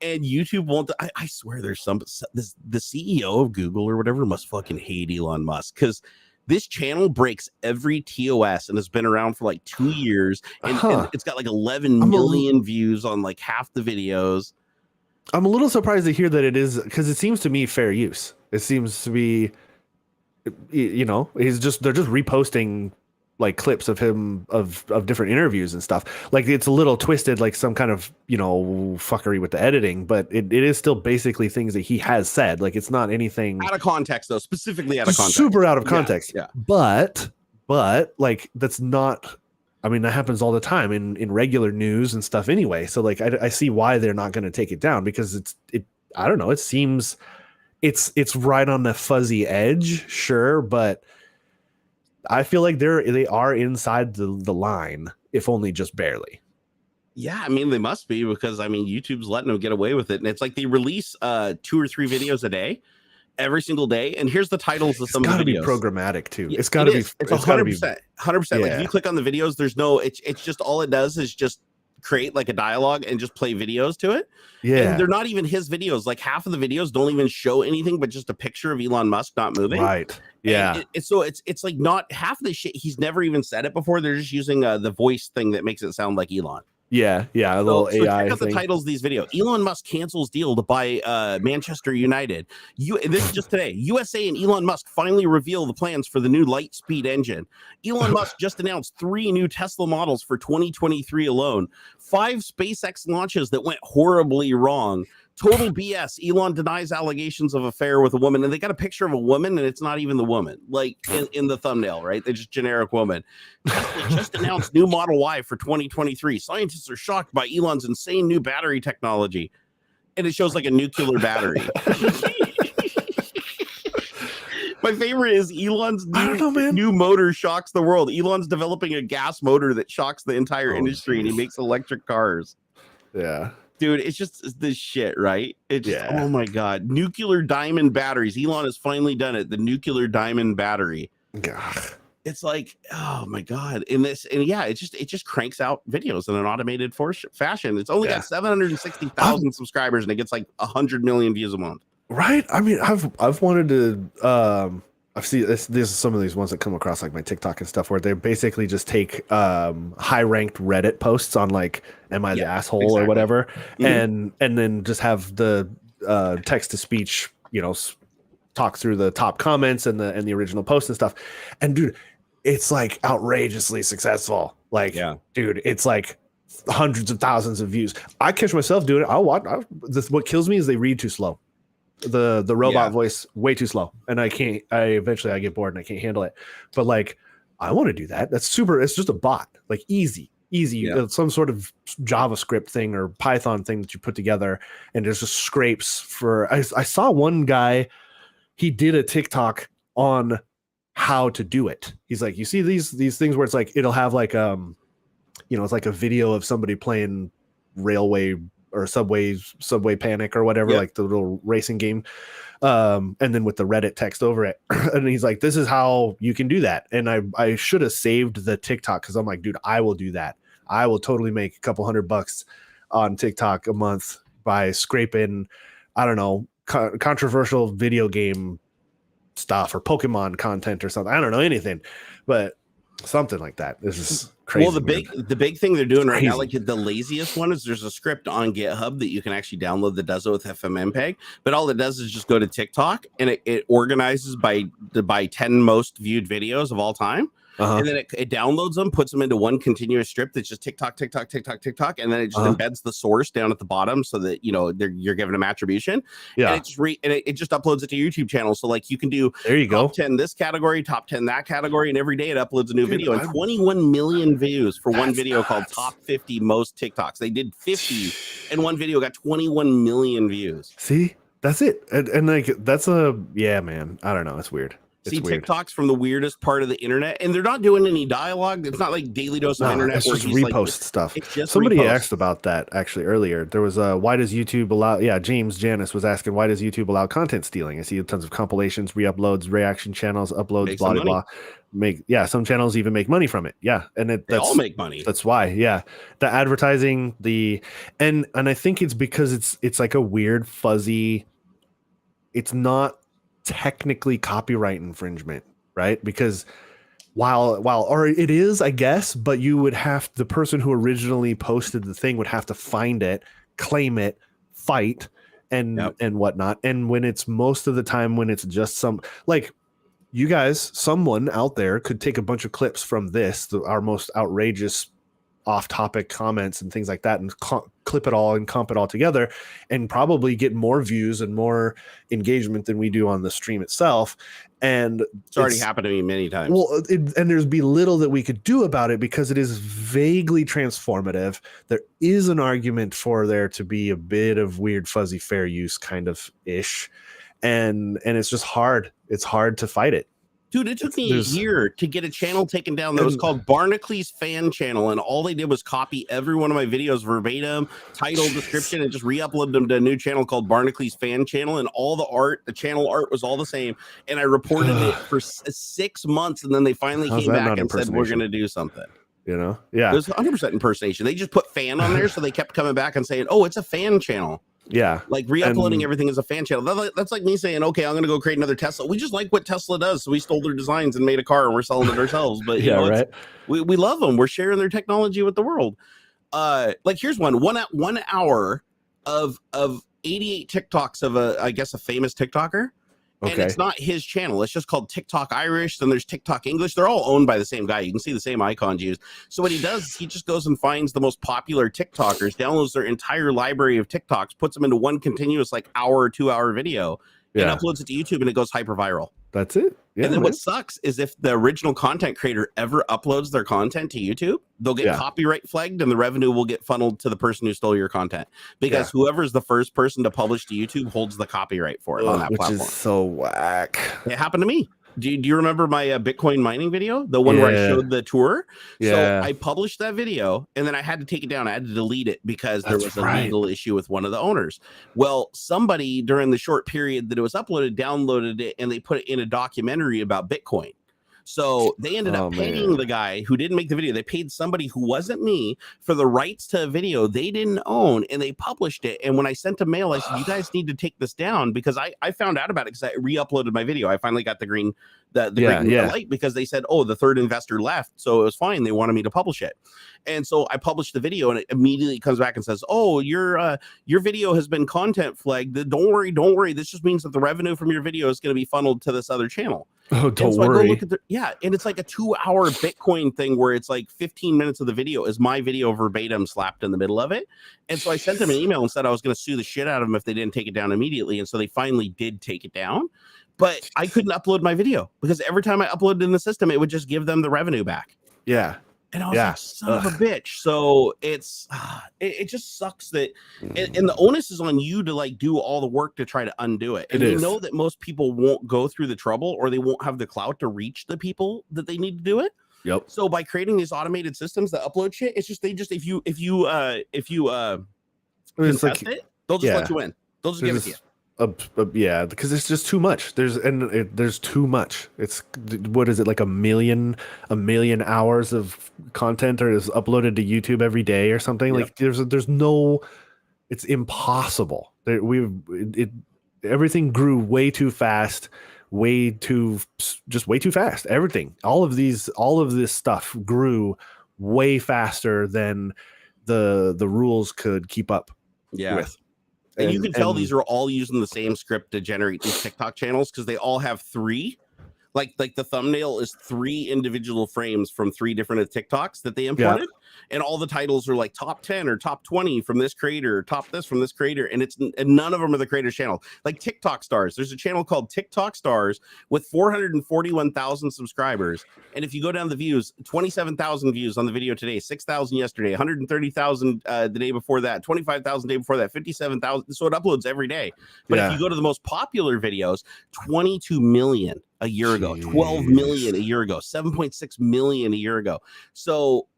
And YouTube won't. I swear, there's the CEO of Google or whatever must fucking hate Elon Musk, because this channel breaks every TOS and has been around for like 2 years, and it's got like 11 million views on like half the videos. I'm a little surprised to hear that it is, because it seems to me fair use. It seems to be, they're just reposting like clips of him of different interviews and stuff. Like it's a little twisted, like some kind of fuckery with the editing, but it is still basically things that he has said. Like it's not anything out of context, though. Specifically out of context, super out of context. Yeah. But like that's not. I mean, that happens all the time in regular news and stuff anyway. So like I see why they're not going to take it down, because I don't know. It seems it's right on the fuzzy edge, sure, but I feel like they are inside the line, if only just barely. Yeah, I mean they must be, because I mean YouTube's letting them get away with it, and it's like they release 2 or 3 videos a day, every single day. And here's the titles of some of the videos. It's got to be programmatic too. It's got to be. It's 100%. 100%. Like if you click on the videos, there's no. It's just all it does is just create like a dialogue and just play videos to it. Yeah, and they're not even his videos. Like half of the videos don't even show anything but just a picture of Elon Musk not moving. Right. Yeah. So it's like not half of the shit. He's never even said it before. They're just using the voice thing that makes it sound like Elon. Yeah, a little AI check out thing. The titles of these videos. Elon Musk cancels deal to buy Manchester United. This is just today. USA and Elon Musk finally reveal the plans for the new Lightspeed engine. Elon Musk just announced 3 new Tesla models for 2023 alone. 5 SpaceX launches that went horribly wrong. Total BS. Elon denies allegations of affair with a woman, and they got a picture of a woman, and it's not even the woman, like in the thumbnail, right? They're just generic woman. Tesla just announced new Model Y for 2023. Scientists are shocked by Elon's insane new battery technology, and it shows like a nuclear battery. My favorite is Elon's new motor shocks the world. Elon's developing a gas motor that shocks the entire industry, and he makes electric cars. Yeah. Dude, it's just this shit, right? It's just, oh my God. Nuclear diamond batteries. Elon has finally done it. The nuclear diamond battery. God. It's like, oh my God. It just cranks out videos in an automated fashion. It's only got 760,000 subscribers, and it gets like 100 million views a month. Right. I mean, I've wanted to I've seen this is some of these ones that come across like my TikTok and stuff, where they basically just take high ranked Reddit posts on like, am I the asshole or whatever, and then just have the text to speech, talk through the top comments and the original post and stuff. And dude, it's like outrageously successful. Like, dude, it's like hundreds of thousands of views. I catch myself doing it. I'll watch. What kills me is they read too slow. The robot voice way too slow, and I eventually I get bored and I can't handle it. But like, I want to do that. That's super. It's just a bot, like easy, some sort of JavaScript thing or Python thing that you put together, and there's just scrapes for. I saw one guy, he did a TikTok on how to do it. He's like, you see these things where it's like it'll have like it's like a video of somebody playing Railway or Subway Panic or whatever, like the little racing game, and then with the Reddit text over it. And he's like, this is how you can do that. And I should have saved the TikTok, because I'm like, dude, I will do that. I will totally make a couple $100 on TikTok a month by scraping, I don't know, controversial video game stuff or Pokemon content or something. I don't know anything, but something like that. This is crazy. Well, the big thing they're doing right now, like the laziest one, is there's a script on GitHub that you can actually download that does it with FFmpeg, but all it does is just go to TikTok and it organizes by 10 most viewed videos of all time. And then it downloads them, puts them into one continuous strip that's just TikTok, TikTok, TikTok, TikTok, and then it just embeds the source down at the bottom so that you're given them attribution. Yeah, and it just uploads it to YouTube channel. So like you can do top 10 this category, top 10 that category, and every day it uploads a new video. And 21 million views for one video called Top 50 Most TikToks. They did 50, and one video got 21 million views. See, that's it, and like that's man. I don't know, it's weird. See, TikTok's from the weirdest part of the internet, and they're not doing any dialogue. It's not like Daily Dose of Internet. It's just repost stuff. Somebody asked about that actually earlier. There was why does YouTube allow? Yeah, James Janis was asking, why does YouTube allow content stealing? I see tons of compilations, re-uploads, reaction channels, uploads, blah blah blah. Some channels even make money from it. Yeah, and they all make money. That's why. Yeah, the advertising, and I think it's because it's like a weird fuzzy. It's not technically copyright infringement, right? Because while or it is, I guess, but you would have, the person who originally posted the thing would have to find it, claim it, fight, and whatnot. And when it's most of the time when it's just some, like, you guys, someone out there could take a bunch of clips from this, our most outrageous off-topic comments and things like that, and clip it all and comp it all together, and probably get more views and more engagement than we do on the stream itself. And it's already happened to me many times. Well, and there's be little that we could do about it because it is vaguely transformative. There is an argument for there to be a bit of weird fuzzy fair use kind of ish, and it's just hard. It's hard to fight it. Dude, it took me a year to get a channel taken down that was called Barnacules Fan Channel, and all they did was copy every one of my videos verbatim, title, description, and just re-upload them to a new channel called Barnacules Fan Channel, and all the channel art was all the same. And I reported it for 6 months, and then they finally came back and said, we're going to do something. Yeah. It was 100% impersonation. They just put fan on there, so they kept coming back and saying, oh, it's a fan channel. Yeah, like re-uploading everything as a fan channel. That's like me saying, okay, I'm going to go create another Tesla. We just like what Tesla does, so we stole their designs and made a car, and we're selling it ourselves. But right. We love them. We're sharing their technology with the world. Like here's one hour of 88 TikToks of a famous TikToker. Okay. And it's not his channel. It's just called TikTok Irish. Then there's TikTok English. They're all owned by the same guy. You can see the same icons used. So what he does is he just goes and finds the most popular TikTokers, downloads their entire library of TikToks, puts them into one continuous hour or 2 hour video, and uploads it to YouTube, and it goes hyper viral. That's it. Yeah, and then what sucks is if the original content creator ever uploads their content to YouTube, they'll get copyright flagged, and the revenue will get funneled to the person who stole your content, because whoever's the first person to publish to YouTube holds the copyright for it on that platform. Which is so whack. It happened to me. Do you remember my Bitcoin mining video? The one where I showed the tour? So I published that video, and then I had to take it down. I had to delete it because there was a legal issue with one of the owners. Well, somebody during the short period that it was uploaded, downloaded it, and they put it in a documentary about Bitcoin. So they ended up paying the guy who didn't make the video. They paid somebody who wasn't me for the rights to a video they didn't own, and they published it. And when I sent a mail, I said, you guys need to take this down, because I found out about it because I re-uploaded my video. I finally got the green light, because they said, oh, the third investor left. So it was fine. They wanted me to publish it. And so I published the video, and it immediately comes back and says, oh, your video has been content flagged. Don't worry. This just means that the revenue from your video is going to be funneled to this other channel. Oh, don't so worry. I go look at and it's like a 2-hour Bitcoin thing where it's like 15 minutes of the video is my video verbatim slapped in the middle of it. And so I sent them an email and said I was going to sue the shit out of them if they didn't take it down immediately. And so they finally did take it down. But I couldn't upload my video because every time I uploaded in the system, it would just give them the revenue back. Yeah. And I was like, son of a bitch. So it's it just sucks that and the onus is on you to like do all the work to try to undo it. And they know that most people won't go through the trouble or they won't have the clout to reach the people that they need to do it. Yep. So by creating these automated systems that upload shit, it's just if you contest it, they'll just let you in. They'll just give it to you. Yeah, because it's just too much. There's too much. It's what is it, like a million hours of content or is uploaded to YouTube every day or something? Yep. Like there's no, it's impossible. Everything grew way too fast, way too fast. Everything, all of this stuff grew way faster than the rules could keep up with. And you can tell these are all using the same script to generate these TikTok channels because they all have 3. Like the thumbnail is 3 individual frames from 3 different TikToks that they imported. And all the titles are like top 10 or top 20 from this creator, top this from this creator. And none of them are the creator's channel. Like TikTok Stars. There's a channel called TikTok Stars with 441,000 subscribers. And if you go down the views, 27,000 views on the video today, 6,000 yesterday, 130,000 the day before that, 25,000 the day before that, 57,000. So it uploads every day. But if you go to the most popular videos, 22 million a year ago, 12 million a year ago, 7.6 million a year ago. So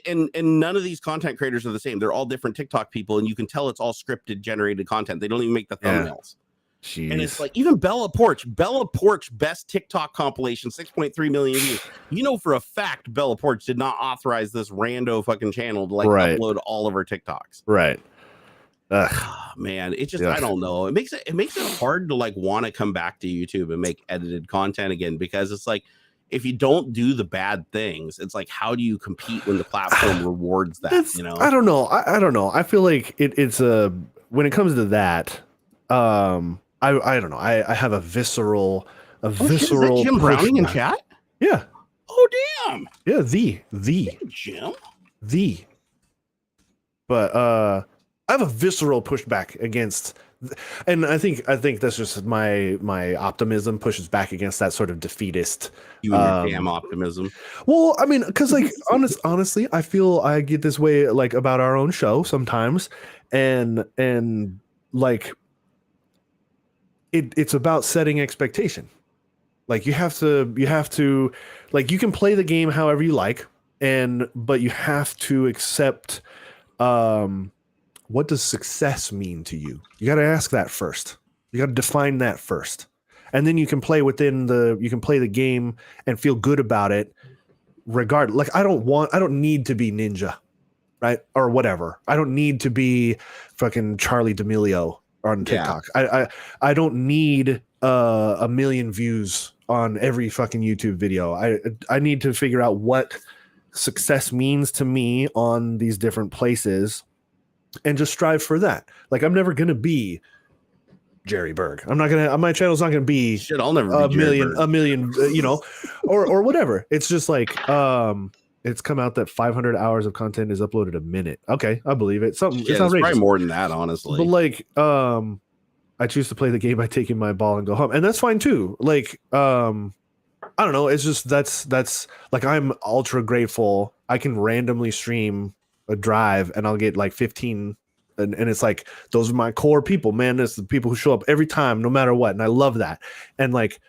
and none of these content creators are the same. They're all different TikTok people, and you can tell it's all scripted, generated content. They don't even make the thumbnails. And it's like even Bella Porch, best TikTok compilation, 6.3 million views. You know for a fact Bella Porch did not authorize this rando fucking channel to like upload all of her TikToks. Right. Man, it just I don't know. It makes it hard to like want to come back to YouTube and make edited content again, because it's like if you don't do the bad things, it's like how do you compete when the platform rewards that? You know, I don't know. I don't know. I feel like it's a when it comes to that. I don't know. I have a visceral shit, is that Jim Browning in chat? Yeah. Oh damn. Yeah. The Jim. But I have a visceral pushback against, and I think that's just my optimism pushes back against that sort of defeatist. You and your damn optimism. Well, I mean, because like honestly, I feel I get this way like about our own show sometimes, and like it's about setting expectation. Like you have to like you can play the game however you like, but you have to accept. What does success mean to you? You got to ask that first. You got to define that first. And then you can play the game and feel good about it regardless. Like I don't need to be Ninja, right? Or whatever. I don't need to be fucking Charlie D'Amelio on TikTok. I don't need a million views on every fucking YouTube video. I need to figure out what success means to me on these different places and just strive for that. Like I'm never going to be Jerry Berg. My channel's not going to be shit. I'll never be a million, you know, or whatever. It's just like, it's come out that 500 hours of content is uploaded a minute. Okay. I believe it. It's probably more than that, honestly. But like, I choose to play the game by taking my ball and go home. And that's fine too. Like, I don't know. It's just, that's like, I'm ultra grateful. I can randomly stream a drive and I'll get like 15 and it's like those are my core people, man. It's the people who show up every time no matter what, and I love that. And like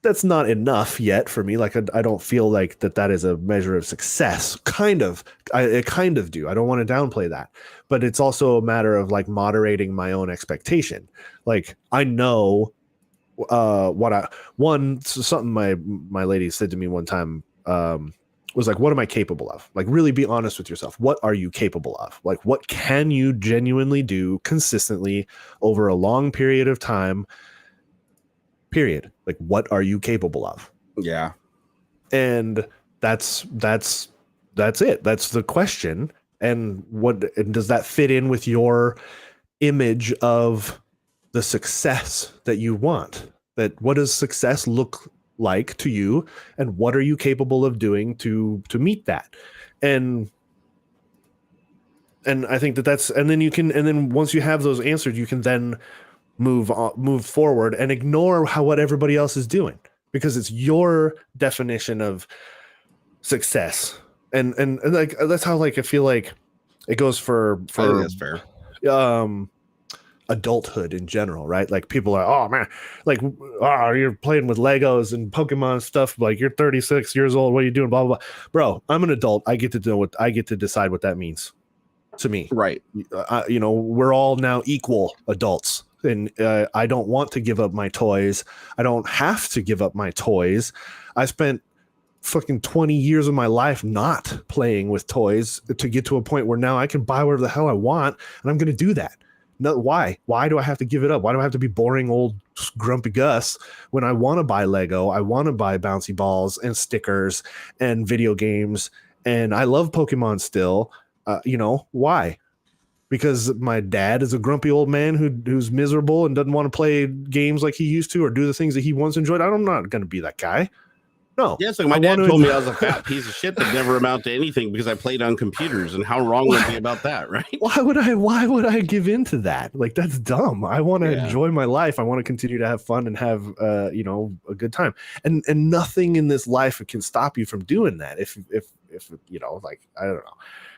that's not enough yet for me. Like I don't feel like that is a measure of success. I kind of do. I don't want to downplay that, but it's also a matter of like moderating my own expectation. Like I know something my lady said to me one time was like, what am I capable of? Like, really be honest with yourself. What are you capable of? Like, what can you genuinely do consistently over a long period of time? Period. Like, what are you capable of? Yeah. And that's it. That's the question. And does that fit in with your image of the success that you want? that what does success look like to you, and what are you capable of doing to meet that? And I think that's, and then once you have those answered, you can then move forward and ignore what everybody else is doing, because it's your definition of success. And like that's how, like, I feel like it goes for I think that's fair. Adulthood in general, right? Like, people are, oh man, like, oh, you're playing with Legos and Pokemon stuff, like, you're 36 years old, what are you doing, blah blah blah. Bro, I'm an adult. I get to decide what that means to me, right? You know, we're all now equal adults, and I don't want to give up my toys. I don't have to give up my toys. I spent fucking 20 years of my life not playing with toys to get to a point where now I can buy whatever the hell I want, and I'm going to do that. No, why do I have to give it up? Why do I have to be boring old grumpy Gus when I want to buy Lego? I want to buy bouncy balls and stickers and video games, and I love Pokemon still. You know, why? Because my dad is a grumpy old man who's miserable and doesn't want to play games like he used to, or do the things that he once enjoyed. I'm not going to be that guy. No. Yeah, so my dad told me I was a fat piece of shit that never amount to anything because I played on computers, and how wrong would it be about that, right? Why would I give in to that? Like, that's dumb. I want to enjoy my life. I want to continue to have fun and have you know, a good time. And nothing in this life can stop you from doing that. If you know, like, I don't know.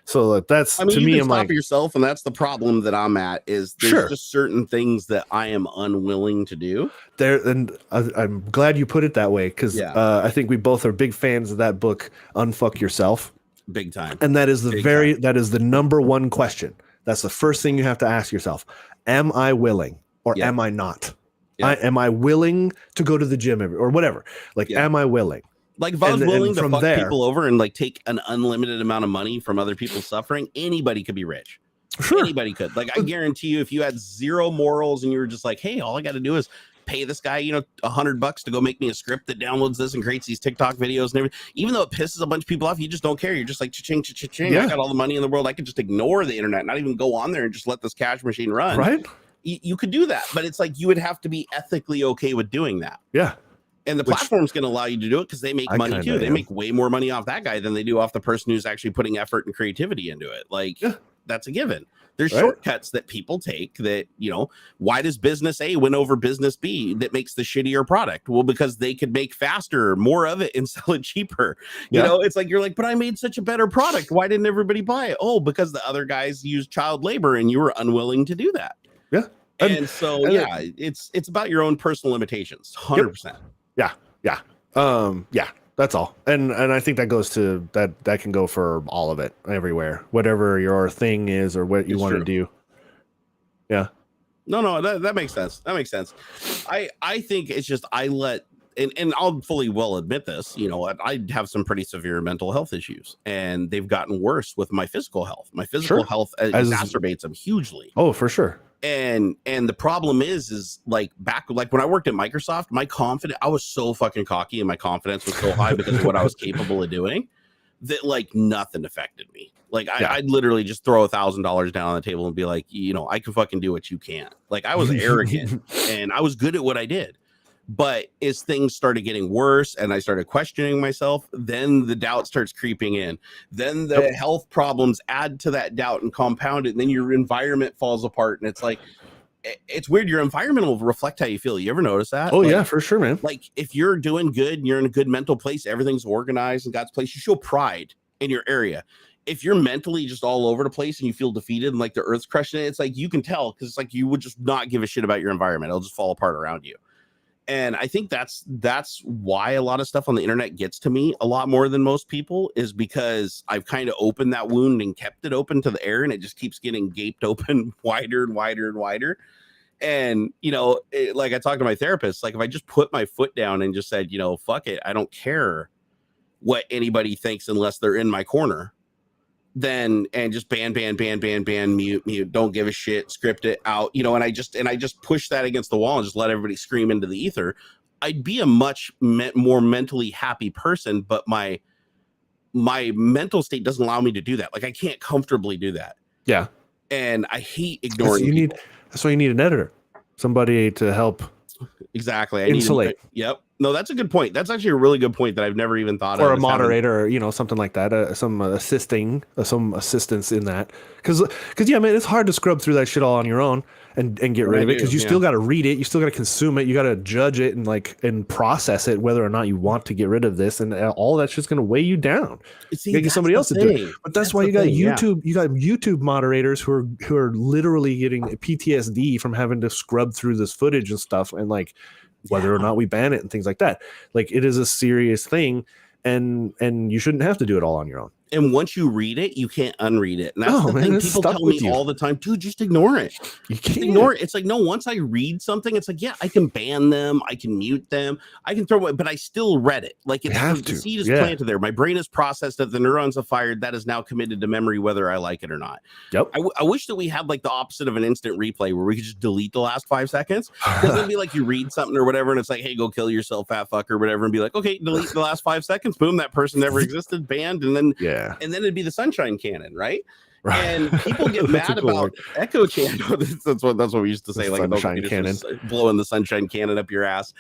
So that's, I mean, to you me, can I'm stop like, yourself, and that's the problem that I'm at. Is there's just certain things that I am unwilling to do. And I'm glad you put it that way, because I think we both are big fans of that book, Unfuck Yourself. Big time. And that is that is the number one question. That's the first thing you have to ask yourself. Am I willing, or am I not? Am I willing to go to the gym or whatever? Like, am I willing? Like, if I was willing to fuck people over and, like, take an unlimited amount of money from other people's suffering, anybody could be rich. Sure. Anybody could. Like, I guarantee you, if you had zero morals and you were just like, hey, all I got to do is pay this guy, you know, $100 to go make me a script that downloads this and creates these TikTok videos and everything, even though it pisses a bunch of people off, you just don't care. You're just like, cha-ching, cha-ching. I got all the money in the world. I could just ignore the internet, not even go on there and just let this cash machine run. Right. You could do that, but it's like, you would have to be ethically okay with doing that. Yeah. And the platform's going to allow you to do it because they make money too. They make way more money off that guy than they do off the person who's actually putting effort and creativity into it. Like, that's a given. There's shortcuts that people take that, you know, why does business A win over business B that makes the shittier product? Well, because they could make faster, more of it, and sell it cheaper. You know, it's like, you're like, but I made such a better product. Why didn't everybody buy it? Oh, because the other guys used child labor and you were unwilling to do that. Yeah. And so, it's about your own personal limitations. 100%. Yeah. That's all. And I think that goes to that can go for all of it, everywhere, whatever your thing is or what you want to do. Yeah. No, that makes sense. That makes sense. I think it's just, and I'll fully well admit this, you know, I have some pretty severe mental health issues, and they've gotten worse with my physical health. My physical health exacerbates them hugely. Oh, for sure. And the problem is like when I worked at Microsoft, I was so fucking cocky and my confidence was so high because of what I was capable of doing that, like, nothing affected me. Like, I'd literally just throw $1,000 down on the table and be like, you know, I can fucking do what you can't. Like, I was arrogant and I was good at what I did. But as things started getting worse and I started questioning myself, then the doubt starts creeping in. Then the health problems add to that doubt and compound it. And then your environment falls apart. And it's like, it's weird. Your environment will reflect how you feel. You ever notice that? Oh, yeah, for sure, man. Like, if you're doing good and you're in a good mental place, everything's organized in God's place, you show pride in your area. If you're mentally just all over the place and you feel defeated and like the earth's crushing it, it's like, you can tell, because it's like you would just not give a shit about your environment. It'll just fall apart around you. And I think that's why a lot of stuff on the internet gets to me a lot more than most people, is because I've kind of opened that wound and kept it open to the air, and it just keeps getting gaped open wider and wider and wider. And, you know, like I talked to my therapist, like, if I just put my foot down and just said, you know, fuck it, I don't care what anybody thinks unless they're in my corner, then, and just ban, mute, don't give a shit, script it out, you know, and I just push that against the wall and just let everybody scream into the ether, I'd be a much more mentally happy person. But my mental state doesn't allow me to do that. Like, I can't comfortably do that. Yeah. And I hate ignoring people. That's why you need an editor, somebody to help Exactly. Insulate. Yep. No, that's a good point. That's actually a really good point that I've never even thought of. Or a moderator, or something like that, some assistance in that. Because yeah, man, it's hard to scrub through that shit all on your own and get rid of it, because you still got to read it, you still got to consume it, you got to judge it and process it, whether or not you want to get rid of this, and all that shit's going to weigh you down. You gotta get somebody else to do it. But that's why you got YouTube. You got YouTube moderators who are literally getting PTSD from having to scrub through this footage and stuff, and like whether or not we ban it and things like that. Like, it is a serious thing, and you shouldn't have to do it all on your own. And once you read it, you can't unread it. And that's the thing. People tell me all the time, dude, just ignore it. You can't ignore it. It's like, no, once I read something, it's like, yeah, I can ban them, I can mute them, I can throw it, but I still read it. Like, the seed is planted there. My brain has processed it, the neurons have fired, that is now committed to memory, whether I like it or not. Yep. I wish that we had like the opposite of an instant replay where we could just delete the last 5 seconds. Because it'd be like you read something or whatever, and it's like, hey, go kill yourself, fat fuck, or whatever, and be like, okay, delete the last 5 seconds. Boom, that person never existed, banned, and then it'd be the sunshine cannon, right? And people get mad about echo channel. that's what we used to say, like sunshine cannon, blowing the sunshine cannon up your ass.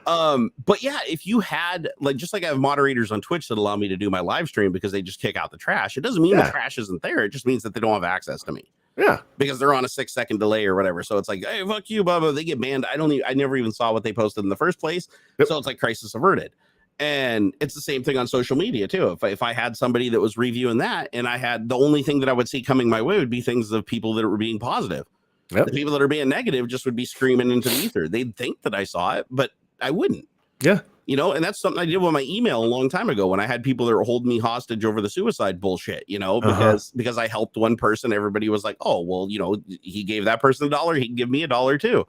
But yeah, if you had just like I have moderators on Twitch that allow me to do my live stream because they just kick out the trash, it doesn't mean the trash isn't there. It just means that they don't have access to me. Yeah, because they're on a 6-second delay or whatever. So it's like, hey, fuck you, blah, blah. They get banned. I never even saw what they posted in the first place. So it's like crisis averted. And it's the same thing on social media too. If I had somebody that was reviewing that, and I had the only thing that I would see coming my way would be things of people that were being positive. The people that are being negative just would be screaming into the ether. They'd think that I saw it, but I wouldn't. Yeah. And that's something I did with my email a long time ago when I had people that were holding me hostage over the suicide bullshit, because I helped one person. Everybody was like, oh, well, he gave that person $1, he can give me $1 too.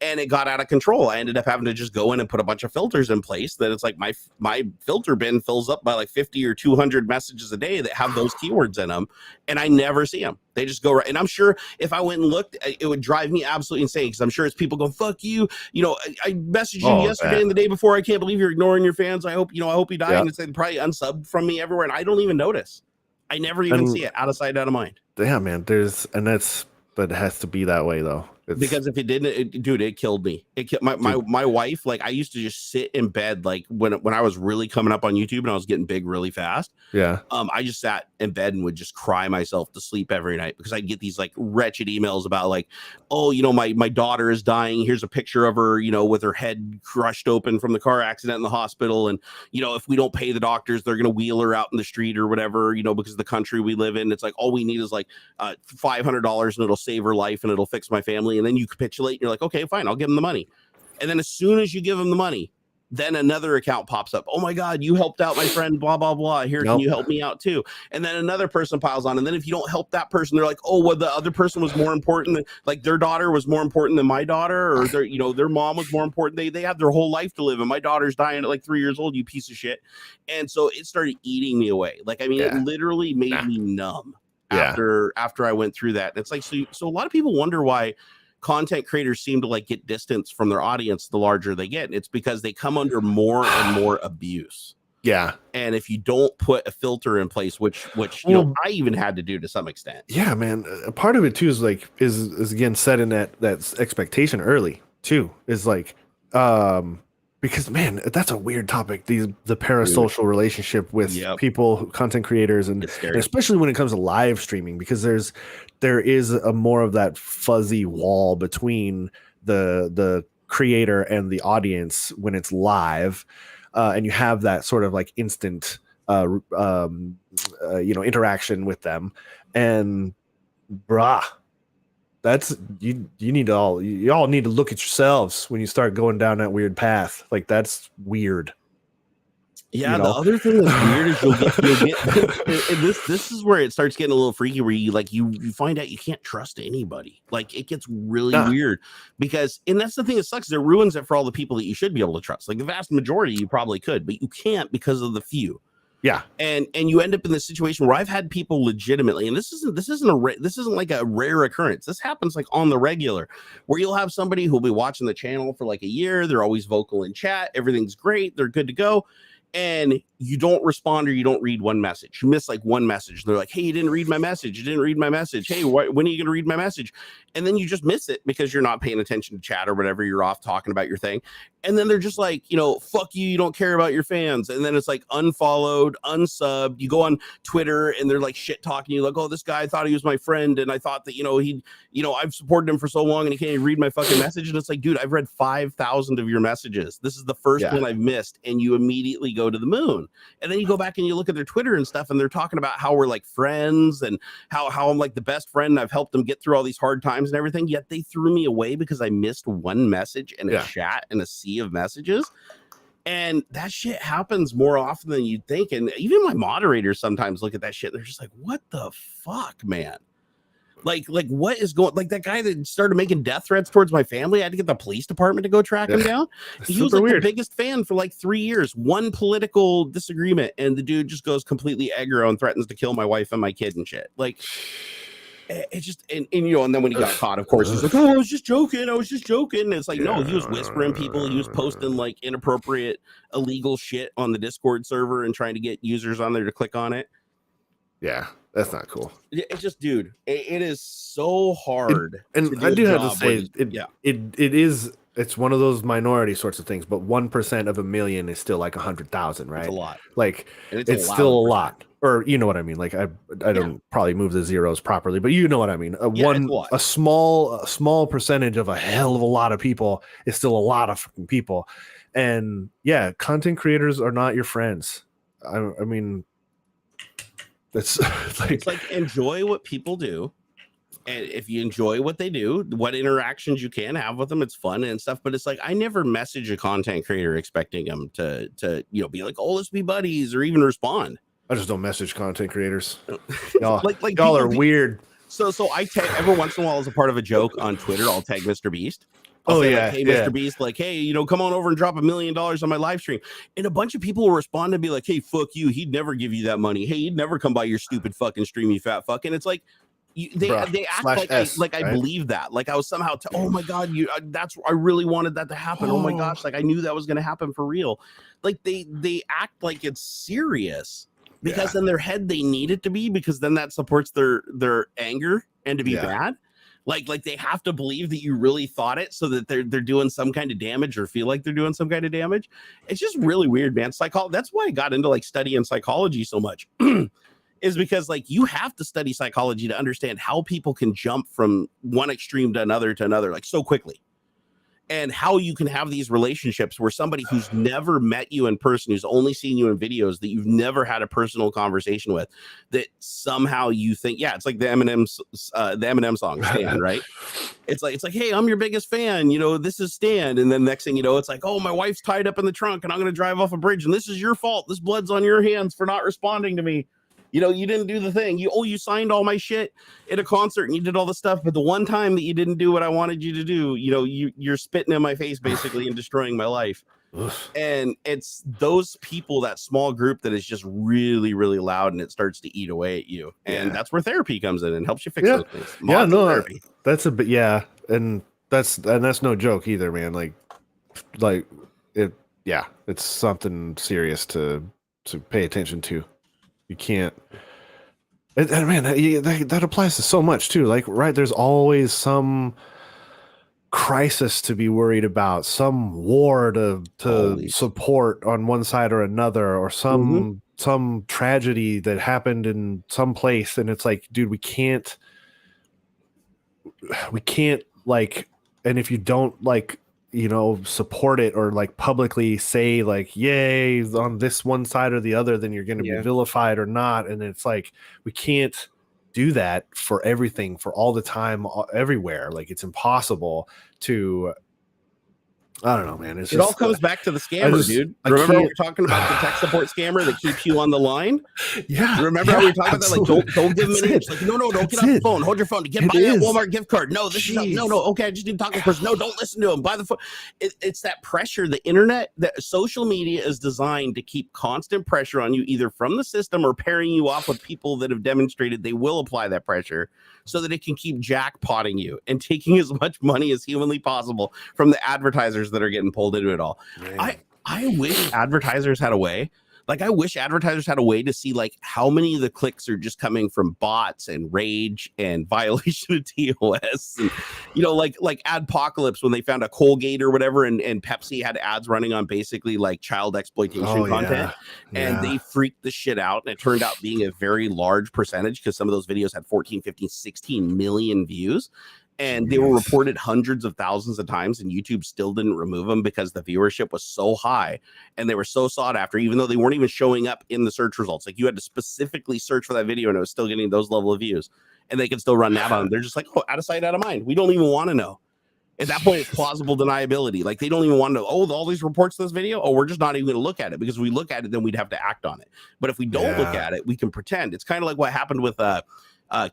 And it got out of control. I ended up having to just go in and put a bunch of filters in place that it's like my filter bin fills up by like 50 or 200 messages a day that have those keywords in them. And I never see them. They just go right. And I'm sure if I went and looked, it would drive me absolutely insane, because I'm sure it's people going, fuck you. I messaged you yesterday and the day before. I can't believe you're ignoring your fans. I hope you die. And it's probably unsubbed from me everywhere. And I don't even notice. I never even see it. Out of sight, out of mind. Yeah, man. But it has to be that way though. Because if it didn't, it killed me. It killed my wife. Like, I used to just sit in bed, like when I was really coming up on YouTube and I was getting big really fast. Yeah. I just sat in bed and would just cry myself to sleep every night, because I'd get these like wretched emails about like, oh, my daughter is dying. Here's a picture of her, with her head crushed open from the car accident in the hospital. And, if we don't pay the doctors, they're going to wheel her out in the street or whatever, because of the country we live in. It's like, all we need is like $500 and it'll save her life and it'll fix my family. And then you capitulate and you're like, okay, fine, I'll give them the money. And then as soon as you give them the money, then another account pops up. Oh my God, you helped out my friend, blah, blah, blah. Here, can you help me out too? And then another person piles on. And then if you don't help that person, they're like, oh, well, the other person was more important than, like, their daughter was more important than my daughter, or their mom was more important. They had their whole life to live, and my daughter's dying at like 3 years old, you piece of shit. And so it started eating me away. Like, I mean, it literally made me numb after I went through that. And it's like, so a lot of people wonder why content creators seem to like get distance from their audience the larger they get. And it's because they come under more and more abuse. Yeah. And if you don't put a filter in place, which I even had to do to some extent. Yeah, man. A part of it too is like is again setting that expectation early too. Is like because, man, that's a weird topic. The parasocial relationship with people, content creators, and especially when it comes to live streaming, because there is a more of that fuzzy wall between the creator and the audience when it's live, and you have that sort of like instant interaction with them, and that's you all need to look at yourselves when you start going down that weird path. Like, that's weird. Yeah, the other thing that's weird is you'll get this is where it starts getting a little freaky, where you find out you can't trust anybody. Like, it gets really weird, because, and that's the thing that sucks. It ruins it for all the people that you should be able to trust. Like, the vast majority you probably could, but you can't because of the few. Yeah. And you end up in this situation where I've had people legitimately, and this isn't like a rare occurrence. This happens like on the regular, where you'll have somebody who'll be watching the channel for like a year. They're always vocal in chat. Everything's great. They're good to go. And you don't respond or you don't read one message. You miss like one message. They're like, hey, you didn't read my message. You didn't read my message. Hey, when are you going to read my message? And then you just miss it because you're not paying attention to chat or whatever. You're off talking about your thing. And then they're just like, fuck you. You don't care about your fans. And then it's like unfollowed, unsubbed. You go on Twitter and they're like shit talking you like, oh, this guy, I thought he was my friend. And I thought that, I've supported him for so long and he can't even read my fucking message. And it's like, dude, I've read 5,000 of your messages. This is the first one I've missed. And you immediately go to the moon. And then you go back and you look at their Twitter and stuff, and they're talking about how we're like friends and how I'm like the best friend. And I've helped them get through all these hard times and everything. Yet they threw me away because I missed one message in a chat in a sea of messages. And that shit happens more often than you'd think. And even my moderators sometimes look at that shit and they're just like, what the fuck, man? Like what is going, like that guy that started making death threats towards my family. I had to get the police department to go track him down. He was like the biggest fan for like 3 years, one political disagreement. And the dude just goes completely aggro and threatens to kill my wife and my kid and shit. Like it just, and then when he got caught, of course, he's like, oh, I was just joking. And it's like, no, he was whispering people. He was posting like inappropriate, illegal shit on the Discord server and trying to get users on there to click on it. Yeah. That's not cool. It's just, dude, it is so hard. And I do have to say, it's one of those minority sorts of things, but 1% of a million is still like 100,000, right? It's a lot. Like it's still a lot. Or you know what I mean? Like I don't probably move the zeros properly, but you know what I mean. A small percentage of a hell of a lot of people is still a lot of fucking people. And yeah, content creators are not your friends. I mean, it's like enjoy what people do, and if you enjoy what they do, what interactions you can have with them, it's fun and stuff. But it's like I never message a content creator expecting them to be like, oh, let's be buddies, or even respond. I just don't message content creators. Y'all are weird. So I tag every once in a while as a part of a joke on Twitter. I'll tag Mr. Beast. Hey, Mr. Beast, like, hey, come on over and drop $1 million on my live stream. And a bunch of people will respond and be like, hey, fuck you. He'd never give you that money. Hey, he'd never come by your stupid fucking stream, you fat fuck. And it's like, they act like I believe that. Like I was somehow, oh my God, I really wanted that to happen. Oh my gosh. Like I knew that was going to happen for real. Like they act like it's serious because in their head they need it to be, because then that supports their anger and to be bad. Like they have to believe that you really thought it so that they're doing some kind of damage or feel like they're doing some kind of damage. It's just really weird, man. That's why I got into like studying psychology so much is because like you have to study psychology to understand how people can jump from one extreme to another like so quickly. And how you can have these relationships where somebody who's never met you in person, who's only seen you in videos, that you've never had a personal conversation with, that somehow you think, it's like the Eminem song, Stan, right? It's like, hey, I'm your biggest fan. This is Stan. And then next thing you know, it's like, oh, my wife's tied up in the trunk and I'm going to drive off a bridge. And this is your fault. This blood's on your hands for not responding to me. You didn't do the thing. You signed all my shit at a concert and you did all the stuff. But the one time that you didn't do what I wanted you to do, you're spitting in my face basically and destroying my life. And it's those people, that small group that is just really, really loud and it starts to eat away at you. And that's where therapy comes in and helps you fix those things. Therapy. That's a bit. And that's no joke either, man. Like it. Yeah, it's something serious to pay attention to. You can't, and man, that applies to so much too. Like, right, there's always some crisis to be worried about, some war to support on one side or another, or some tragedy that happened in some place, and it's like, dude, we can't like, and if you don't like, support it or like publicly say like, yay, on this one side or the other, then you're going to be vilified or not. And it's like, we can't do that for everything, for all the time, everywhere. Like it's impossible to, I don't know, man. It all comes back to the scammer, dude. Remember we were talking about the tech support scammer that keeps you on the line? Yeah. Remember how we were talking about that? Like, don't give them an inch. Like, no, don't get off the phone. Hold your phone. Buy that Walmart gift card. No, this is no. Okay, I just need to talk to this person. No, don't listen to him. Buy the phone. It's that pressure. The internet, that social media is designed to keep constant pressure on you, either from the system or pairing you off with people that have demonstrated they will apply that pressure, so that it can keep jackpotting you and taking as much money as humanly possible from the advertisers that are getting pulled into it all. Man. I wish advertisers had a way Like, I wish advertisers had a way to see like how many of the clicks are just coming from bots and rage and violation of TOS, and like Adpocalypse when they found a Colgate or whatever, and Pepsi had ads running on basically like child exploitation content, and they freaked the shit out, and it turned out being a very large percentage because some of those videos had 14, 15, 16 million views. And they were reported hundreds of thousands of times, and YouTube still didn't remove them because the viewership was so high and they were so sought after, even though they weren't even showing up in the search results. Like, you had to specifically search for that video and it was still getting those level of views, and they can still run that on them. They're just like, oh, out of sight, out of mind. We don't even want to know. At that point, it's plausible deniability. Like, they don't even want to know, all these reports to this video, we're just not even going to look at it, because if we look at it, then we'd have to act on it. But if we don't look at it, we can pretend. It's kind of like what happened with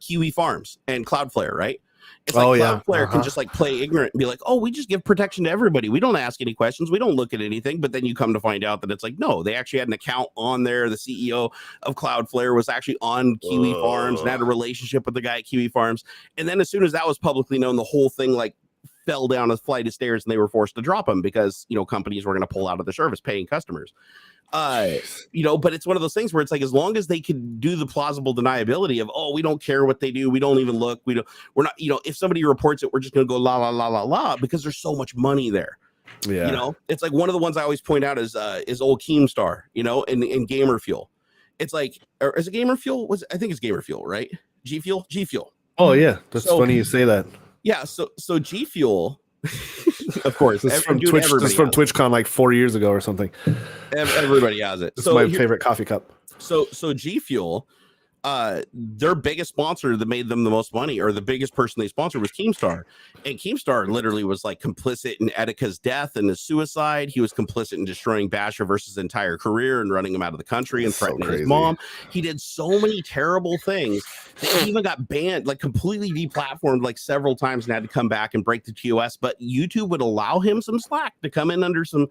Kiwi Farms and Cloudflare, right? It's like Cloudflare can just like play ignorant and be like, oh, we just give protection to everybody. We don't ask any questions. We don't look at anything. But then you come to find out that it's like, no, they actually had an account on there. The CEO of Cloudflare was actually on Kiwi Farms and had a relationship with the guy at Kiwi Farms. And then as soon as that was publicly known, the whole thing like fell down a flight of stairs and they were forced to drop them because, companies were going to pull out of the service paying customers. But it's one of those things where it's like, as long as they can do the plausible deniability of, we don't care what they do, we don't even look, we're not, if somebody reports it, we're just gonna go la la la la la, because there's so much money there. It's like one of the ones I always point out is old Keemstar, in Gamer Fuel. It's like, or is it Gamer Fuel? I think it's Gamer Fuel, right? G Fuel. Oh yeah, that's funny you say that. Yeah, so G Fuel. Of course, this is from Twitch. This is from TwitchCon like 4 years ago or something. Everybody has it. This is my favorite coffee cup. So G Fuel, their biggest sponsor that made them the most money, or the biggest person they sponsored, was Keemstar. And Keemstar literally was like complicit in Etika's death and his suicide. He was complicit in destroying Basher versus his entire career and running him out of the country and threatening his mom. He did so many terrible things that he even got banned, like completely deplatformed like several times, and had to come back and break the TOS. But YouTube would allow him some slack to come in under some,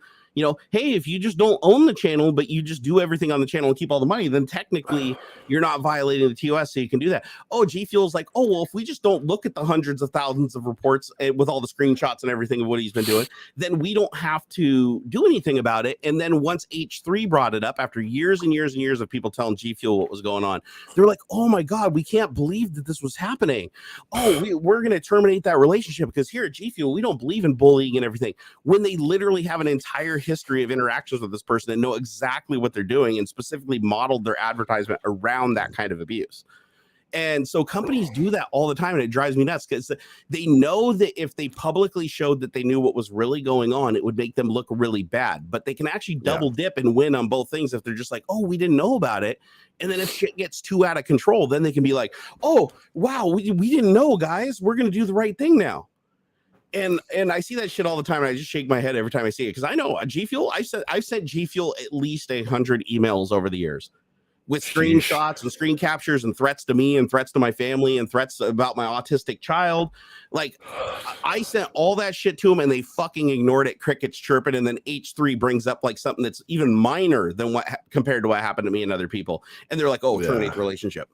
hey, if you just don't own the channel, but you just do everything on the channel and keep all the money, then technically you're not violating the TOS, so you can do that. G Fuel's like, well, if we just don't look at the hundreds of thousands of reports with all the screenshots and everything of what he's been doing, then we don't have to do anything about it. And then once H3 brought it up, after years and years and years of people telling G Fuel what was going on, they're like, oh my God, we can't believe that this was happening. We're going to terminate that relationship, because here at G Fuel, we don't believe in bullying and everything, when they literally have an entire history of interactions with this person and know exactly what they're doing, and specifically modeled their advertisement around that kind of abuse. And so companies do that all the time, and it drives me nuts, because they know that if they publicly showed that they knew what was really going on, it would make them look really bad. But they can actually double dip and win on both things if they're just like, we didn't know about it. And then if shit gets too out of control, then they can be like, wow, we didn't know, guys. We're going to do the right thing now. And I see that shit all the time, and I just shake my head every time I see it, because I know G Fuel. I've sent G Fuel at least 100 emails over the years, with screenshots and screen captures and threats to me and threats to my family and threats about my autistic child. Like, I sent all that shit to them, and they fucking ignored it, crickets chirping. And then H3 brings up like something that's even minor than compared to what happened to me and other people. And they're like, terminate the relationship.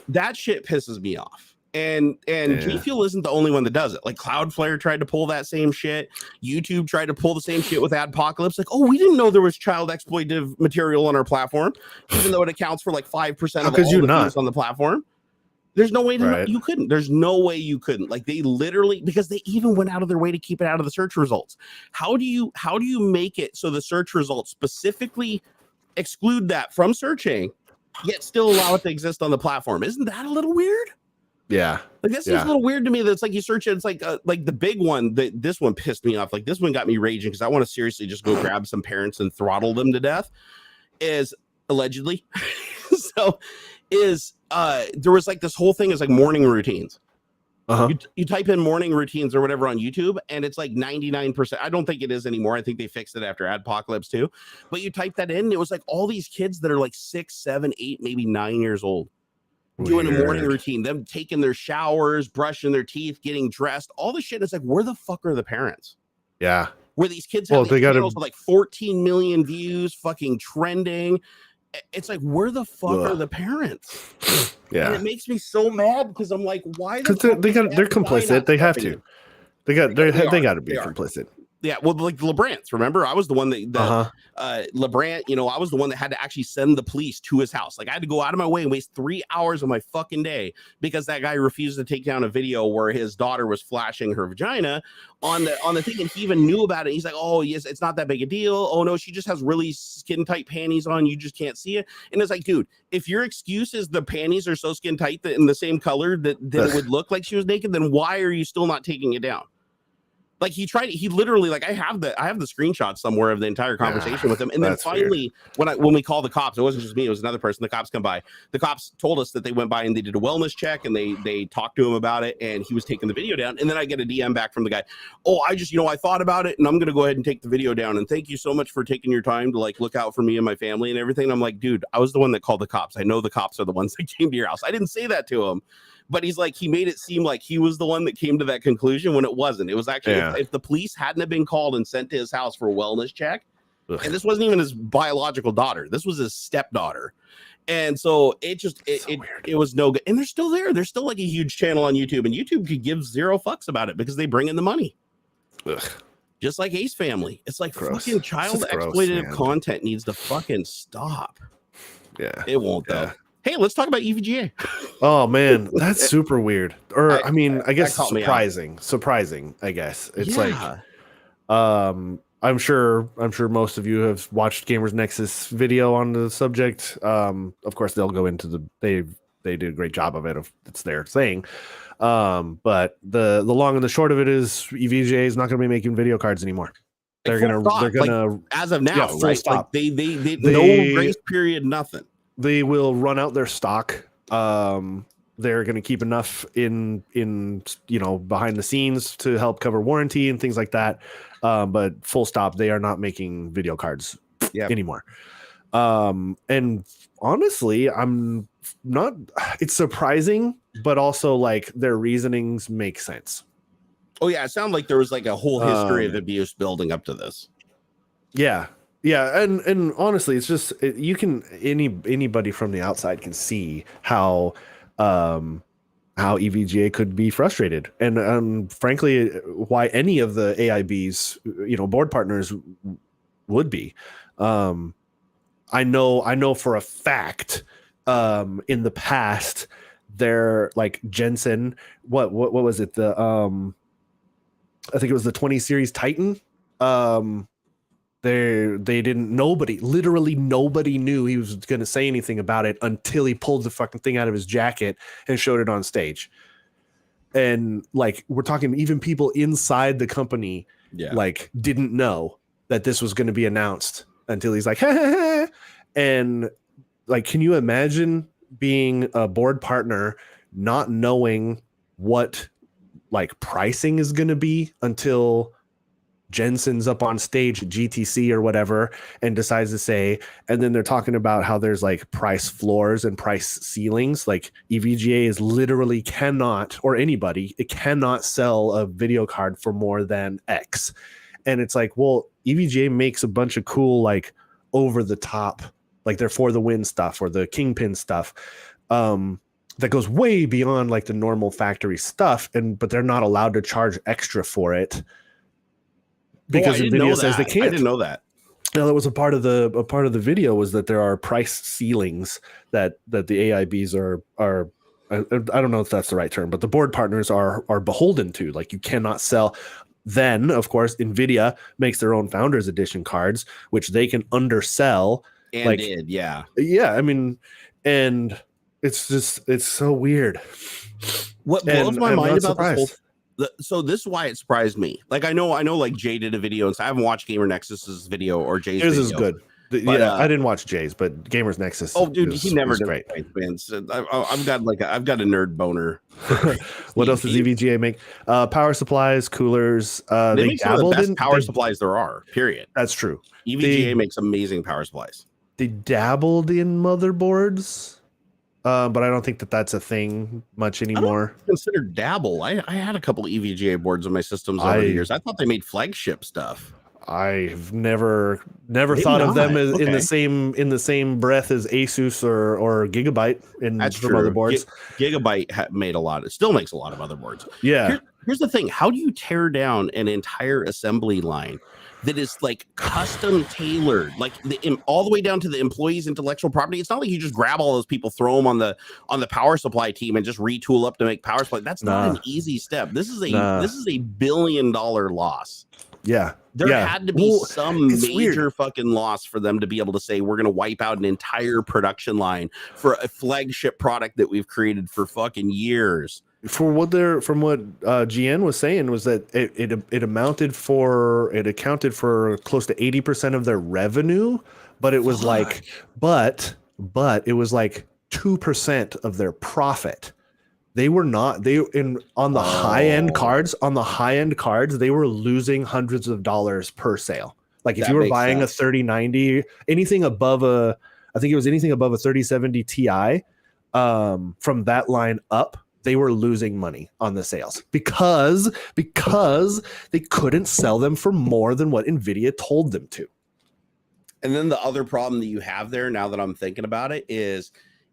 That shit pisses me off. And G Fuel isn't the only one that does it. Like, Cloudflare tried to pull that same shit. YouTube tried to pull the same shit with Adpocalypse. Like, we didn't know there was child exploitative material on our platform, even though it accounts for like 5% of all the views on the platform. There's no way you couldn't. There's no way you couldn't. Like, they literally, because they even went out of their way to keep it out of the search results. How do you make it so the search results specifically exclude that from searching, yet still allow it to exist on the platform? Isn't that a little weird? Yeah. Like, that seems a little weird to me. That's like, you search it, it's like the big one, this one pissed me off. Like, this one got me raging, because I want to seriously just go grab some parents and throttle them to death, is allegedly. There was like this whole thing is like morning routines. You type in morning routines or whatever on YouTube, and it's like 99%. I don't think it is anymore. I think they fixed it after Adpocalypse too. But you type that in, and it was like all these kids that are like 6, 7, 8, maybe 9 years old, doing a morning routine, them taking their showers, brushing their teeth, getting dressed, all the shit. It's like, where the fuck are the parents? Yeah. Where these kids have these channels with like 14 million views, fucking trending. It's like, where the fuck are the parents? Yeah. And it makes me so mad, because I'm like, why? Because they're complicit. They have to. They got to be complicit. Yeah, well, like the LeBrants, remember? I was the one that LeBrant, you know, I was the one that had to actually send the police to his house. Like I had to go out of my way and waste 3 hours of my fucking day because that guy refused to take down a video where his daughter was flashing her vagina on the thing, and he even knew about it. He's like, oh yes, it's not that big a deal. Oh no, she just has really skin tight panties on. You just can't see it. And it's like, dude, if your excuse is the panties are so skin tight that in the same color that it would look like she was naked, then why are you still not taking it down? Like he literally, like I have the screenshot somewhere of the entire conversation with him. And then finally, when we call the cops, it wasn't just me, it was another person. The cops come by. The cops told us that they went by and they did a wellness check and they talked to him about it, and he was taking the video down. And then I get a DM back from the guy. Oh, I just, I thought about it and I'm gonna go ahead and take the video down. And thank you so much for taking your time to like look out for me and my family and everything. And I'm like, dude, I was the one that called the cops. I know the cops are the ones that came to your house. I didn't say that to him. But he's like, he made it seem like he was the one that came to that conclusion when it wasn't. It was actually, if the police hadn't have been called and sent to his house for a wellness check, and this wasn't even his biological daughter, this was his stepdaughter. And so it was no good. And they're still there. There's still like a huge channel on YouTube, and YouTube could give zero fucks about it because they bring in the money. Just like Ace Family. It's like fucking child exploitative content needs to fucking stop. Yeah. It won't though. Hey, let's talk about EVGA. Oh man, that's super weird. Or I guess surprising. I guess it's like, I'm sure most of you have watched Gamers Nexus video on the subject. Of course, they'll go into they did a great job of it. It's their thing. But the long and the short of it is EVGA is not going to be making video cards anymore. They're gonna like, as of now, right? Stop. Like they no grace period, nothing. They will run out their stock. They're going to keep enough in behind the scenes to help cover warranty and things like that. But full stop, they are not making video cards anymore. And honestly, I'm not. It's surprising, but also like their reasonings make sense. Oh yeah, it sounded like there was like a whole history of abuse building up to this. Yeah. Yeah, and honestly, it's just anybody from the outside can see how EVGA could be frustrated, and frankly, why any of the AIB's board partners would be. I know for a fact in the past they're like Jensen. What was it? I think it was the 20 series Titan. Literally nobody knew he was going to say anything about it until he pulled the fucking thing out of his jacket and showed it on stage. And like, we're talking even people inside the company, like didn't know that this was going to be announced until he's like, and like, can you imagine being a board partner, not knowing what like pricing is going to be until Jensen's up on stage at GTC or whatever and decides to say, and then they're talking about how there's like price floors and price ceilings. Like EVGA is literally cannot, or anybody, it cannot sell a video card for more than X. And it's like, well, EVGA makes a bunch of cool, like over the top, like they're for the win stuff or the Kingpin stuff. That goes way beyond like the normal factory stuff. But they're not allowed to charge extra for it. Because Nvidia says they can't. I didn't know that. No, that was a part of the video was that there are price ceilings that the AIBs are I don't know if that's the right term, but the board partners are beholden to. Like you cannot sell. Then of course Nvidia makes their own Founders Edition cards, which they can undersell. And I mean, and it's so weird. What blows my mind about this whole. So this is why it surprised me. Like I know like Jay did a video, and so I haven't watched Gamer Nexus's video or Jay's video. This is good. But, I didn't watch Jay's, but Gamers Nexus. Oh, dude, he never did great. So I've got a nerd boner. What else does EVGA make? Power supplies, coolers. They make some of the best power supplies there are. Period. That's true. EVGA makes amazing power supplies. They dabbled in motherboards. But I don't think that's a thing much anymore. I don't consider dabble. I had a couple EVGA boards in my systems over the years. I thought they made flagship stuff. I've never thought of them as in the same breath as Asus or Gigabyte in That's for motherboards. Gigabyte made a lot. It still makes a lot of motherboards. Yeah. Here's the thing. How do you tear down an entire assembly line that is like custom tailored, like all the way down to the employee's intellectual property? It's not like you just grab all those people, throw them on the power supply team and just retool up to make power supply. That's not an easy step. This is a $1 billion loss. Yeah. There had to be some major fucking loss for them to be able to say, we're going to wipe out an entire production line for a flagship product that we've created for fucking years. From what GN was saying was that it accounted for close to 80% of their revenue, but it was but it was like 2% of their profit. They were not on the high end cards, they were losing hundreds of dollars per sale. Like if you were buying a 3090, anything above a 3070 Ti, from that line up, they were losing money on the sales because they couldn't sell them for more than what Nvidia told them to. And then the other problem that you have there, now that I'm thinking about it, is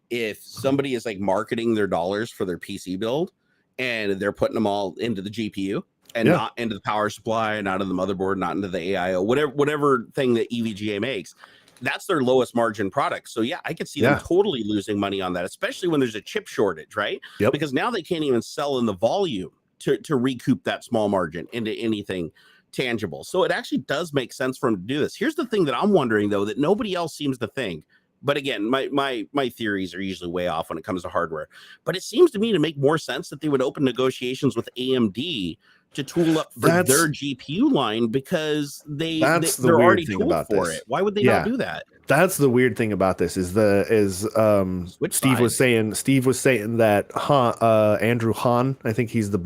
if somebody is like marketing their dollars for their PC build and they're putting them all into the GPU and not into the power supply, not into the motherboard, not into the AIO, whatever thing that EVGA makes, that's their lowest margin product. So yeah, I could see them totally losing money on that, especially when there's a chip shortage, right? Yep. Because now they can't even sell in the volume to recoup that small margin into anything tangible. So it actually does make sense for them to do this. Here's the thing that I'm wondering though, that nobody else seems to think. But again, my theories are usually way off when it comes to hardware. But it seems to me to make more sense that they would open negotiations with AMD to tool up for their GPU line, because they're already tooled for it. Why would they not do that? That's the weird thing about this Steve was saying that Andrew Hahn, I think he's the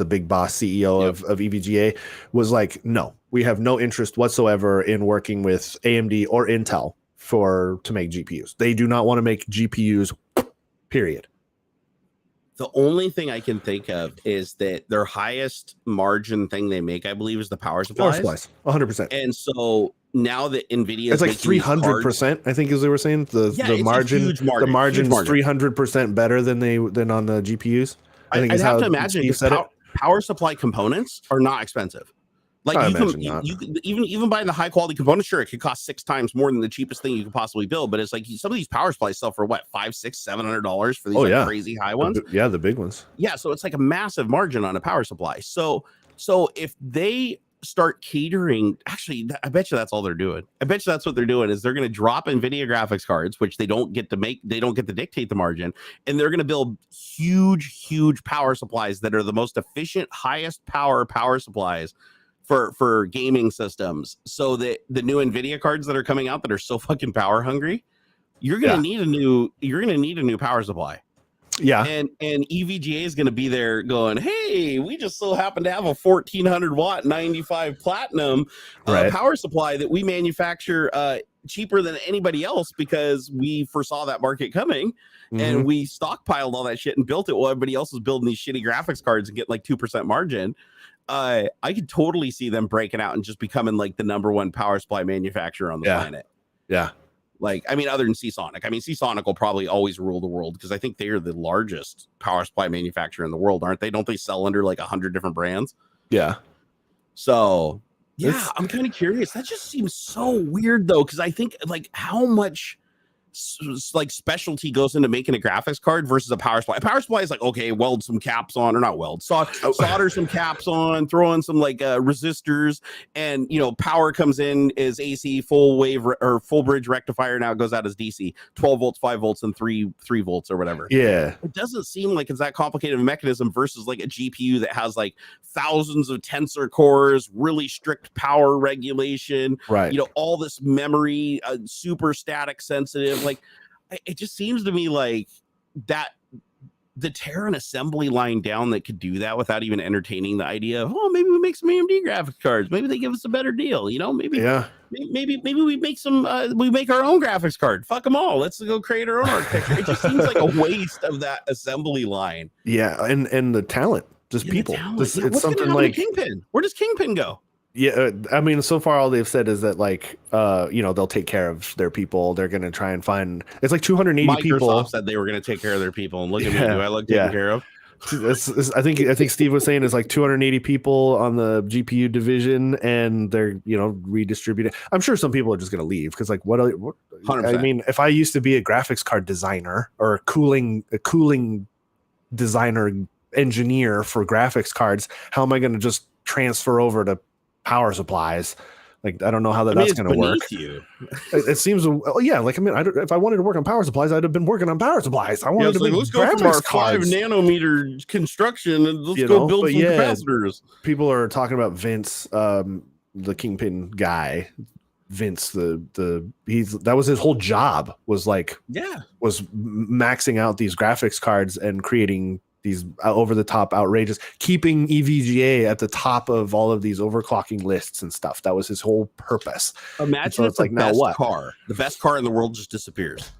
big boss CEO of EVGA, was like, no, we have no interest whatsoever in working with AMD or Intel to make GPUs. They do not want to make GPUs, period. The only thing I can think of is that their highest margin thing they make, I believe, is the power supplies. 100%. And so now that Nvidia is like 300%, I think, as they were saying, the margin, the margin is 300% better than on the GPUs. I think I'd have to imagine power supply components are not expensive. Like you can even buying the high quality components, sure, it could cost 6 times more than the cheapest thing you could possibly build. But it's like some of these power supplies sell for what, $500, $600, $700 for these crazy high ones. The big ones. Yeah, so it's like a massive margin on a power supply. So if they start catering, actually, I bet you that's all they're doing. I bet you that's what they're doing is they're going to drop Nvidia graphics cards, which they don't get to make. They don't get to dictate the margin, and they're going to build huge power supplies that are the most efficient, highest power supplies for gaming systems, so that the new Nvidia cards that are coming out that are so fucking power hungry, you're gonna need a new power supply. Yeah. And EVGA is gonna be there going, hey, we just so happen to have a 1400 watt 95 platinum power supply that we manufacture cheaper than anybody else because we foresaw that market coming, and we stockpiled all that shit and built it while everybody else was building these shitty graphics cards and get like 2% margin. I could totally see them breaking out and just becoming like the #1 power supply manufacturer on the planet. Yeah. Like, I mean, other than Seasonic. I mean, Seasonic will probably always rule the world because I think they are the largest power supply manufacturer in the world, aren't they? Don't they sell under like 100 different brands? Yeah. So, yeah, I'm kind of curious. That just seems so weird, though, because I think like how much like specialty goes into making a graphics card versus a power supply. A power supply is like, okay, weld some caps on, or not weld, solder some caps on, throw in some like resistors, and power comes in as AC, full wave or full bridge rectifier. Now it goes out as DC, 12 volts, 5 volts, and 3 volts or whatever. Yeah, it doesn't seem like it's that complicated of a mechanism versus like a GPU that has like thousands of tensor cores, really strict power regulation, right? All this memory, super static sensitive. Like, it just seems to me like that the tear an assembly line down that could do that without even entertaining the idea of, oh, maybe we make some AMD graphics cards, maybe they give us a better deal, maybe we make some we make our own graphics card, fuck them all, let's go create our own architecture. It just seems like a waste of that assembly line. Yeah, and the talent, just people. It's something like Kingpin. Where does Kingpin go? Yeah, I mean, so far all they've said is that like, they'll take care of their people. They're going to try and find. It's like 280 people. Microsoft said they were going to take care of their people, and look at me. Do I look taken care of? I think Steve was saying it's like 280 people on the GPU division, and they're redistributing. I'm sure some people are just going to leave because like what 100%. I mean, if I used to be a graphics card designer or a cooling designer engineer for graphics cards, how am I going to just transfer over to power supplies? Like, I don't know how that's going to work. It seems, yeah. Like, I mean, if I wanted to work on power supplies, I'd have been working on power supplies. I wanted to make let's go from our 5 nanometer construction and let's go build some capacitors. People are talking about Vince, the Kingpin guy. Vince, that was his whole job, was maxing out these graphics cards and creating these over the top outrageous, keeping EVGA at the top of all of these overclocking lists and stuff. That was his whole purpose. Imagine if the best car in the world just disappears.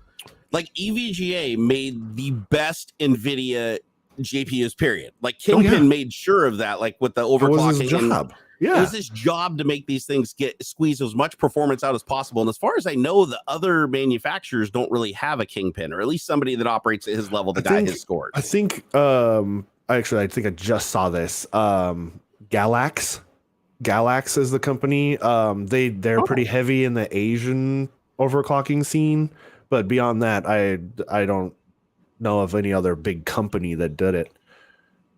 Like EVGA made the best Nvidia GPUs, period. Like Kingpin made sure of that, like with the overclocking. His job. It was his job to make these things squeeze as much performance out as possible. And as far as I know, the other manufacturers don't really have a Kingpin, or at least somebody that operates at his level. The guy has scored. I think I just saw this. Galax is the company. They're pretty heavy in the Asian overclocking scene, but beyond that, I don't know of any other big company that did it.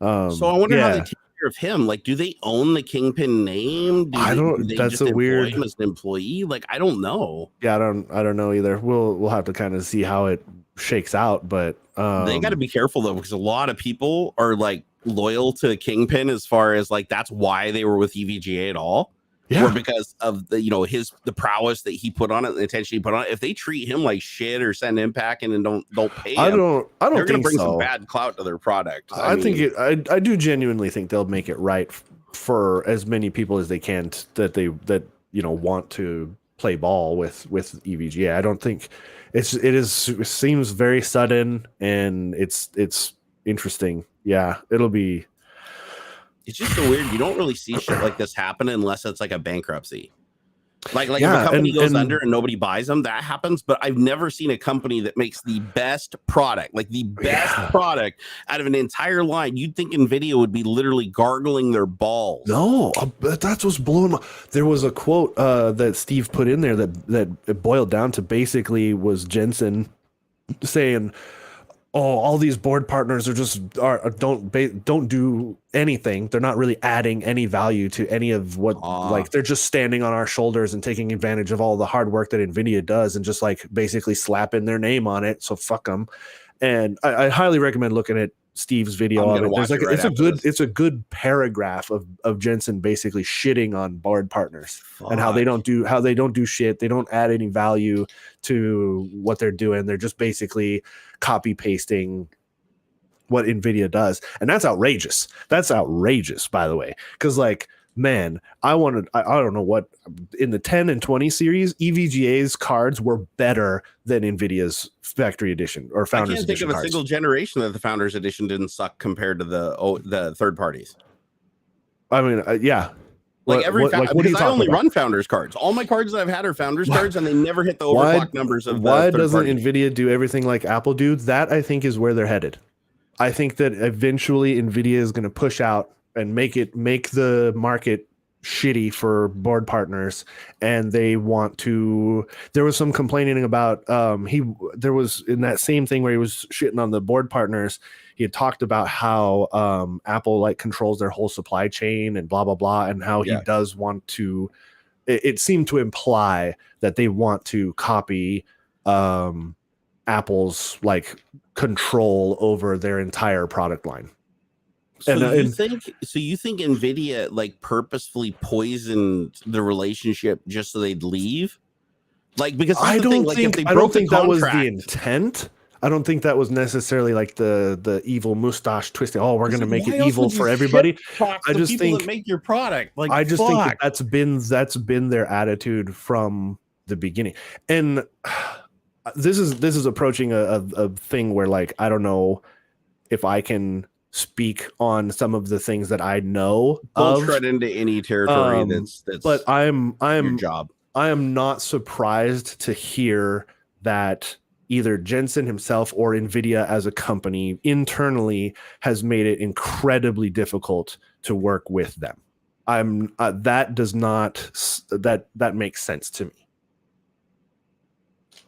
So I wonder how they take care of him. Like, do they own the Kingpin name? That's a weird. Him as an employee. Like, I don't know. Yeah, I don't know either. We'll have to kind of see how it shakes out, but they got to be careful though, because a lot of people are like loyal to Kingpin as far as like that's why they were with EVGA at all. Or because of the the prowess that he put on it, the attention he put on it. If they treat him like shit or send him packing and don't pay him, I don't they're gonna think bring so. some bad clout to their product. I do genuinely think they'll make it right for as many people as they can that want to play ball with EVGA. I don't think it seems very sudden, and it's interesting. Yeah, it'll be. It's just so weird. You don't really see shit like this happen unless it's like a bankruptcy. Like if a company goes under and nobody buys them, that happens. But I've never seen a company that makes the best product, like the best product out of an entire line. You'd think Nvidia would be literally gargling their balls. No, that's what's blowing my. There was a quote that Steve put in there that it boiled down to basically was Jensen saying, "Oh, all these board partners don't do anything. They're not really adding any value to any of what like they're just standing on our shoulders and taking advantage of all the hard work that Nvidia does and just like basically slapping their name on it. So fuck them." And I highly recommend looking at Steve's video of it. There's like it's a good paragraph of Jensen basically shitting on board partners and how they don't do shit. They don't add any value to what they're doing. They're just basically copy pasting what Nvidia does, and that's outrageous. That's outrageous, by the way, because like, man, I don't know what in the 10 and 20 series, EVGA's cards were better than Nvidia's factory edition or founders edition. I can't think of a single generation that the founders edition didn't suck compared to the third parties. I mean, yeah. Like because I only run founders cards. All my cards that I've had are founders cards, and they never hit the overclock numbers of. Why doesn't Nvidia do everything like Apple do? That I think is where they're headed. I think that eventually Nvidia is going to push out and make the market shitty for board partners, and they want to. There was some complaining about there was in that same thing where he was shitting on the board partners. He had talked about how Apple like controls their whole supply chain and blah blah blah, and how he does want to. It seemed to imply that they want to copy Apple's like control over their entire product line. So you think Nvidia like purposefully poisoned the relationship just so they'd leave? Like, because I don't think that was the intent. I don't think that was necessarily like the evil mustache twisting. Oh, we're going to make it evil for everybody. I just think that make your product. Like, I just think that's been their attitude from the beginning. And this is approaching a thing where like I don't know if I can speak on some of the things that I know. Don't tread into any territory that's. But your job. I am not surprised to hear that either Jensen himself or Nvidia as a company internally has made it incredibly difficult to work with them. That makes sense to me.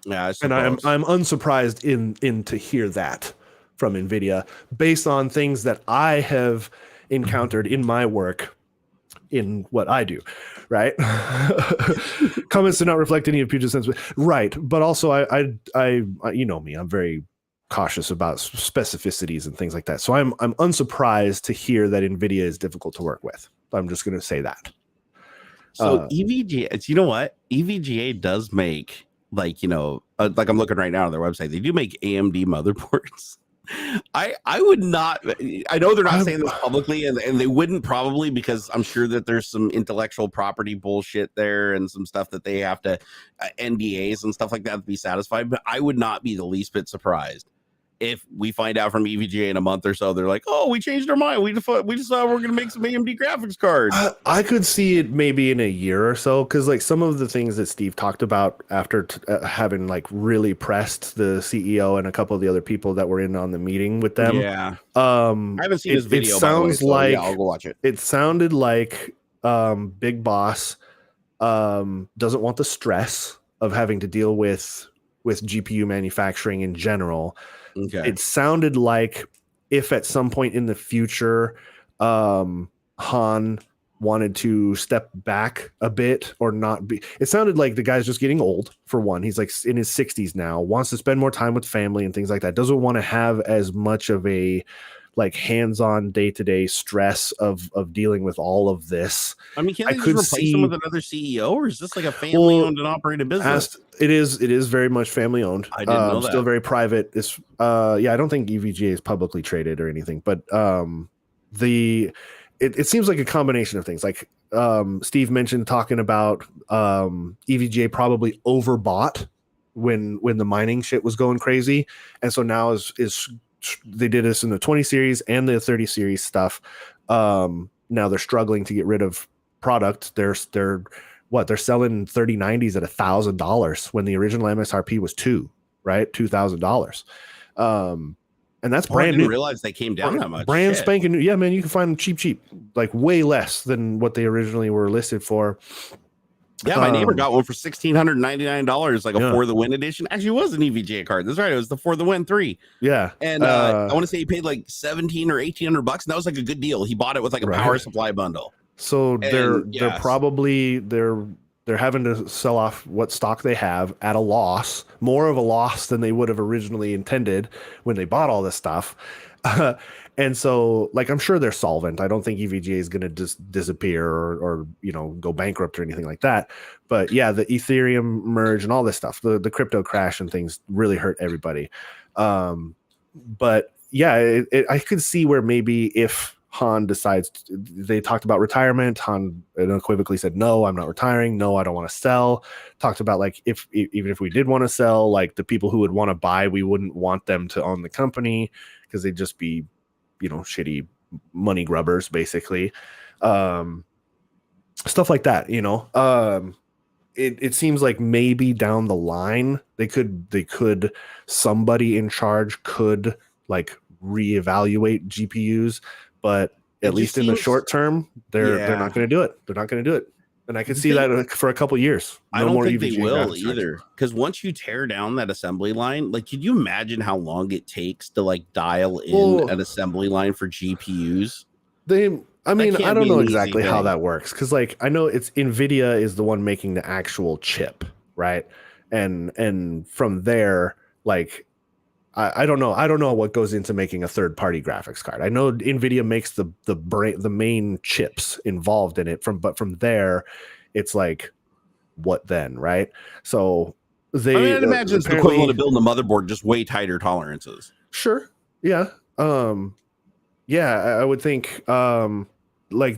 Yeah, and I'm unsurprised in to hear that from Nvidia based on things that I have encountered in my work in what I do, right? Comments do not reflect any of Puget's sense, right? But also, I you know me, I'm very cautious about specificities and things like that. So I'm unsurprised to hear that Nvidia is difficult to work with. I'm just going to say that. So EVGA, you know what? EVGA does make, like, you know, like I'm looking right now on their website, they do make AMD motherboards. I would not, I know they're not saying this publicly, and they wouldn't probably, because I'm sure that there's some intellectual property bullshit there and some stuff that they have to NDAs and stuff like that to be satisfied. But I would not be the least bit surprised if we find out from EVGA in a month or so, they're like, oh, we changed our mind. We just thought we're going to make some AMD graphics cards. I could see it maybe in a year or so, because like some of the things that Steve talked about after having like really pressed the CEO and a couple of the other people that were in on the meeting with them. Yeah. I haven't seen this video. It sounds like, I'll go watch it. It sounded like Big Boss doesn't want the stress of having to deal with GPU manufacturing in general. Okay. It sounded like if at some point in the future Han wanted to step back a bit or not be, it sounded like the guy's just getting old, for one. He's like in his 60s now, wants to spend more time with family and things like that, doesn't want to have as much of a like hands-on day-to-day stress of dealing with all of this. I mean, can they just replace him with another CEO, or is this like a family-owned and operated business? It is very much family-owned. I didn't know that. Still very private. It's I don't think EVGA is publicly traded or anything, but it seems like a combination of things. Like Steve mentioned, talking about EVGA probably overbought when the mining shit was going crazy, and so now is they did this in the 20 series and the 30 series stuff. Now they're struggling to get rid of product. They're selling 3090s at $1,000 when the original MSRP was $2,000. And that's brand new. I didn't realize they came down that much. Brand spanking new. Yeah, man, you can find them cheap, like way less than what they originally were listed for. Yeah, my neighbor got one for $1,699, like a For the Win edition. Actually, it was an EVGA card. That's right. It was the For the Win 3. Yeah. And I want to say he paid like $1,700 or $1,800, and that was like a good deal. He bought it with like a power supply bundle. So they're probably having to sell off what stock they have at a loss, more of a loss than they would have originally intended when they bought all this stuff. And so, like, I'm sure they're solvent. I don't think EVGA is going to just disappear or go bankrupt or anything like that. But yeah, the Ethereum merge and all this stuff, the crypto crash and things really hurt everybody. But yeah, I could see where maybe if Han decides, they talked about retirement. Han unequivocally said, no, I'm not retiring. No, I don't want to sell. Talked about like, even if we did want to sell, like the people who would want to buy, we wouldn't want them to own the company because they'd just be, shitty money grubbers, basically. Stuff like that, it seems like maybe down the line somebody in charge could like reevaluate GPUs, but at least in the short term, they're not going to do it. They're not going to do it. And I could see that for a couple years. I don't think they will either. Because once you tear down that assembly line, like, could you imagine how long it takes to like dial in an assembly line for GPUs? I don't know exactly how that works. Because like I know it's Nvidia is the one making the actual chip, right? And from there, like I don't know. I don't know what goes into making a third-party graphics card. I know Nvidia makes the main chips involved in it. But from there, it's like, what then, right? So I'd imagine it's the equivalent of building a motherboard, just way tighter tolerances. Sure. Yeah. Yeah. I would think. Like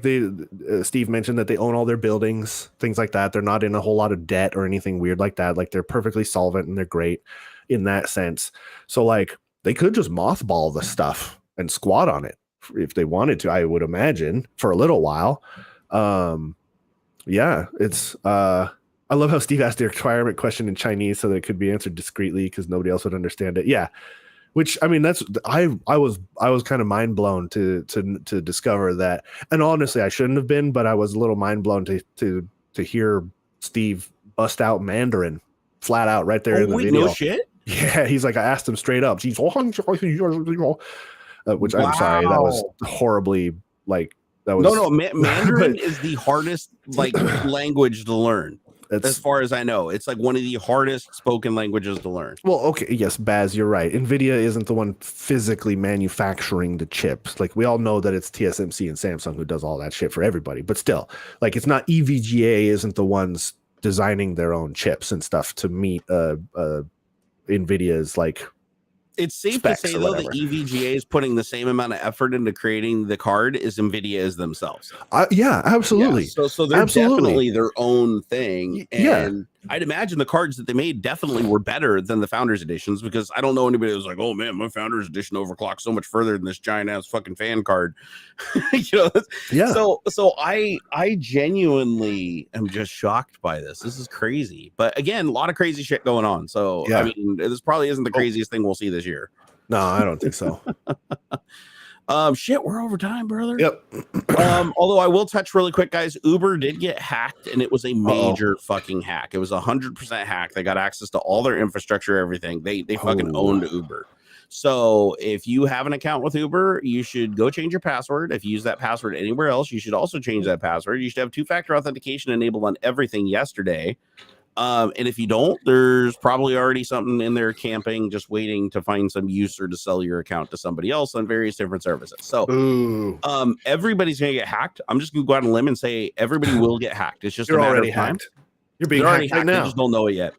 Steve mentioned that they own all their buildings, things like that. They're not in a whole lot of debt or anything weird like that. Like they're perfectly solvent and they're great in that sense. So like they could just mothball the stuff and squat on it if they wanted to, I would imagine, for a little while. Yeah, it's I love how Steve asked the requirement question in Chinese so that it could be answered discreetly because nobody else would understand it. Yeah. Which, I mean, that's I was kind of mind blown to discover that. And honestly, I shouldn't have been, but I was a little mind blown to hear Steve bust out Mandarin flat out right there in the video. No shit. Yeah, he's like, I asked him straight up. Which I'm sorry, that was horribly like that was Mandarin is the hardest like language to learn. As far as I know, it's like one of the hardest spoken languages to learn. Well, okay, yes, Baz, you're right. Nvidia isn't the one physically manufacturing the chips. Like we all know that it's TSMC and Samsung who does all that shit for everybody. But still, like it's not EVGA isn't the ones designing their own chips and stuff to meet Nvidia's like. It's safe to say though that EVGA is putting the same amount of effort into creating the card as Nvidia is themselves. Yeah, absolutely. Yeah, so they're definitely their own thing. And I'd imagine the cards that they made definitely were better than the Founders Editions because I don't know anybody who's like, oh man, my Founders Edition overclocks so much further than this giant ass fucking fan card. Yeah. So I genuinely am just shocked by this. This is crazy. But again, a lot of crazy shit going on. So I mean, this probably isn't the craziest thing we'll see this year. No, I don't think so. Shit, we're over time, brother. Yep. Although I will touch really quick, guys. Uber did get hacked, and it was a major fucking hack. It was 100% hack. They got access to all their infrastructure, everything. They fucking owned Uber. So if you have an account with Uber, you should go change your password. If you use that password anywhere else, you should also change that password. You should have two-factor authentication enabled on everything yesterday. And if you don't, there's probably already something in there camping, just waiting to find some user to sell your account to somebody else on various different services. So everybody's going to get hacked. I'm just going to go out on a limb and say everybody will get hacked. It's just a matter of time. You're being hacked right now. You just don't know it yet.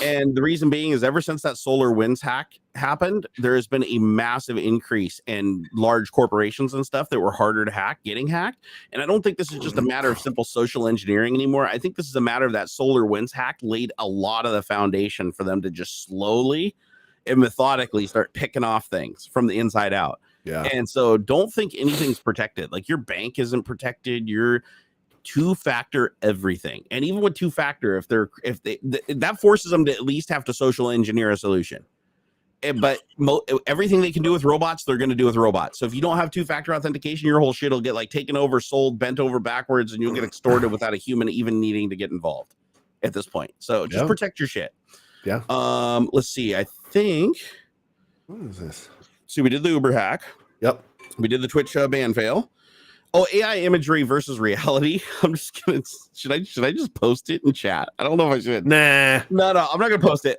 And the reason being is ever since that SolarWinds hack happened, there has been a massive increase in large corporations and stuff that were harder to hack getting hacked. And I don't think this is just a matter of simple social engineering anymore. I think this is a matter of that SolarWinds hack laid a lot of the foundation for them to just slowly and methodically start picking off things from the inside out. Yeah. And so don't think anything's protected. Like your bank isn't protected. Your two-factor everything, and even with two-factor, if they that forces them to at least have to social engineer a solution. But everything they can do with robots, they're going to do with robots. So if you don't have two-factor authentication, your whole shit will get like taken over, sold, bent over backwards, and you'll get extorted without a human even needing to get involved at this point. So just protect your shit. Yeah. Let's see. I think. What is this? See, we did the Uber hack. Yep. We did the Twitch ban fail. Oh, AI imagery versus reality. I'm just gonna. Should I just post it in chat? I don't know if I should. Nah. No, I'm not gonna post it.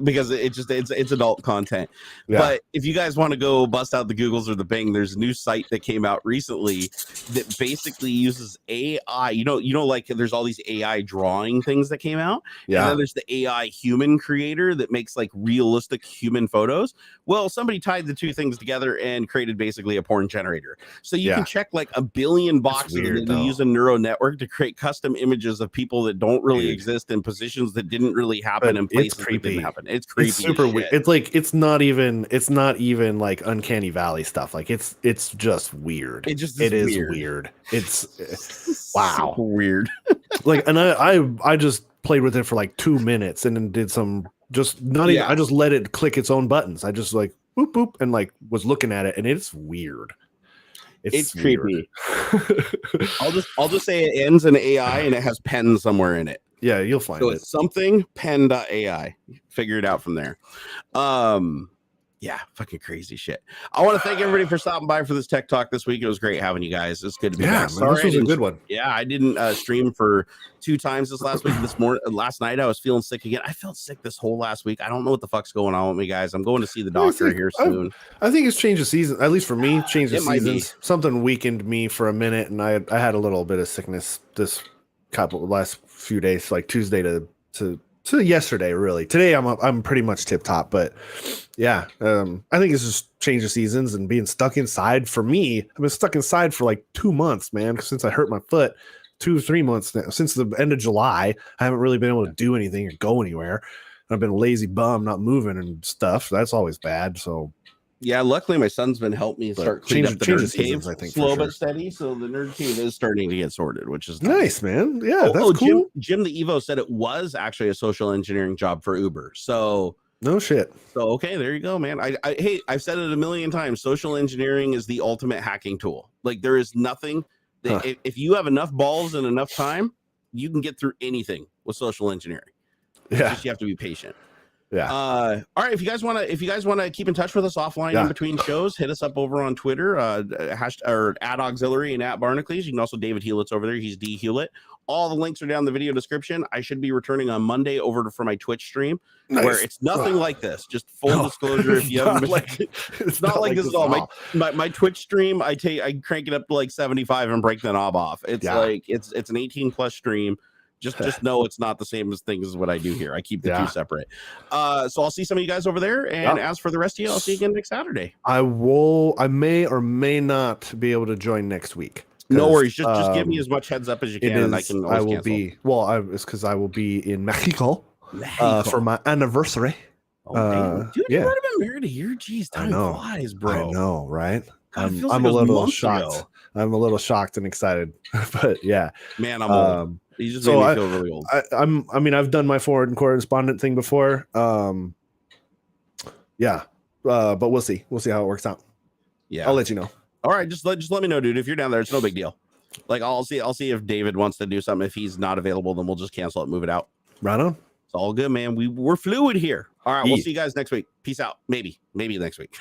Because it's adult content. Yeah. But if you guys want to go bust out the Googles or the Bing, there's a new site that came out recently that basically uses AI. You know, like there's all these AI drawing things that came out. Yeah. And then there's the AI human creator that makes like realistic human photos. Well, somebody tied the two things together and created basically a porn generator. So you can check like a billion boxes and use a neural network to create custom images of people that don't really exist in positions that didn't really happen in places that didn't happen. It's creepy. It's super weird. It's like it's not even like Uncanny Valley stuff. Like it's just weird. It is weird. It's wow. Super weird. Like, and I just played with it for like 2 minutes and then did some I just let it click its own buttons. I just like boop boop and like was looking at it and it's weird. It's creepy. I'll just say it ends in AI and it has pen somewhere in it. Yeah, you'll find it. It's something pen.ai. Figure it out from there. Yeah, fucking crazy shit. I want to thank everybody for stopping by for this tech talk this week. It was great having you guys. It's good to be back. Sorry, this was a good one. Yeah, I didn't stream for 2 times this last week. Last night I was feeling sick again. I felt sick this whole last week. I don't know what the fuck's going on with me, guys. I'm going to see the doctor here soon. I think it's changed the season, at least for me. Change the seasons. Something weakened me for a minute, and I had a little bit of sickness this last few days, like Tuesday to yesterday, really. Today I'm pretty much tip top, but yeah, I think it's just change of seasons and being stuck inside. For me, I've been stuck inside for like 2 months, man, since I hurt my foot. 2 or 3 months now. Since the end of July, I haven't really been able to do anything or go anywhere. I've been a lazy bum, not moving and stuff. That's always bad. So Yeah, luckily my son's been helping me start cleaning up the nerd seasons, cave, I think, slow but steady. So the nerd cave is starting to get sorted, which is nice, man. Yeah, that's cool. Jim the Evo said it was actually a social engineering job for Uber. So no shit. So okay, there you go, man. Hey, I've said it a million times. Social engineering is the ultimate hacking tool. Like there is nothing that if you have enough balls and enough time, you can get through anything with social engineering. Yeah, just you have to be patient. Yeah. All right. If you guys want to keep in touch with us offline in between shows, hit us up over on Twitter, or at AuxxZillary and at Barnacules. You can also David Hewlett's over there. He's D Hewlett. All the links are down in the video description. I should be returning on Monday over for my Twitch stream, where it's nothing like this. Just full disclosure. If you haven't, it's not like this at all. My Twitch stream, I crank it up to like 75 and break the knob off. It's like it's an 18+ stream. Just know it's not the same as things as what I do here. I keep the two separate. So I'll see some of you guys over there. And as for the rest of you, I'll see you again next Saturday. I may or may not be able to join next week. No worries. Just give me as much heads up as you can, and I can always cancel. It's because I will be in Mexico for my anniversary. Dude, you might have been married a year. Jeez, time flies, bro. I know, right? I'm a little shocked. I'm a little shocked and excited, but yeah, man, I'm old. You just made me feel really old. I mean, I've done my foreign correspondent thing before. But we'll see. We'll see how it works out. Yeah, I'll let you know. All right, just let me know, dude. If you're down there, it's no big deal. Like I'll see if David wants to do something. If he's not available, then we'll just cancel it, move it out. Right on. It's all good, man. We're fluid here. All right, we'll see you guys next week. Peace out. Maybe next week.